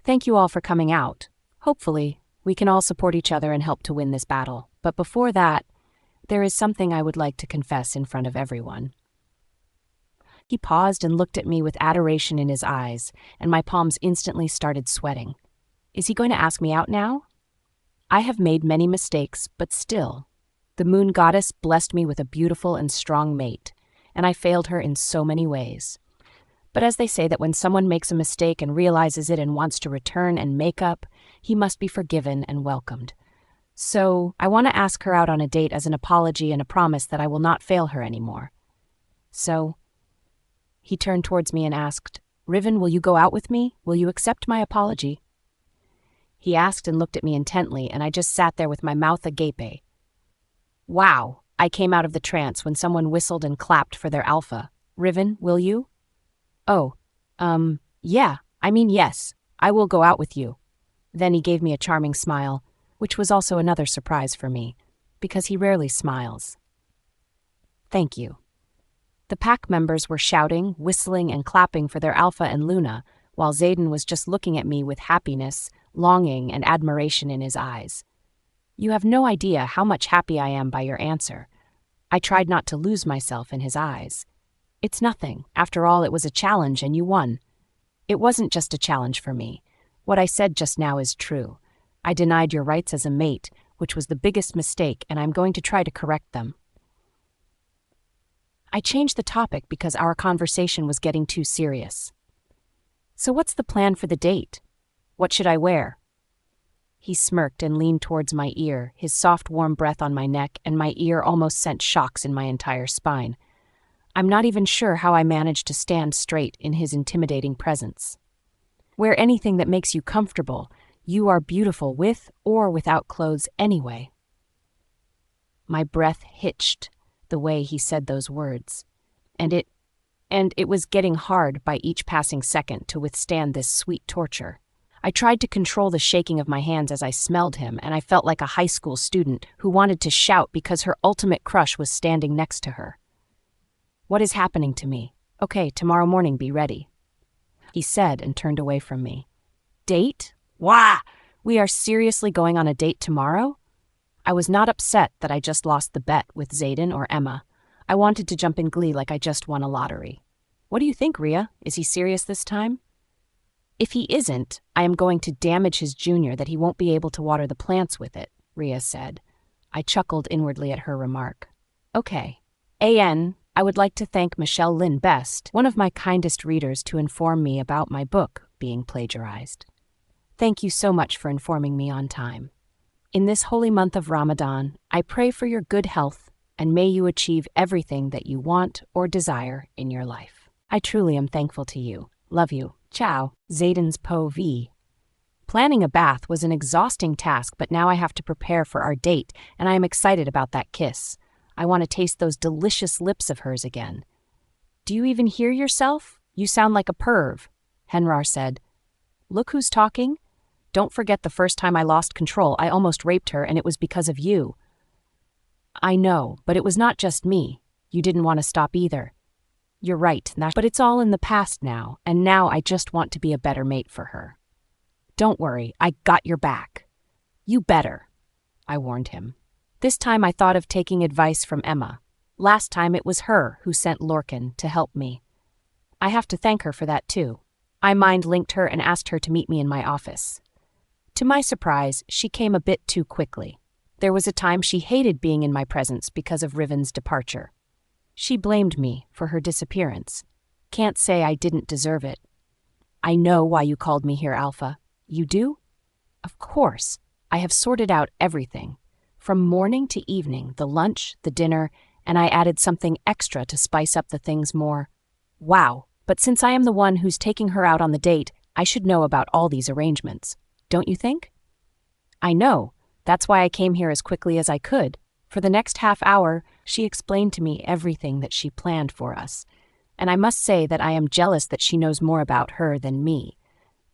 [SPEAKER 4] Thank you all for coming out. Hopefully, we can all support each other and help to win this battle. But before that, there is something I would like to confess in front of everyone. He paused and looked at me with adoration in his eyes, and my palms instantly started sweating. Is he going to ask me out now? I have made many mistakes, but still, The moon goddess blessed me with a beautiful and strong mate, and I failed her in so many ways. But as they say that when someone makes a mistake and realizes it and wants to return and make up, he must be forgiven and welcomed. So I want to ask her out on a date as an apology and a promise that I will not fail her anymore. So he turned towards me and asked, "Riven, will you go out with me? Will you accept my apology?" He asked and looked at me intently, and I just sat there with my mouth agape. Wow, I came out of the trance when someone whistled and clapped for their alpha. "Riven, will you?" "Oh, yeah, yes, I will go out with you." Then he gave me a charming smile, which was also another surprise for me, because he rarely smiles. "Thank you." The pack members were shouting, whistling, and clapping for their Alpha and Luna, while Zayden was just looking at me with happiness, longing, and admiration in his eyes. You have no idea how much happy I am by your answer. I tried not to lose myself in his eyes. It's nothing. After all, it was a challenge and you won. It wasn't just a challenge for me. What I said just now is true. I denied your rights as a mate, which was the biggest mistake, and I'm going to try to correct them. I changed the topic because our conversation was getting too serious. So what's the plan for the date? What should I wear? He smirked and leaned towards my ear, his soft warm breath on my neck, and my ear almost sent shocks in my entire spine. I'm not even sure how I managed to stand straight in his intimidating presence. Wear anything that makes you comfortable. You are beautiful with or without clothes anyway. My breath hitched the way he said those words, and it was getting hard by each passing second to withstand this sweet torture. I tried to control the shaking of my hands as I smelled him, and I felt like a high school student who wanted to shout because her ultimate crush was standing next to her. What is happening to me? Okay, tomorrow morning be ready, he said and turned away from me. Date? Wah! We are seriously going on a date tomorrow? I was not upset that I just lost the bet with Zayden or Emma. I wanted to jump in glee like I just won a lottery. What do you think, Rhea? Is he serious this time? If he isn't, I am going to damage his junior that he won't be able to water the plants with it, Rhea said. I chuckled inwardly at her remark. Okay. I would like to thank Michelle Lynn Best, one of my kindest readers, to inform me about my book being plagiarized. Thank you so much for informing me on time. In this holy month of Ramadan, I pray for your good health, and may you achieve everything that you want or desire in your life. I truly am thankful to you. Love you. Ciao. Zayden's Po V. Planning a bath was an exhausting task, but now I have to prepare for our date, and I am excited about that kiss. I want to taste those delicious lips of hers again. Do you even hear yourself? You sound like a perv, Henrar said. Look who's talking. Don't forget the first time I lost control, I almost raped her, and it was because of you. I know, but it was not just me. You didn't want to stop either. You're right, but it's all in the past now, and now I just want to be a better mate for her. Don't worry, I got your back. You better, I warned him. This time I thought of taking advice from Emma. Last time it was her who sent Lorcan to help me. I have to thank her for that too. I mind-linked her and asked her to meet me in my office. To my surprise, she came a bit too quickly. There was a time she hated being in my presence because of Riven's departure. She blamed me for her disappearance. Can't say I didn't deserve it. I know why you called me here, Alpha. You do? Of course. I have sorted out everything. From morning to evening, the lunch, the dinner, and I added something extra to spice up the things more. Wow, but since I am the one who's taking her out on the date, I should know about all these arrangements. Don't you think? I know. That's why I came here as quickly as I could. For the next half hour, she explained to me everything that she planned for us. And I must say that I am jealous that she knows more about her than me.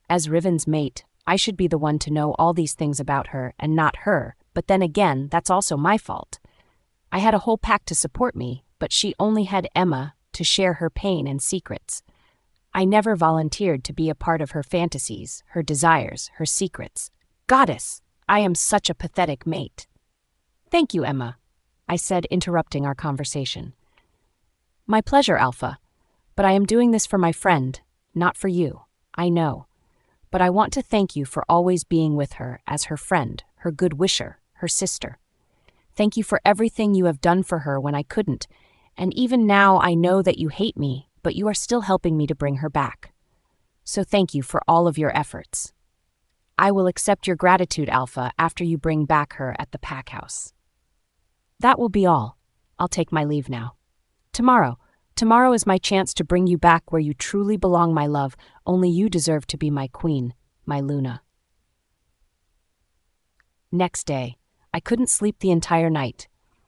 [SPEAKER 4] As Riven's mate, I should be the one to know all these things about her and not her, but then again, that's also my fault. I had a whole pack to support me, but she only had Emma to share her pain and secrets. I never volunteered to be a part of her fantasies, her desires, her secrets. Goddess, I am such a pathetic mate. Thank you, Emma, I said, interrupting our conversation. My pleasure, Alpha, but I am doing this for my friend, not for you, I know. But I want to thank you for always being with her as her friend, her good wisher, her sister. Thank you for everything you have done for her when I couldn't. And even now I know that you hate me, but you are still helping me to bring her back. So thank you for all of your efforts. I will accept your gratitude, Alpha, after you bring back her at the pack house. That will be all. I'll take my leave now. Tomorrow is my chance to bring you back where you truly belong, my love. Only you deserve to be my queen, my Luna. Next day, I couldn't sleep the entire night.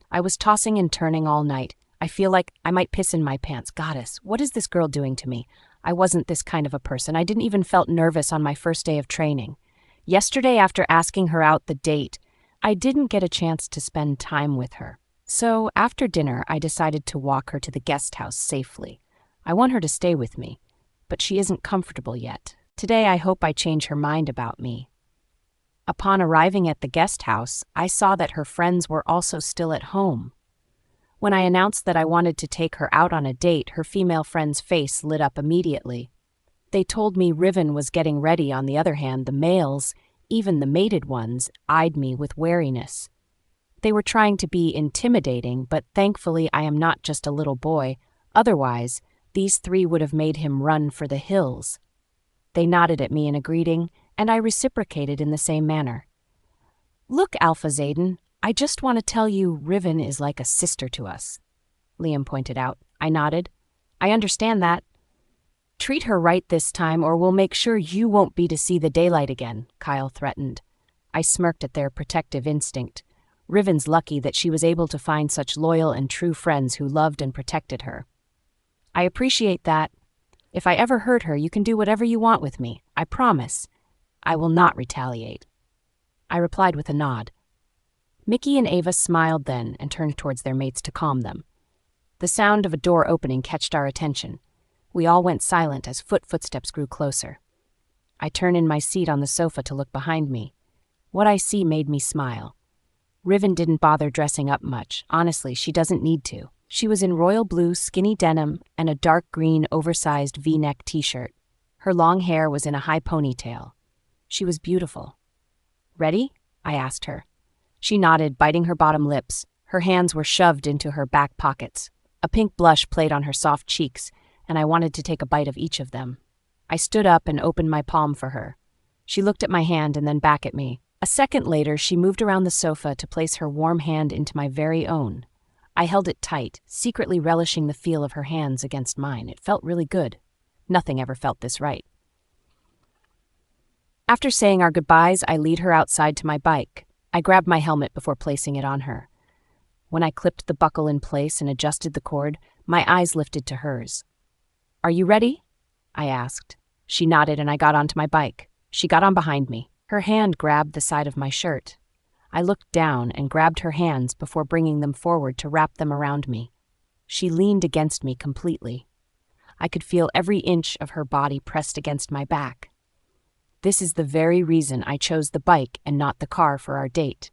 [SPEAKER 4] I was tossing and turning all night. I feel like I might piss in my pants. Goddess, what is this girl doing to me? I wasn't this kind of a person. I didn't even felt nervous on my first day of training. Yesterday, after asking her out the date, I didn't get a chance to spend time with her. So after dinner, I decided to walk her to the guest house safely. I want her to stay with me, but she isn't comfortable yet. Today, I hope I change her mind about me. Upon arriving at the guest house, I saw that her friends were also still at home. When I announced that I wanted to take her out on a date, her female friend's face lit up immediately. They told me Riven was getting ready. On the other hand, the males, even the mated ones, eyed me with wariness. They were trying to be intimidating, but thankfully I am not just a little boy. Otherwise, these three would have made him run for the hills. They nodded at me in a greeting, and I reciprocated in the same manner. Look, Alpha Zayden, I just want to tell you Riven is like a sister to us, Liam pointed out. I nodded. I understand that. Treat her right this time or we'll make sure you won't be to see the daylight again, Kyle threatened. I smirked at their protective instinct. Riven's lucky that she was able to find such loyal and true friends who loved and protected her. I appreciate that. If I ever hurt her, you can do whatever you want with me. I promise. I will not retaliate. I replied with a nod. Mickey and Ava smiled then and turned towards their mates to calm them. The sound of a door opening catched our attention. We all went silent as footsteps grew closer. I turned in my seat on the sofa to look behind me. What I see made me smile. Riven didn't bother dressing up much. Honestly, she doesn't need to. She was in royal blue skinny denim and a dark green oversized V-neck t-shirt. Her long hair was in a high ponytail. She was beautiful. Ready? I asked her. She nodded, biting her bottom lips. Her hands were shoved into her back pockets. A pink blush played on her soft cheeks, and I wanted to take a bite of each of them. I stood up and opened my palm for her. She looked at my hand and then back at me. A second later, she moved around the sofa to place her warm hand into my very own. I held it tight, secretly relishing the feel of her hands against mine. It felt really good. Nothing ever felt this right. After saying our goodbyes, I lead her outside to my bike. I grabbed my helmet before placing it on her. When I clipped the buckle in place and adjusted the cord, my eyes lifted to hers. Are you ready? I asked. She nodded and I got onto my bike. She got on behind me. Her hand grabbed the side of my shirt. I looked down and grabbed her hands before bringing them forward to wrap them around me. She leaned against me completely. I could feel every inch of her body pressed against my back. This is the very reason I chose the bike and not the car for our date.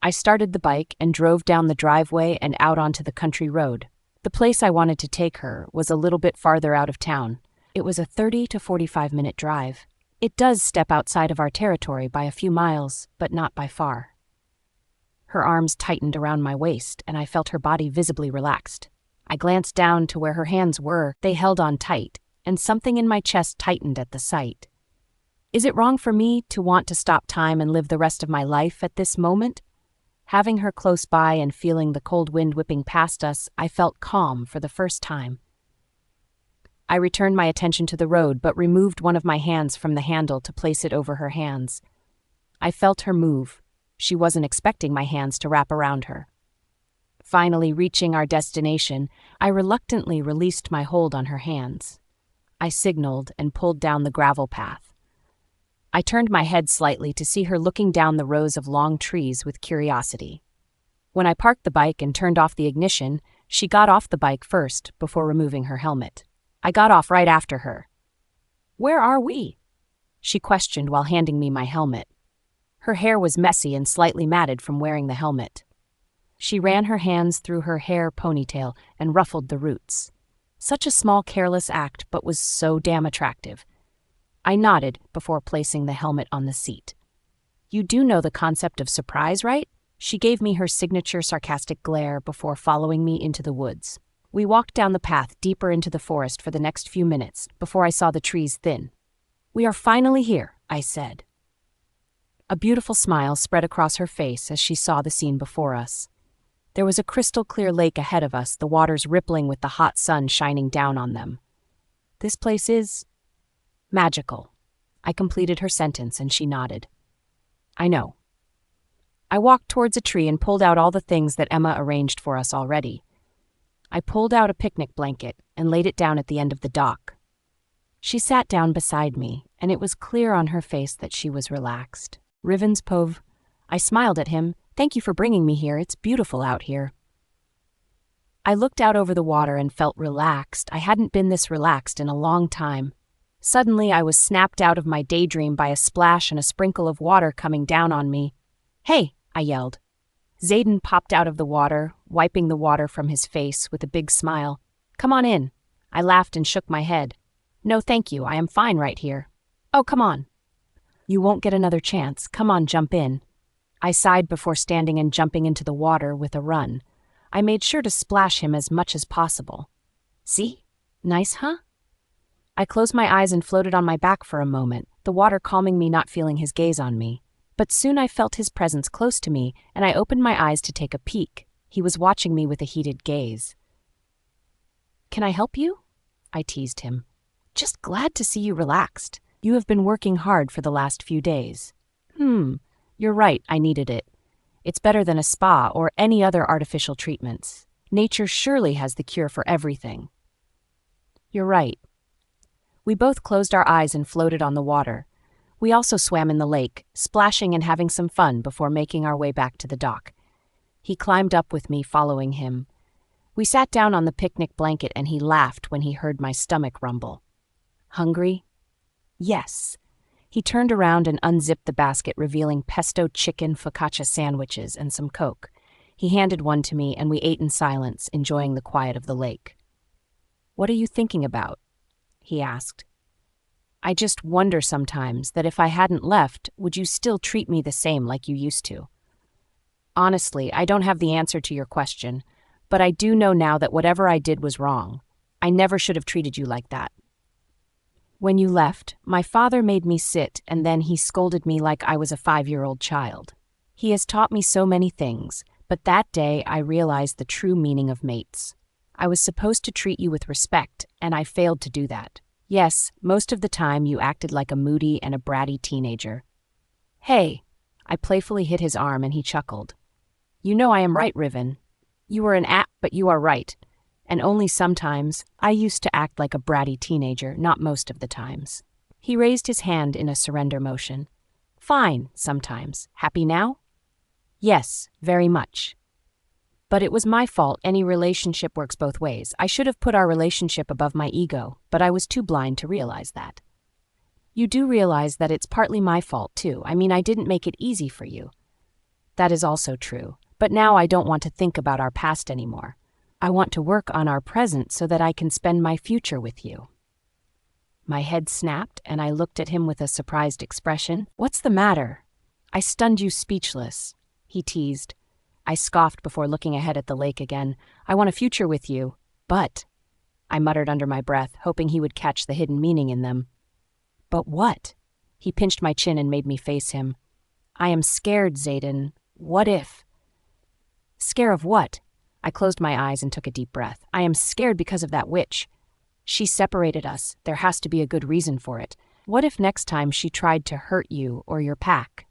[SPEAKER 4] I started the bike and drove down the driveway and out onto the country road. The place I wanted to take her was a little bit farther out of town. It was a 30 to 45-minute drive. It does step outside of our territory by a few miles, but not by far. Her arms tightened around my waist, and I felt her body visibly relaxed. I glanced down to where her hands were. They held on tight, and something in my chest tightened at the sight. Is it wrong for me to want to stop time and live the rest of my life at this moment? Having her close by and feeling the cold wind whipping past us, I felt calm for the first time. I returned my attention to the road, but removed one of my hands from the handle to place it over her hands. I felt her move. She wasn't expecting my hands to wrap around her. Finally reaching our destination, I reluctantly released my hold on her hands. I signaled and pulled down the gravel path. I turned my head slightly to see her looking down the rows of long trees with curiosity. When I parked the bike and turned off the ignition, she got off the bike first before removing her helmet. I got off right after her. "Where are we?" she questioned while handing me my helmet. Her hair was messy and slightly matted from wearing the helmet. She ran her hands through her hair ponytail and ruffled the roots. Such a small, careless act, but was so damn attractive. I nodded before placing the helmet on the seat. "You do know the concept of surprise, right?" She gave me her signature sarcastic glare before following me into the woods. We walked down the path deeper into the forest for the next few minutes before I saw the trees thin. "We are finally here," I said. A beautiful smile spread across her face as she saw the scene before us. There was a crystal-clear lake ahead of us, the waters rippling with the hot sun shining down on them. "This place is magical." I completed her sentence and she nodded. "I know." I walked towards a tree and pulled out all the things that Emma arranged for us already. I pulled out a picnic blanket and laid it down at the end of the dock. She sat down beside me, and it was clear on her face that she was relaxed. "Rivens Pove." I smiled at him. "Thank you for bringing me here. It's beautiful out here." I looked out over the water and felt relaxed. I hadn't been this relaxed in a long time. Suddenly, I was snapped out of my daydream by a splash and a sprinkle of water coming down on me. "Hey!" I yelled. Zayden popped out of the water, wiping the water from his face with a big smile. "Come on in." I laughed and shook my head. "No, thank you. I am fine right here." "Oh, come on." "You won't get another chance. Come on, jump in." I sighed before standing and jumping into the water with a run. I made sure to splash him as much as possible. "See? Nice, huh?" I closed my eyes and floated on my back for a moment, the water calming me, not feeling his gaze on me. But soon I felt his presence close to me, and I opened my eyes to take a peek. He was watching me with a heated gaze. "Can I help you?" I teased him. "Just glad to see you relaxed. You have been working hard for the last few days." You're right, I needed it. It's better than a spa or any other artificial treatments. Nature surely has the cure for everything." "You're right." We both closed our eyes and floated on the water. We also swam in the lake, splashing and having some fun before making our way back to the dock. He climbed up with me, following him. We sat down on the picnic blanket and he laughed when he heard my stomach rumble. "Hungry?" "Yes." He turned around and unzipped the basket, revealing pesto chicken focaccia sandwiches and some Coke. He handed one to me and we ate in silence, enjoying the quiet of the lake. "What are you thinking about?" he asked. "I just wonder sometimes that if I hadn't left, would you still treat me the same like you used to?" "Honestly, I don't have the answer to your question, but I do know now that whatever I did was wrong. I never should have treated you like that. When you left, my father made me sit and then he scolded me like I was a 5-year-old child. He has taught me so many things, but that day I realized the true meaning of mates. I was supposed to treat you with respect, and I failed to do that. Yes, most of the time you acted like a moody and a bratty teenager." "Hey!" I playfully hit his arm and he chuckled. "You know I am right, Riven. You are an but you are right. And only sometimes. I used to act like a bratty teenager, not most of the times." He raised his hand in a surrender motion. "Fine, sometimes. Happy now?" "Yes, very much." "But it was my fault. Any relationship works both ways. I should have put our relationship above my ego, but I was too blind to realize that." "You do realize that it's partly my fault, too. I mean, I didn't make it easy for you." "That is also true. But now I don't want to think about our past anymore. I want to work on our present so that I can spend my future with you." My head snapped, and I looked at him with a surprised expression. "What's the matter?" "I stunned you speechless," he teased. I scoffed before looking ahead at the lake again. "I want a future with you, but—" I muttered under my breath, hoping he would catch the hidden meaning in them. "But what?" He pinched my chin and made me face him. "I am scared, Zayden. What if—" "Scare of what?" I closed my eyes and took a deep breath. "I am scared because of that witch. She separated us. There has to be a good reason for it. What if next time she tried to hurt you or your pack?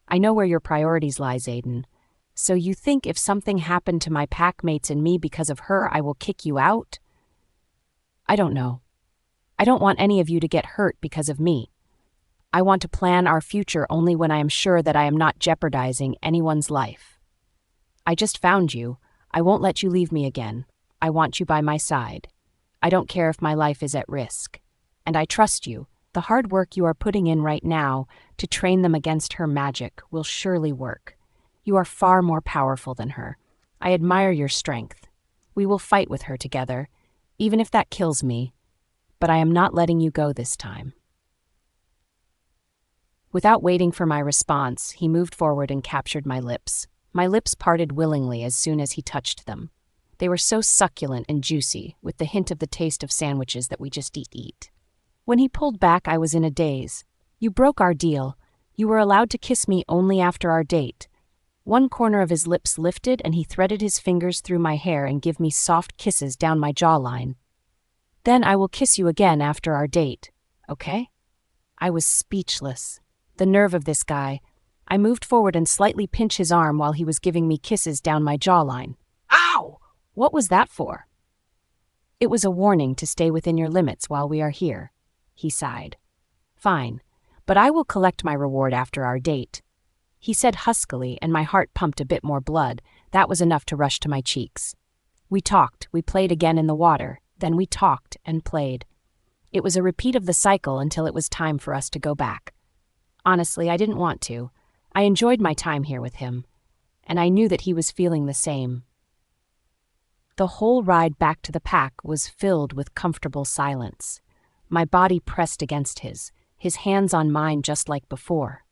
[SPEAKER 4] I know where your priorities lie, Zayden. So you think if something happened to my pack mates and me because of her, I will kick you out? I don't know. I don't want any of you to get hurt because of me. I want to plan our future only when I am sure that I am not jeopardizing anyone's life. I just found you. I won't let you leave me again. I want you by my side. I don't care if my life is at risk. And I trust you. The hard work you are putting in right now to train them against her magic will surely work. You are far more powerful than her. I admire your strength. We will fight with her together, even if that kills me. But I am not letting you go this time." Without waiting for my response, he moved forward and captured my lips. My lips parted willingly as soon as he touched them. They were so succulent and juicy, with the hint of the taste of sandwiches that we just eat. When he pulled back, I was in a daze. "You broke our deal. You were allowed to kiss me only after our date." One corner of his lips lifted, and he threaded his fingers through my hair and gave me soft kisses down my jawline. "Then I will kiss you again after our date, okay?" I was speechless. The nerve of this guy. I moved forward and slightly pinched his arm while he was giving me kisses down my jawline. "Ow! What was that for?" "It was a warning to stay within your limits while we are here," he sighed. "Fine, but I will collect my reward after our date," he said huskily, and my heart pumped a bit more blood. That was enough to rush to my cheeks. We talked, we played again in the water, then we talked and played. It was a repeat of the cycle until it was time for us to go back. Honestly, I didn't want to. I enjoyed my time here with him, and I knew that he was feeling the same. The whole ride back to the pack was filled with comfortable silence. My body pressed against his hands on mine just like before.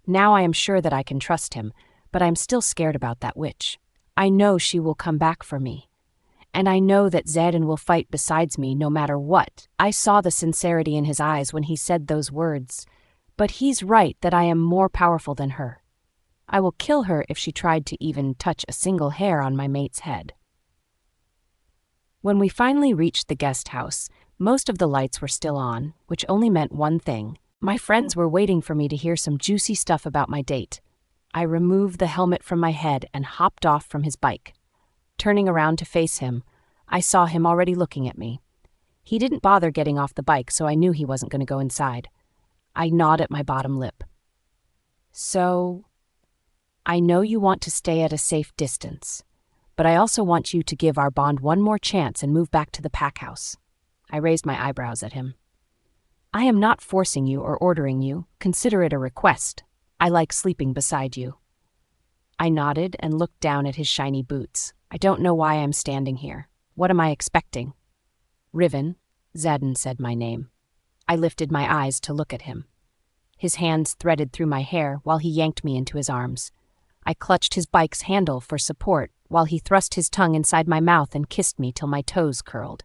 [SPEAKER 4] Now I am sure that I can trust him, but I am still scared about that witch. I know she will come back for me. And I know that Zedden will fight besides me no matter what. I saw the sincerity in his eyes when he said those words. But he's right that I am more powerful than her. I will kill her if she tried to even touch a single hair on my mate's head. When we finally reached the guest house, most of the lights were still on, which only meant one thing. My friends were waiting for me to hear some juicy stuff about my date. I removed the helmet from my head and hopped off from his bike. Turning around to face him, I saw him already looking at me. He didn't bother getting off the bike, so I knew he wasn't going to go inside. I gnawed at my bottom lip. "So, I know you want to stay at a safe distance, but I also want you to give our bond one more chance and move back to the pack house." I raised my eyebrows at him. "I am not forcing you or ordering you. Consider it a request. I like sleeping beside you." I nodded and looked down at his shiny boots. "I don't know why I'm standing here. What am I expecting?" "Riven," Zedden said my name. I lifted my eyes to look at him. His hands threaded through my hair while he yanked me into his arms. I clutched his bike's handle for support while he thrust his tongue inside my mouth and kissed me till my toes curled.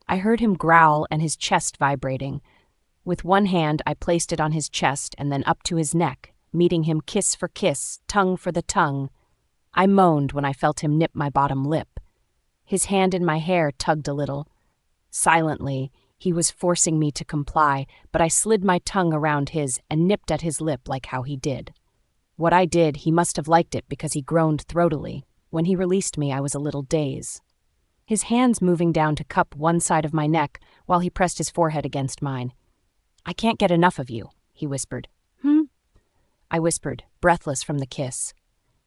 [SPEAKER 4] I heard him growl and his chest vibrating. With one hand, I placed it on his chest and then up to his neck, meeting him kiss for kiss, tongue for the tongue. I moaned when I felt him nip my bottom lip. His hand in my hair tugged a little. Silently, he was forcing me to comply, but I slid my tongue around his and nipped at his lip like how he did. What I did, he must have liked it because he groaned throatily. When he released me, I was a little dazed. His hands moving down to cup one side of my neck while he pressed his forehead against mine. "I can't get enough of you," he whispered. I whispered, breathless from the kiss.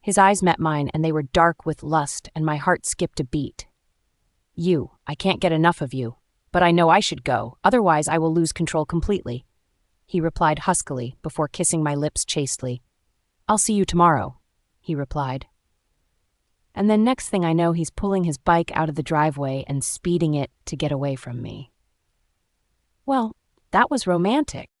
[SPEAKER 4] His eyes met mine, and they were dark with lust, and my heart skipped a beat. I can't get enough of you, but I know I should go, otherwise I will lose control completely," he replied huskily before kissing my lips chastely. "I'll see you tomorrow," he replied. And then next thing I know, he's pulling his bike out of the driveway and speeding it to get away from me. Well, that was romantic.